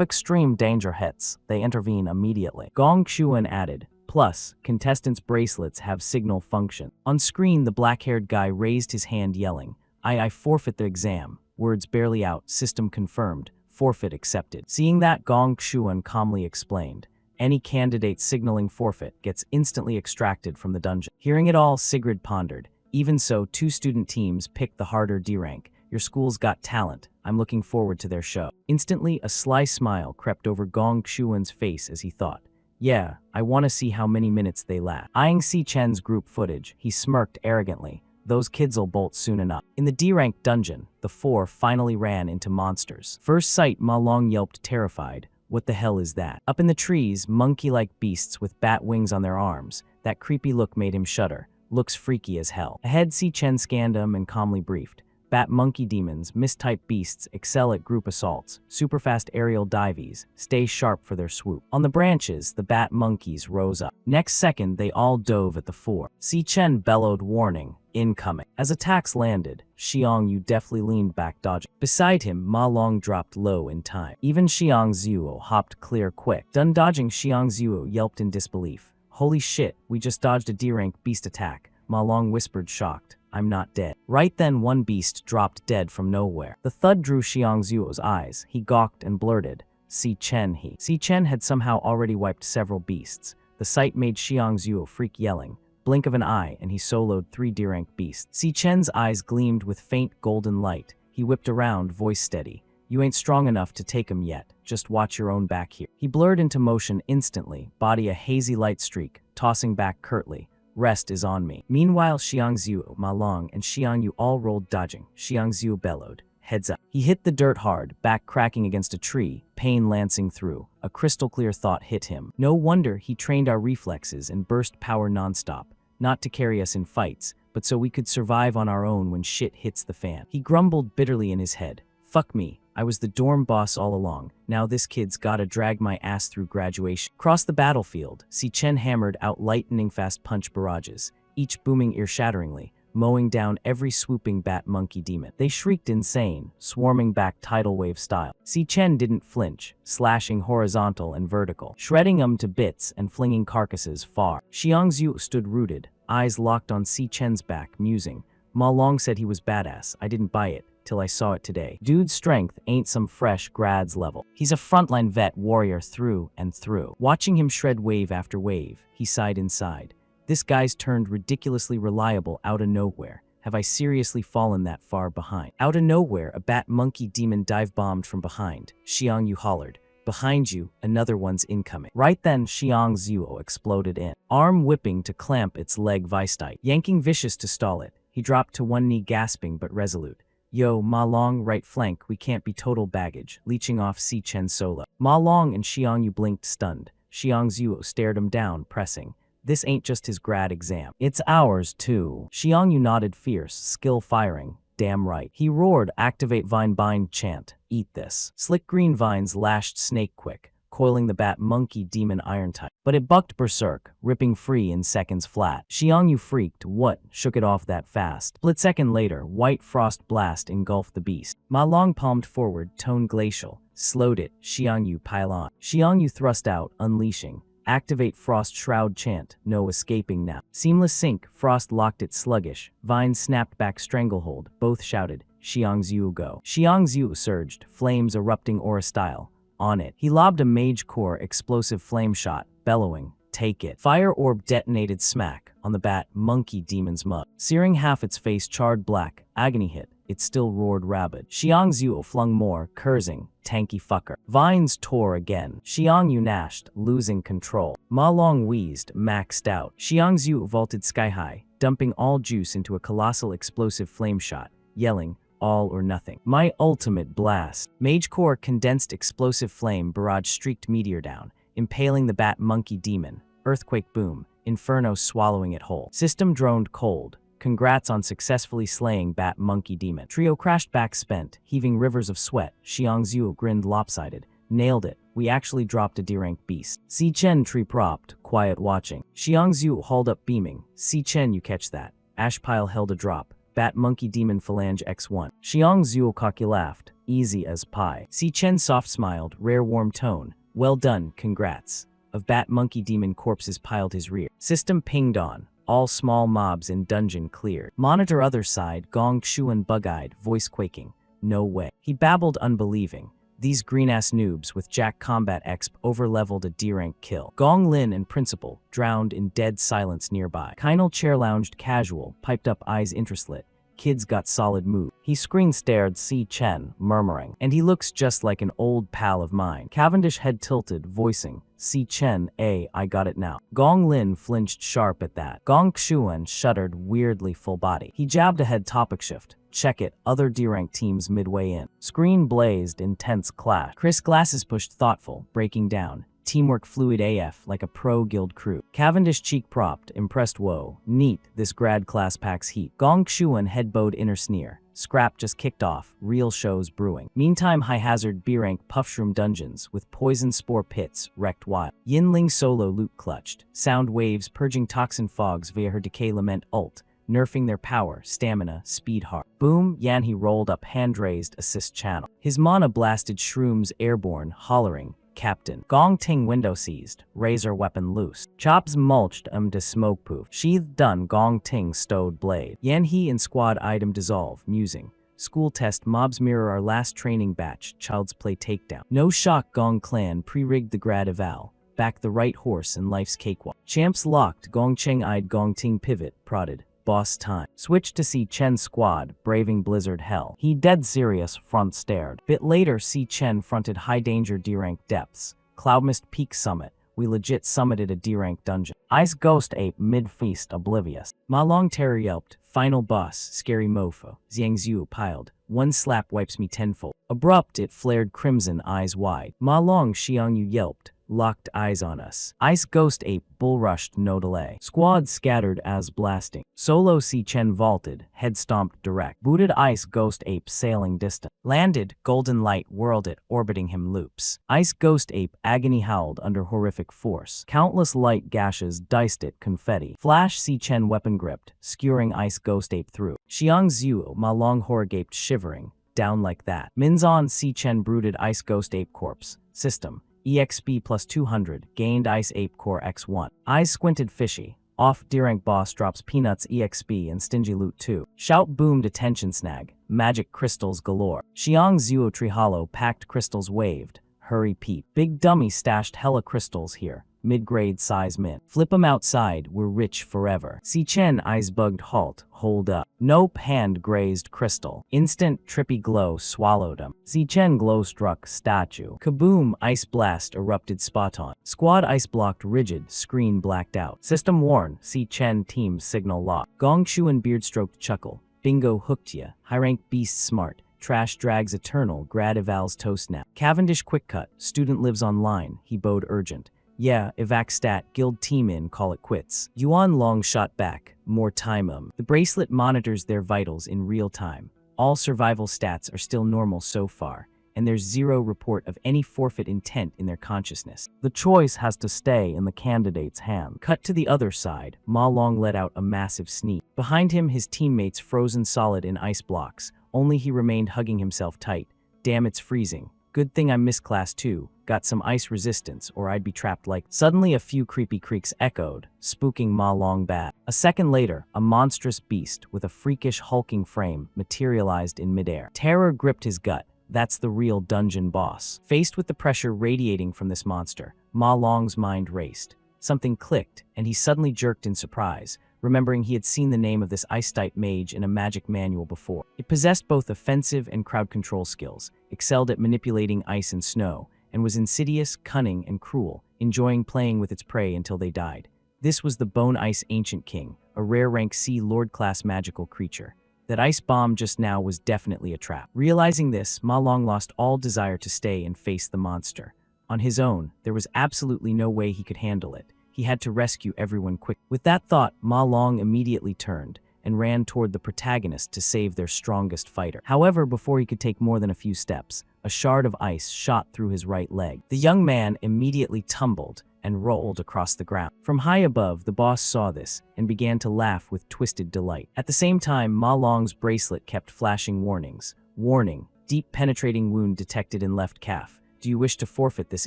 extreme danger hits, they intervene immediately." Gong Xuan added, "Plus, contestants' bracelets have signal function." On screen, the black-haired guy raised his hand yelling, I forfeit the exam." Words barely out, system confirmed, forfeit accepted. Seeing that, Gong Xuan calmly explained, "Any candidate signaling forfeit gets instantly extracted from the dungeon." Hearing it all, Sigrid pondered, "Even so, 2 student teams picked the harder D-rank. Your school's got talent. I'm looking forward to their show. Instantly, a sly smile crept over Gong Xiuan's face as he thought, yeah, I want to see how many minutes they last. Eyeing Si Chen's group footage, he smirked arrogantly. Those kids'll bolt soon enough. In the D-rank dungeon, the four finally ran into monsters. First sight, Ma Long yelped terrified. What the hell is that? Up in the trees, monkey-like beasts with bat wings on their arms. That creepy look made him shudder. Looks freaky as hell. Ahead, Si Chen scanned them and calmly briefed. Bat monkey demons, mistype beasts, excel at group assaults, super-fast aerial dives, stay sharp for their swoop. On the branches, the bat monkeys rose up. Next second, they all dove at the four. Si Chen bellowed warning, incoming. As attacks landed, Xiang Yu deftly leaned back dodging. Beside him, Ma Long dropped low in time. Even Xiang Zuo hopped clear quick. Done dodging, Xiang Zuo yelped in disbelief. Holy shit, we just dodged a D-rank beast attack. Ma Long whispered shocked. I'm not dead. Right then, one beast dropped dead from nowhere. The thud drew Xiang Zuo's eyes. He gawked and blurted, Si Chen. Si Chen had somehow already wiped several beasts. The sight made Xiang Zuo freak, yelling. Blink of an eye, and he soloed 3 D-rank beasts. Si Chen's eyes gleamed with faint golden light. He whipped around, voice steady. You ain't strong enough to take him yet. Just watch your own back here. He blurred into motion instantly, body a hazy light streak, tossing back curtly. Rest is on me. Meanwhile, Xiang Zuo, Ma Long, and Xiang Yu all rolled dodging. Xiang Zuo bellowed. Heads up. He hit the dirt hard, back cracking against a tree, pain lancing through. A crystal-clear thought hit him. No wonder he trained our reflexes and burst power nonstop. Not to carry us in fights, but so we could survive on our own when shit hits the fan. He grumbled bitterly in his head. Fuck me. I was the dorm boss all along. Now this kid's gotta drag my ass through graduation. Across the battlefield, Si Chen hammered out lightning-fast punch barrages, each booming ear-shatteringly, mowing down every swooping bat monkey demon. They shrieked insane, swarming back tidal wave style. Si Chen didn't flinch, slashing horizontal and vertical, shredding them to bits and flinging carcasses far. Xiang Zhu stood rooted, eyes locked on Si Chen's back, musing. Ma Long said he was badass. I didn't buy it. Till I saw it today. Dude's strength ain't some fresh grad's level. He's a frontline vet warrior through and through. Watching him shred wave after wave, he sighed inside. This guy's turned ridiculously reliable out of nowhere. Have I seriously fallen that far behind? Out of nowhere, a bat monkey demon dive-bombed from behind. Xiang Yu hollered. Behind you, another one's incoming. Right then, Xiang Zuo exploded in, arm whipping to clamp its leg vice tight. Yanking vicious to stall it, he dropped to one knee gasping but resolute. Yo, Ma Long, right flank, we can't be total baggage, leeching off Si Chen solo. Ma Long and Xiang Yu blinked stunned. Xiang Zuo stared him down, pressing. This ain't just his grad exam. It's ours, too. Xiang Yu nodded fierce, skill firing. Damn right. He roared, activate vine bind chant. Eat this. Slick green vines lashed snake quick, coiling the bat monkey demon iron type. But it bucked berserk, ripping free in seconds flat. Xiang Yu freaked. What? Shook it off that fast. Split second later, white frost blast engulfed the beast. Ma Long palmed forward, tone glacial. Slowed it. Xiang Yu pile on. Xiang Yu thrust out, unleashing. Activate Frost Shroud chant, no escaping now. Seamless sync, Frost locked it sluggish. Vines snapped back stranglehold, both shouted, Xiang Zhu go. Xiang Zhu surged, flames erupting aura style. On it, he lobbed a mage core explosive flame shot, bellowing, take it. Fire orb detonated smack on the bat monkey demon's mug. Searing half its face charred black, agony hit. It still roared rabid. Xiang Zhu flung more, cursing, tanky fucker. Vines tore again. Xiang Yu gnashed, losing control. Ma Long wheezed, maxed out. Xiang Zhu vaulted sky high, dumping all juice into a colossal explosive flame shot, yelling, all or nothing. My ultimate blast. Mage core condensed explosive flame barrage streaked meteor down, impaling the bat monkey demon. Earthquake boom, inferno swallowing it whole. System droned cold. Congrats on successfully slaying bat monkey demon. Trio crashed back spent, heaving rivers of sweat. Xiang Zhu grinned lopsided. Nailed it. We actually dropped a D-rank beast. Si Chen tree propped, quiet watching. Xiang Zhu hauled up beaming. Si Chen, you catch that. Ashpile held a drop. Bat monkey demon phalange X1. Xiang Zhu cocky laughed. Easy as pie. Si Chen soft smiled, rare warm tone. Well done, congrats. Of bat monkey demon corpses piled his rear. System pinged on. All small mobs in dungeon cleared. Monitor other side, Gong Xiuan bug-eyed, voice quaking. No way. He babbled unbelieving. These green-ass noobs with Jack Combat Exp over-leveled a D-rank kill. Gong Lin and Principal drowned in dead silence nearby. Kinal chair lounged casual, piped up eyes interestlit. Kid's got solid mood. He screen-stared Si Chen, murmuring, and he looks just like an old pal of mine. Cavendish head tilted, voicing, Si Chen, I got it now. Gong Lin flinched sharp at that. Gong Xuan shuddered weirdly full body. He jabbed ahead topic shift. Check it, other D-rank teams midway in. Screen blazed, intense clash. Chris glasses pushed thoughtful, breaking down. Teamwork fluid AF like a pro guild crew. Cavendish cheek propped, impressed whoa. Neat, this grad class packs heat. Gong Xuan head bowed inner sneer. Scrap just kicked off, real shows brewing. Meantime, high-hazard B-rank puffshroom dungeons with poison spore pits wrecked wild. Yinling solo loot clutched. Sound waves purging toxin fogs via her decay lament ult, nerfing their power, stamina, speed hard. Boom, Yanhee rolled up hand-raised assist channel. His mana blasted shrooms airborne, hollering, Captain. Gong Ting window seized, razor weapon loose. Chops mulched to smoke poof. Sheathed done, Gong Ting stowed blade. Yanhee and squad item dissolve, musing. School test mobs mirror our last training batch, child's play takedown. No shock, Gong clan pre-rigged the grad eval. Back the right horse and life's cakewalk. Champs locked, Gong Cheng eyed Gong Ting pivot, prodded. Boss time. Switched to Si Chen squad, braving blizzard hell. He dead serious, front stared. Bit later, Si Chen fronted high danger D-rank depths. Cloudmist peak summit. We legit summited a D-rank dungeon. Ice ghost ape mid-feast oblivious. Ma Long terror yelped. Final boss, scary mofo. Xiangzhu piled. One slap wipes me tenfold. Abrupt, it flared crimson, eyes wide. Ma Long Xiangyu yelped. Locked eyes on us. Ice ghost ape bull rushed, no delay. Squad scattered as blasting. Solo Si Chen vaulted, head stomped direct. Booted ice ghost ape sailing distant. Landed, golden light whirled it, orbiting him loops. Ice ghost ape agony howled under horrific force. Countless light gashes diced it confetti. Flash Si Chen weapon gripped, skewering ice ghost ape through. Xiangzhu Ma Long horror gaped shivering. Down like that. Minzon Si Chen brooded ice ghost ape corpse. System. EXP plus 200, gained Ice Ape Core X1. Eyes squinted fishy. Off D-rank boss drops peanuts EXP and stingy loot 2. Shout boomed attention snag. Magic crystals galore. Xiang Zuo Tree Hollow packed crystals waved. Hurry peep. Big dummy stashed hella crystals here. Mid-grade size mint. Flip 'em outside, we're rich forever. Si Chen eyes bugged halt, hold up. Nope, hand grazed crystal. Instant trippy glow swallowed 'em. Si Chen glow struck statue. Kaboom, ice blast erupted spot on. Squad ice blocked rigid, screen blacked out. System warn, Si Chen team signal lock. Gong Shuan beard stroked chuckle. Bingo hooked ya. High rank beast smart. Trash drags eternal, grad evals toe snap. Cavendish quick cut, student lives online, he bowed urgent. Yeah, evac stat, guild team in, call it quits. Yuan long shot back, more time. The bracelet monitors their vitals in real time. All survival stats are still normal so far, and there's zero report of any forfeit intent in their consciousness. The choice has to stay in the candidate's hand. Cut to the other side, Ma Long let out a massive sneeze. Behind him, his teammates frozen solid in ice blocks, only he remained hugging himself tight. Damn, it's freezing. Good thing I missed class 2, got some ice resistance, or I'd be trapped like. Suddenly a few creepy creaks echoed, spooking Ma Long bad. A second later, a monstrous beast with a freakish hulking frame materialized in midair. Terror gripped his gut. That's the real dungeon boss. Faced with the pressure radiating from this monster, Ma Long's mind raced. Something clicked, and he suddenly jerked in surprise, remembering he had seen the name of this ice-type mage in a magic manual before. It possessed both offensive and crowd control skills, excelled at manipulating ice and snow, and was insidious, cunning, and cruel, enjoying playing with its prey until they died. This was the Bone Ice Ancient King, a rare rank C Lord-class magical creature. That ice bomb just now was definitely a trap. Realizing this, Ma Long lost all desire to stay and face the monster. On his own, there was absolutely no way he could handle it. He had to rescue everyone quick. With that thought, Ma Long immediately turned and ran toward the protagonist to save their strongest fighter. However, before he could take more than a few steps, a shard of ice shot through his right leg. The young man immediately tumbled and rolled across the ground. From high above, the boss saw this and began to laugh with twisted delight. At the same time, Ma Long's bracelet kept flashing warnings. Warning, deep penetrating wound detected in left calf. Do you wish to forfeit this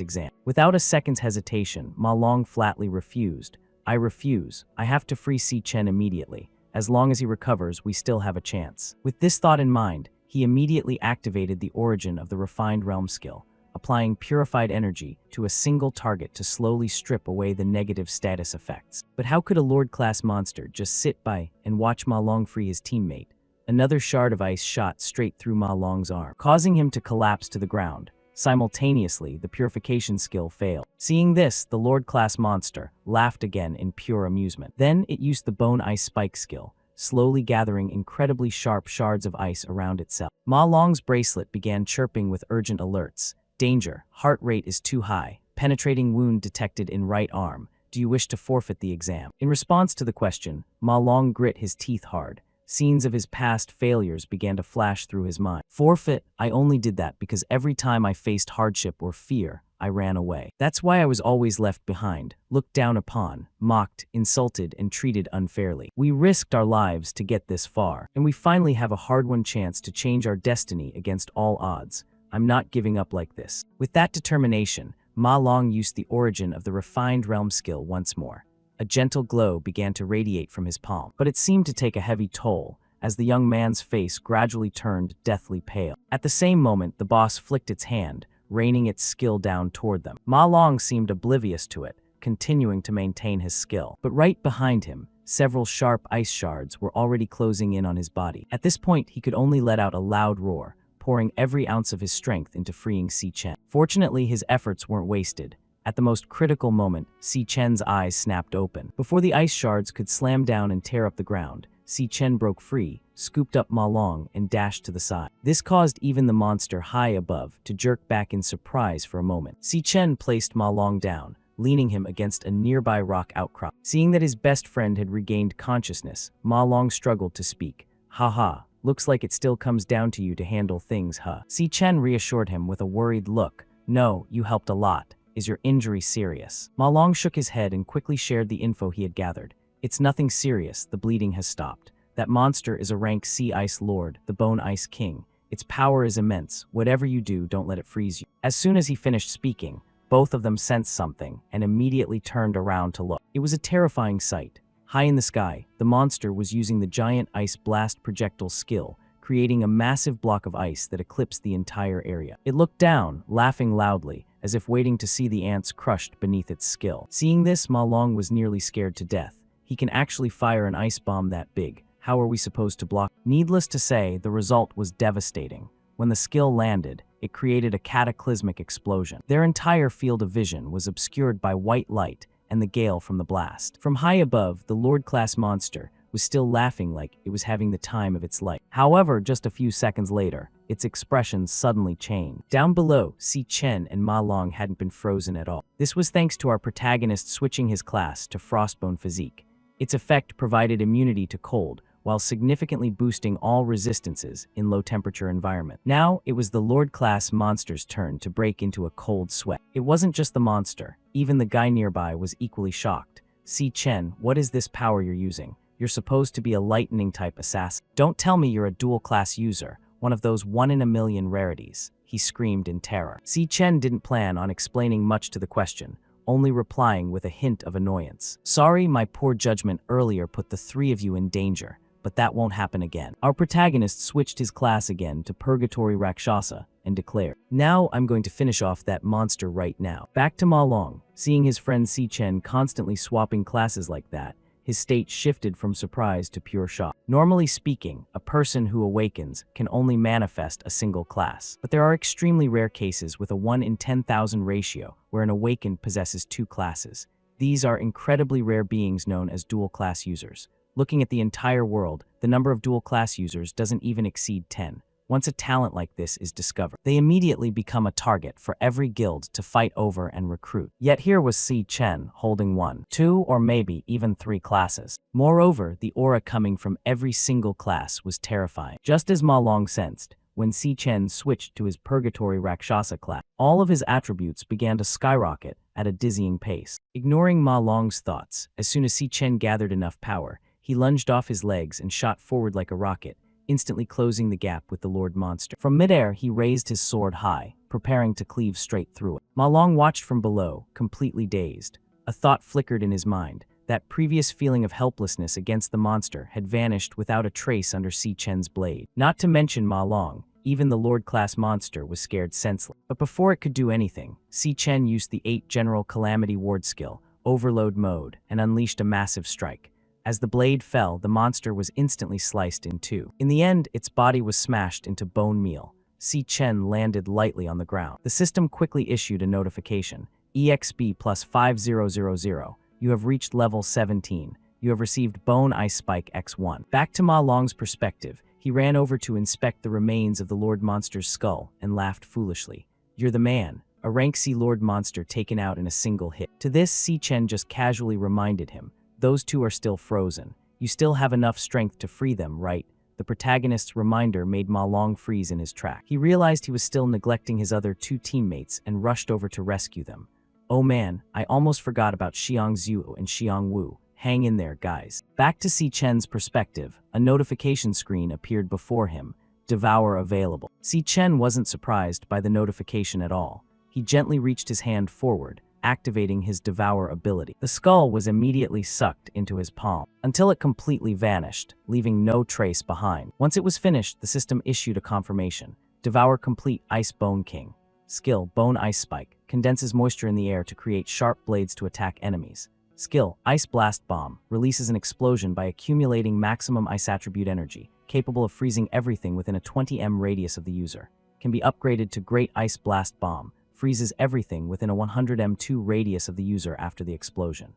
exam? Without a second's hesitation, Ma Long flatly refused. I refuse. I have to free Si Chen immediately. As long as he recovers, we still have a chance. With this thought in mind, he immediately activated the origin of the refined realm skill, applying purified energy to a single target to slowly strip away the negative status effects. But how could a Lord-class monster just sit by and watch Ma Long free his teammate? Another shard of ice shot straight through Ma Long's arm, causing him to collapse to the ground. Simultaneously, the purification skill failed. Seeing this, the Lord-class monster laughed again in pure amusement. Then it used the Bone Ice Spike skill, slowly gathering incredibly sharp shards of ice around itself. Ma Long's bracelet began chirping with urgent alerts. Danger, heart rate is too high, penetrating wound detected in right arm. Do you wish to forfeit the exam? In response to the question, Ma Long grit his teeth hard. Scenes of his past failures began to flash through his mind. Forfeit? I only did that because every time I faced hardship or fear, I ran away. That's why I was always left behind, looked down upon, mocked, insulted, and treated unfairly. We risked our lives to get this far, and we finally have a hard-won chance to change our destiny against all odds. I'm not giving up like this. With that determination, Ma Long used the origin of the refined realm skill once more. A gentle glow began to radiate from his palm, but it seemed to take a heavy toll as the young man's face gradually turned deathly pale. At the same moment, the boss flicked its hand, raining its skill down toward them. Ma Long seemed oblivious to it, continuing to maintain his skill. But right behind him, several sharp ice shards were already closing in on his body. At this point, he could only let out a loud roar, pouring every ounce of his strength into freeing Si Chen. Fortunately, his efforts weren't wasted. At the most critical moment, Si Chen's eyes snapped open. Before the ice shards could slam down and tear up the ground, Si Chen broke free, scooped up Ma Long, and dashed to the side. This caused even the monster high above to jerk back in surprise for a moment. Si Chen placed Ma Long down, leaning him against a nearby rock outcrop. Seeing that his best friend had regained consciousness, Ma Long struggled to speak. "Haha, looks like it still comes down to you to handle things, huh?" Si Chen reassured him with a worried look. "No, you helped a lot. Is your injury serious?" Ma Long shook his head and quickly shared the info he had gathered. "It's nothing serious, the bleeding has stopped. That monster is a rank Sea Ice Lord, the Bone Ice King. Its power is immense. Whatever you do, don't let it freeze you." As soon as he finished speaking, both of them sensed something and immediately turned around to look. It was a terrifying sight. High in the sky, the monster was using the giant ice blast projectile skill, creating a massive block of ice that eclipsed the entire area. It looked down, laughing loudly, as if waiting to see the ants crushed beneath its skill. Seeing this, Ma Long was nearly scared to death. He can actually fire an ice bomb that big. How are we supposed to block? Needless to say, the result was devastating. When the skill landed, it created a cataclysmic explosion. Their entire field of vision was obscured by white light and the gale from the blast. From high above, the Lord-class monster was still laughing like it was having the time of its life. However, just a few seconds later, its expression suddenly changed. Down below, Si Chen and Ma Long hadn't been frozen at all. This was thanks to our protagonist switching his class to Frostbone Physique. Its effect provided immunity to cold, while significantly boosting all resistances in low-temperature environments. Now, it was the Lord-class monster's turn to break into a cold sweat. It wasn't just the monster. Even the guy nearby was equally shocked. "Si Chen, what is this power you're using? You're supposed to be a lightning-type assassin. Don't tell me you're a dual-class user, one of those one-in-a-million rarities," he screamed in terror. Si Chen didn't plan on explaining much to the question, only replying with a hint of annoyance. "Sorry, my poor judgment earlier put the three of you in danger, but that won't happen again." Our protagonist switched his class again to Purgatory Rakshasa and declared, "Now I'm going to finish off that monster right now." Back to Ma Long. Seeing his friend Si Chen constantly swapping classes like that, his state shifted from surprise to pure shock. Normally speaking, a person who awakens can only manifest a single class. But there are extremely rare cases with a 1 in 10,000 ratio where an awakened possesses two classes. These are incredibly rare beings known as dual-class users. Looking at the entire world, the number of dual-class users doesn't even exceed 10. Once a talent like this is discovered, they immediately become a target for every guild to fight over and recruit. Yet here was Si Chen holding 1, 2, or maybe even 3 classes. Moreover, the aura coming from every single class was terrifying. Just as Ma Long sensed, when Si Chen switched to his Purgatory Rakshasa class, all of his attributes began to skyrocket at a dizzying pace. Ignoring Ma Long's thoughts, as soon as Si Chen gathered enough power, he lunged off his legs and shot forward like a rocket, instantly closing the gap with the Lord Monster. From midair, he raised his sword high, preparing to cleave straight through it. Ma Long watched from below, completely dazed. A thought flickered in his mind. That previous feeling of helplessness against the monster had vanished without a trace under Si Chen's blade. Not to mention Ma Long, even the Lord-class monster was scared senseless. But before it could do anything, Si Chen used the 8 General Calamity Ward skill, Overload Mode, and unleashed a massive strike. As the blade fell, the monster was instantly sliced in two. In the end, its body was smashed into bone meal. Si Chen landed lightly on the ground. The system quickly issued a notification. EXP plus 5000. You have reached level 17. You have received Bone Ice Spike X1. Back to Ma Long's perspective, he ran over to inspect the remains of the Lord Monster's skull and laughed foolishly. You're the man. A rank C Lord Monster taken out in a single hit. To this, Si Chen just casually reminded him. Those two are still frozen. You still have enough strength to free them, right? The protagonist's reminder made Ma Long freeze in his track. He realized he was still neglecting his other two teammates and rushed over to rescue them. Oh man, I almost forgot about Xiang Zhu and Xiang Wu. Hang in there, guys. Back to Si Chen's perspective, a notification screen appeared before him. Devour available. Si Chen wasn't surprised by the notification at all. He gently reached his hand forward, activating his Devour ability. The skull was immediately sucked into his palm, until it completely vanished, leaving no trace behind. Once it was finished, the system issued a confirmation. Devour complete Ice Bone King. Skill, Bone Ice Spike, condenses moisture in the air to create sharp blades to attack enemies. Skill, Ice Blast Bomb, releases an explosion by accumulating maximum ice attribute energy, capable of freezing everything within a 20 m radius of the user. Can be upgraded to Great Ice Blast Bomb, freezes everything within a 100 m2 radius of the user after the explosion.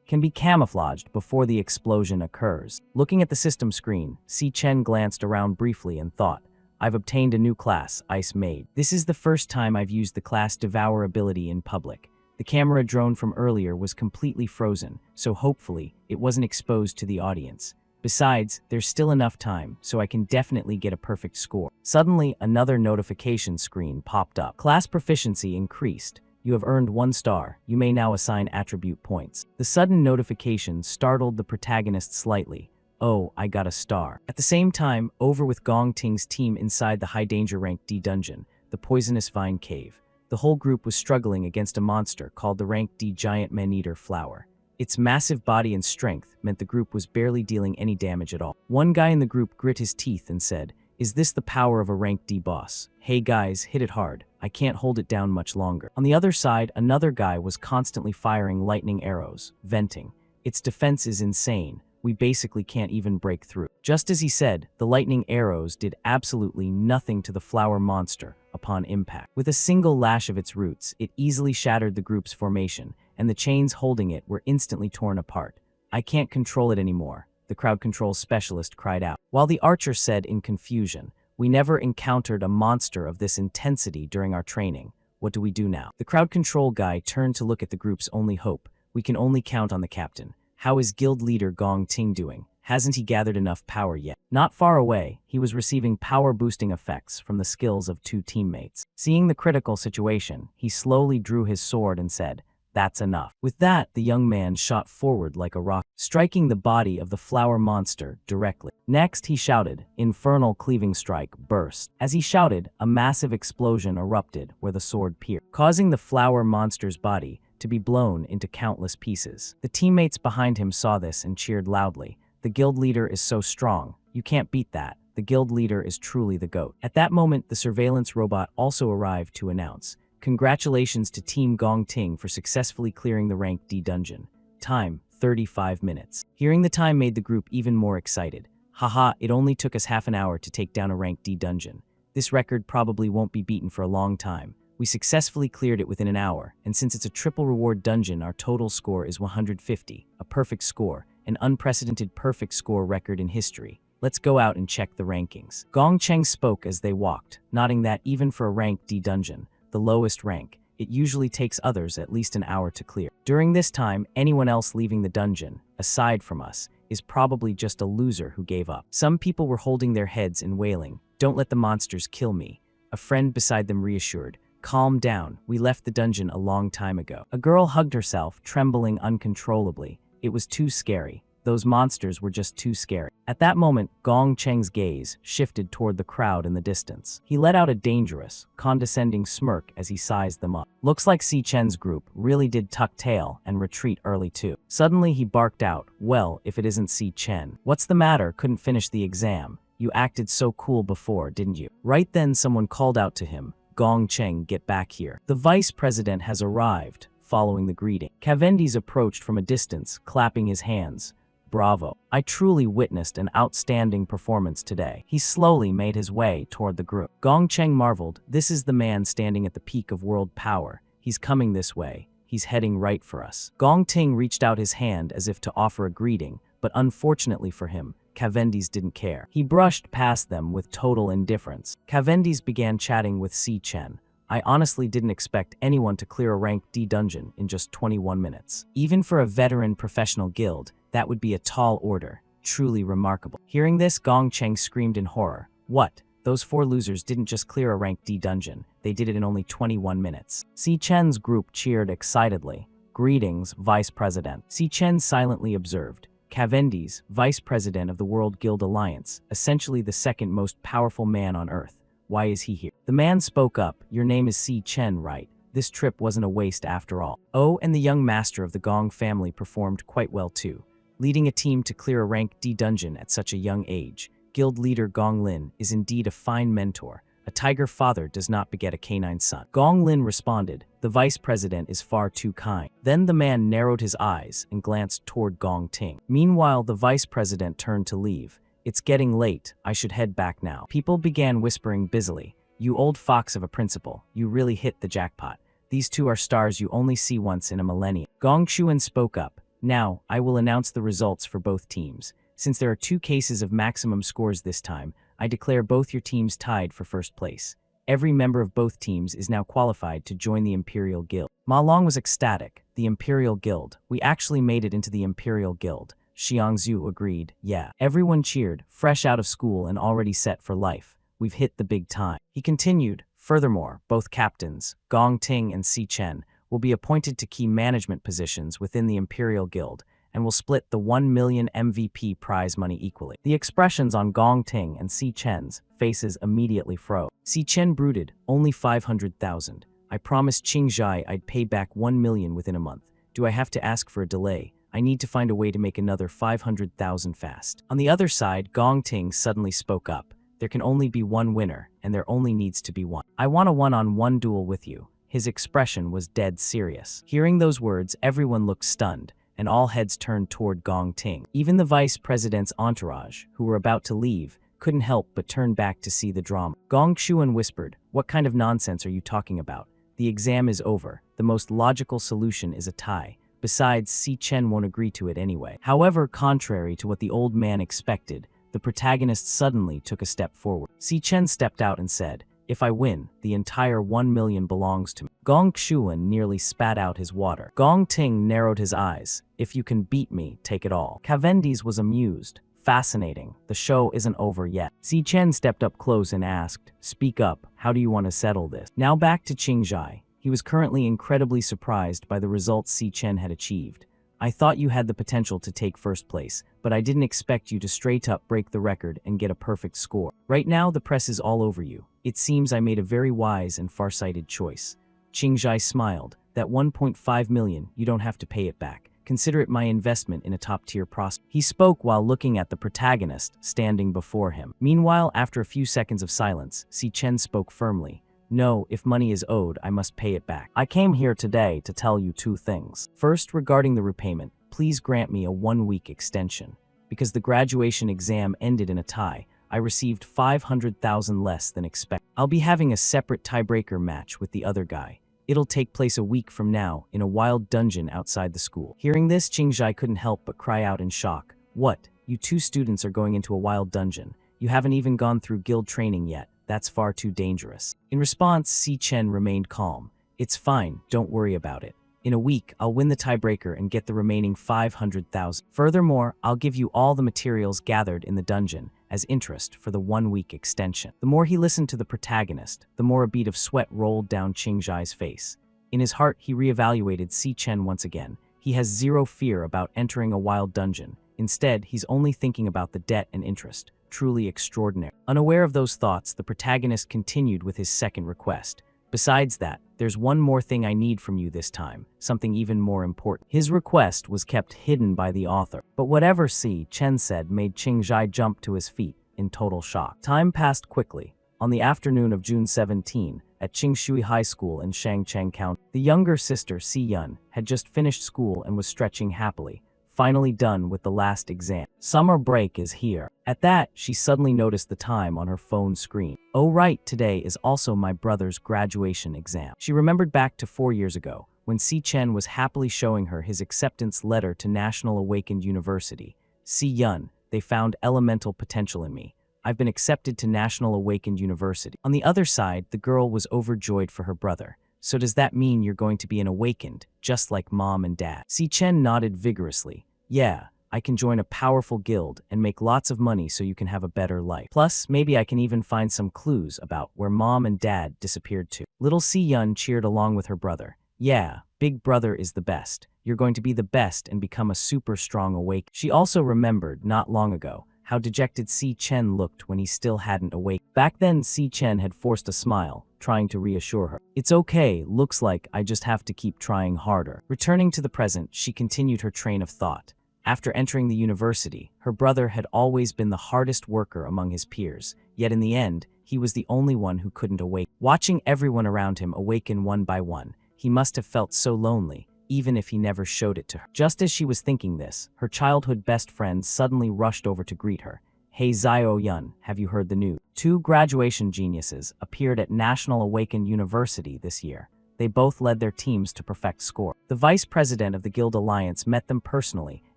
Can be camouflaged before the explosion occurs. Looking at the system screen, Si Chen glanced around briefly and thought, I've obtained a new class, Ice Maid. This is the first time I've used the class Devour ability in public. The camera drone from earlier was completely frozen, so hopefully it wasn't exposed to the audience. Besides, there's still enough time, so I can definitely get a perfect score. Suddenly, another notification screen popped up. Class proficiency increased. You have earned 1 star. You may now assign attribute points. The sudden notification startled the protagonist slightly. Oh, I got a star. At the same time, over with Gong Ting's team inside the high danger rank D dungeon, the Poisonous Vine Cave. The whole group was struggling against a monster called the rank D Giant Man-Eater Flower. Its massive body and strength meant the group was barely dealing any damage at all. One guy in the group grit his teeth and said, Is this the power of a rank D boss? Hey guys, hit it hard. I can't hold it down much longer. On the other side, another guy was constantly firing lightning arrows, venting. Its defense is insane. We basically can't even break through. Just as he said, the lightning arrows did absolutely nothing to the flower monster upon impact. With a single lash of its roots, it easily shattered the group's formation, and the chains holding it were instantly torn apart. I can't control it anymore, the crowd control specialist cried out. While the archer said in confusion, we never encountered a monster of this intensity during our training. What do we do now? The crowd control guy turned to look at the group's only hope. We can only count on the captain. How is guild leader Gong Ting doing? Hasn't he gathered enough power yet? Not far away, he was receiving power-boosting effects from the skills of 2 teammates. Seeing the critical situation, he slowly drew his sword and said, That's enough. With that, the young man shot forward like a rocket, striking the body of the flower monster directly. Next, he shouted, Infernal Cleaving Strike burst. As he shouted, a massive explosion erupted where the sword pierced, causing the flower monster's body to be blown into countless pieces. The teammates behind him saw this and cheered loudly. The guild leader is so strong. You can't beat that. The guild leader is truly the GOAT. At that moment, the surveillance robot also arrived to announce, Congratulations to Team Gong Ting for successfully clearing the rank D dungeon. Time, 35 minutes. Hearing the time made the group even more excited. Haha, it only took us half an hour to take down a rank D dungeon. This record probably won't be beaten for a long time. We successfully cleared it within an hour, and since it's a triple reward dungeon, our total score is 150, a perfect score, an unprecedented perfect score record in history. Let's go out and check the rankings. Gong Cheng spoke as they walked, nodding that even for a rank D dungeon, the lowest rank, it usually takes others at least an hour to clear. During this time, anyone else leaving the dungeon, aside from us, is probably just a loser who gave up. Some people were holding their heads and wailing, Don't let the monsters kill me. A friend beside them reassured, Calm down, we left the dungeon a long time ago. A girl hugged herself, trembling uncontrollably. It was too scary. Those monsters were just too scary. At that moment, Gong Cheng's gaze shifted toward the crowd in the distance. He let out a dangerous, condescending smirk as he sized them up. Looks like Si Chen's group really did tuck tail and retreat early too. Suddenly he barked out, Well, if it isn't Si Chen. What's the matter? Couldn't finish the exam. You acted so cool before, didn't you? Right then someone called out to him, Gong Cheng, get back here. The vice president has arrived, following the greeting. Cavendish approached from a distance, clapping his hands. Bravo. I truly witnessed an outstanding performance today. He slowly made his way toward the group. Gong Cheng marveled, this is the man standing at the peak of world power. He's coming this way. He's heading right for us. Gong Ting reached out his hand as if to offer a greeting, but unfortunately for him, Cavendish didn't care. He brushed past them with total indifference. Cavendish began chatting with Si Chen. I honestly didn't expect anyone to clear a rank D dungeon in just 21 minutes. Even for a veteran professional guild, that would be a tall order. Truly remarkable. Hearing this, Gong Cheng screamed in horror. What? Those 4 losers didn't just clear a rank D dungeon, they did it in only 21 minutes. Si Chen's group cheered excitedly. Greetings, Vice President. Si Chen silently observed. Cavendish, Vice President of the World Guild Alliance, essentially the second most powerful man on Earth. Why is he here? The man spoke up. Your name is Si Chen, right? This trip wasn't a waste after all. Oh, and the young master of the Gong family performed quite well too. Leading a team to clear a rank D dungeon at such a young age. Guild leader Gong Lin is indeed a fine mentor. A tiger father does not beget a canine son. Gong Lin responded, the vice president is far too kind. Then the man narrowed his eyes and glanced toward Gong Ting. Meanwhile, the vice president turned to leave. It's getting late, I should head back now. People began whispering busily. You old fox of a principal, you really hit the jackpot. These 2 are stars you only see once in a millennium. Gong Xuan spoke up. Now, I will announce the results for both teams. Since there are 2 cases of maximum scores this time, I declare both your teams tied for first place. Every member of both teams is now qualified to join the Imperial Guild. Ma Long was ecstatic. The Imperial Guild. We actually made it into the Imperial Guild. Xiangzhu agreed. Yeah. Everyone cheered, fresh out of school and already set for life. We've hit the big time. He continued. Furthermore, both captains, Gong Ting and Si Chen, will be appointed to key management positions within the Imperial Guild, and will split the 1 million MVP prize money equally. The expressions on Gong Ting and Si Chen's faces immediately froze. Si Chen brooded, only 500,000. I promised Qingzhai I'd pay back 1 million within a month. Do I have to ask for a delay? I need to find a way to make another 500,000 fast. On the other side, Gong Ting suddenly spoke up. There can only be one winner, and there only needs to be one. I want a one-on-one duel with you. His expression was dead serious. Hearing those words, everyone looked stunned, and all heads turned toward Gong Ting. Even the vice president's entourage, who were about to leave, couldn't help but turn back to see the drama. Gong Xuan whispered, what kind of nonsense are you talking about? The exam is over. The most logical solution is a tie. Besides, Si Chen won't agree to it anyway. However, contrary to what the old man expected, the protagonist suddenly took a step forward. Si Chen stepped out and said, if I win, the entire 1 million belongs to me. Gong Xuan nearly spat out his water. Gong Ting narrowed his eyes. If you can beat me, take it all. Cavendish was amused. Fascinating. The show isn't over yet. Si Chen stepped up close and asked, speak up, how do you want to settle this? Now back to Qingzhai. He was currently incredibly surprised by the results Si Chen had achieved. I thought you had the potential to take first place, but I didn't expect you to straight up break the record and get a perfect score. Right now, the press is all over you. It seems I made a very wise and far-sighted choice. Qingzhai smiled. That 1.5 million, you don't have to pay it back. Consider it my investment in a top-tier prospect. He spoke while looking at the protagonist standing before him. Meanwhile, after a few seconds of silence, Si Chen spoke firmly. No, if money is owed, I must pay it back. I came here today to tell you 2 things. First, regarding the repayment, please grant me a 1-week extension. Because the graduation exam ended in a tie, I received 500,000 less than expected. I'll be having a separate tiebreaker match with the other guy. It'll take place a week from now in a wild dungeon outside the school. Hearing this, Qingzhai couldn't help but cry out in shock. What? You 2 students are going into a wild dungeon. You haven't even gone through guild training yet. That's far too dangerous. In response, Si Chen remained calm. It's fine, don't worry about it. In a week, I'll win the tiebreaker and get the remaining 500,000. Furthermore, I'll give you all the materials gathered in the dungeon as interest for the 1-week extension. The more he listened to the protagonist, the more a bead of sweat rolled down Qingzhai's face. In his heart, he reevaluated Si Chen once again. He has zero fear about entering a wild dungeon. Instead, he's only thinking about the debt and interest. Truly extraordinary. Unaware of those thoughts, the protagonist continued with his second request. Besides that, there's one more thing I need from you this time, something even more important. His request was kept hidden by the author, but whatever Si Chen said made Qingzhai jump to his feet in total shock. Time passed quickly. On the afternoon of June 17, at Qingshui High School in Shangcheng County, the younger sister Si Yun had just finished school and was stretching happily. finally done with the last exam. Summer break is here. At that, she suddenly noticed the time on her phone screen. Oh right, today is also my brother's graduation exam. She remembered back to 4 years ago, when Si Chen was happily showing her his acceptance letter to National Awakened University. Si Yun, they found elemental potential in me. I've been accepted to National Awakened University. On the other side, the girl was overjoyed for her brother. So does that mean you're going to be an awakened, just like mom and dad? Si Chen nodded vigorously. Yeah, I can join a powerful guild and make lots of money so you can have a better life. Plus, maybe I can even find some clues about where mom and dad disappeared to. Little Si Yun cheered along with her brother. Yeah, big brother is the best. You're going to be the best and become a super strong awake. She also remembered, not long ago, how dejected Si Chen looked when he still hadn't awakened. Back then, Si Chen had forced a smile, trying to reassure her. It's okay, looks like I just have to keep trying harder. Returning to the present, she continued her train of thought. After entering the university, her brother had always been the hardest worker among his peers, yet in the end, he was the only one who couldn't awake. Watching everyone around him awaken one by one, he must have felt so lonely, even if he never showed it to her. Just as she was thinking this, her childhood best friend suddenly rushed over to greet her. Hey Zio Yun, have you heard the news? 2 graduation geniuses appeared at National Awakened University this year. They both led their teams to perfect score. The vice president of the Guild Alliance met them personally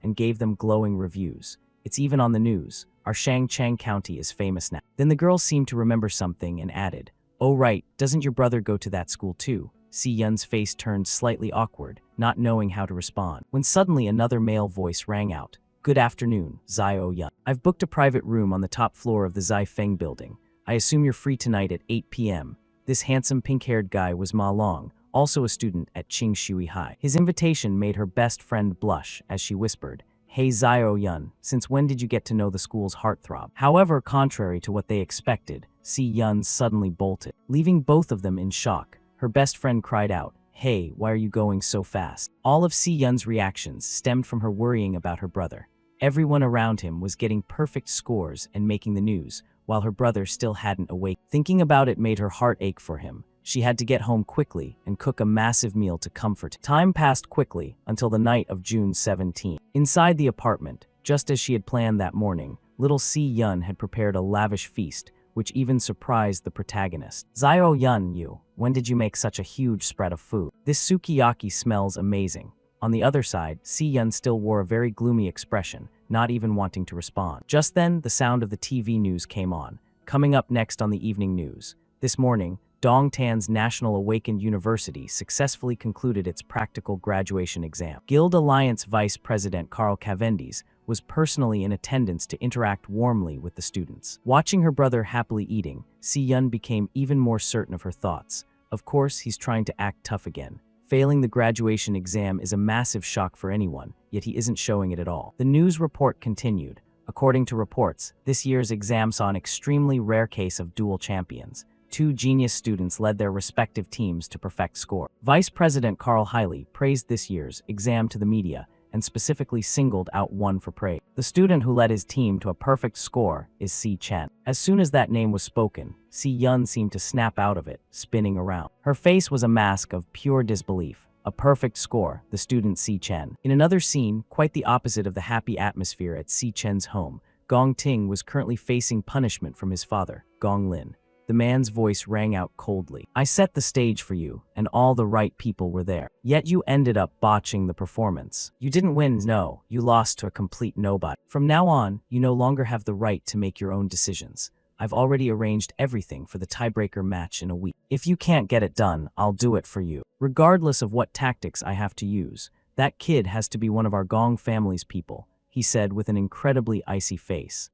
and gave them glowing reviews. It's even on the news. Our Shangchang County is famous now. Then the girl seemed to remember something and added, oh right, doesn't your brother go to that school too? Si Yun's face turned slightly awkward, not knowing how to respond, when suddenly another male voice rang out. Good afternoon, Zio Yun. I've booked a private room on the top floor of the Zai Feng building. I assume you're free tonight at 8 p.m. This handsome pink-haired guy was Ma Long, also a student at Qing High. His invitation made her best friend blush as she whispered, Hey Zio Yun, since when did you get to know the school's heartthrob? However, contrary to what they expected, Si Yun suddenly bolted, leaving both of them in shock. Her best friend cried out, Hey, why are you going so fast? All of Si Yun's reactions stemmed from her worrying about her brother. Everyone around him was getting perfect scores and making the news, while her brother still hadn't awakened. Thinking about it made her heart ache for him. She had to get home quickly and cook a massive meal to comfort him. Time passed quickly until the night of June 17. Inside the apartment, just as she had planned that morning, little Si Yun had prepared a lavish feast, which even surprised the protagonist. Zio Yun, when did you make such a huge spread of food? This sukiyaki smells amazing. On the other side, Si Yun still wore a very gloomy expression, not even wanting to respond. Just then, the sound of the TV news came on. Coming up next on the evening news. This morning, Dongtan's National Awakened University successfully concluded its practical graduation exam. Guild Alliance Vice President Carl Cavendish was personally in attendance to interact warmly with the students. Watching her brother happily eating, Si Yun became even more certain of her thoughts. Of course, he's trying to act tough again. Failing the graduation exam is a massive shock for anyone, yet he isn't showing it at all. The news report continued. According to reports, this year's exam saw an extremely rare case of dual champions. 2 genius students led their respective teams to perfect score. Vice President Carl Hiley praised this year's exam to the media and specifically singled out one for praise. The student who led his team to a perfect score is Si Chen. As soon as that name was spoken, Si Yun seemed to snap out of it, spinning around. Her face was a mask of pure disbelief. A perfect score, the student Si Chen. In another scene, quite the opposite of the happy atmosphere at Si Chen's home, Gong Ting was currently facing punishment from his father, Gong Lin. The man's voice rang out coldly. I set the stage for you, and all the right people were there. Yet you ended up botching the performance. You didn't win, no, you lost to a complete nobody. From now on, you no longer have the right to make your own decisions. I've already arranged everything for the tiebreaker match in a week. If you can't get it done, I'll do it for you. Regardless of what tactics I have to use, that kid has to be one of our Gong family's people, he said with an incredibly icy face.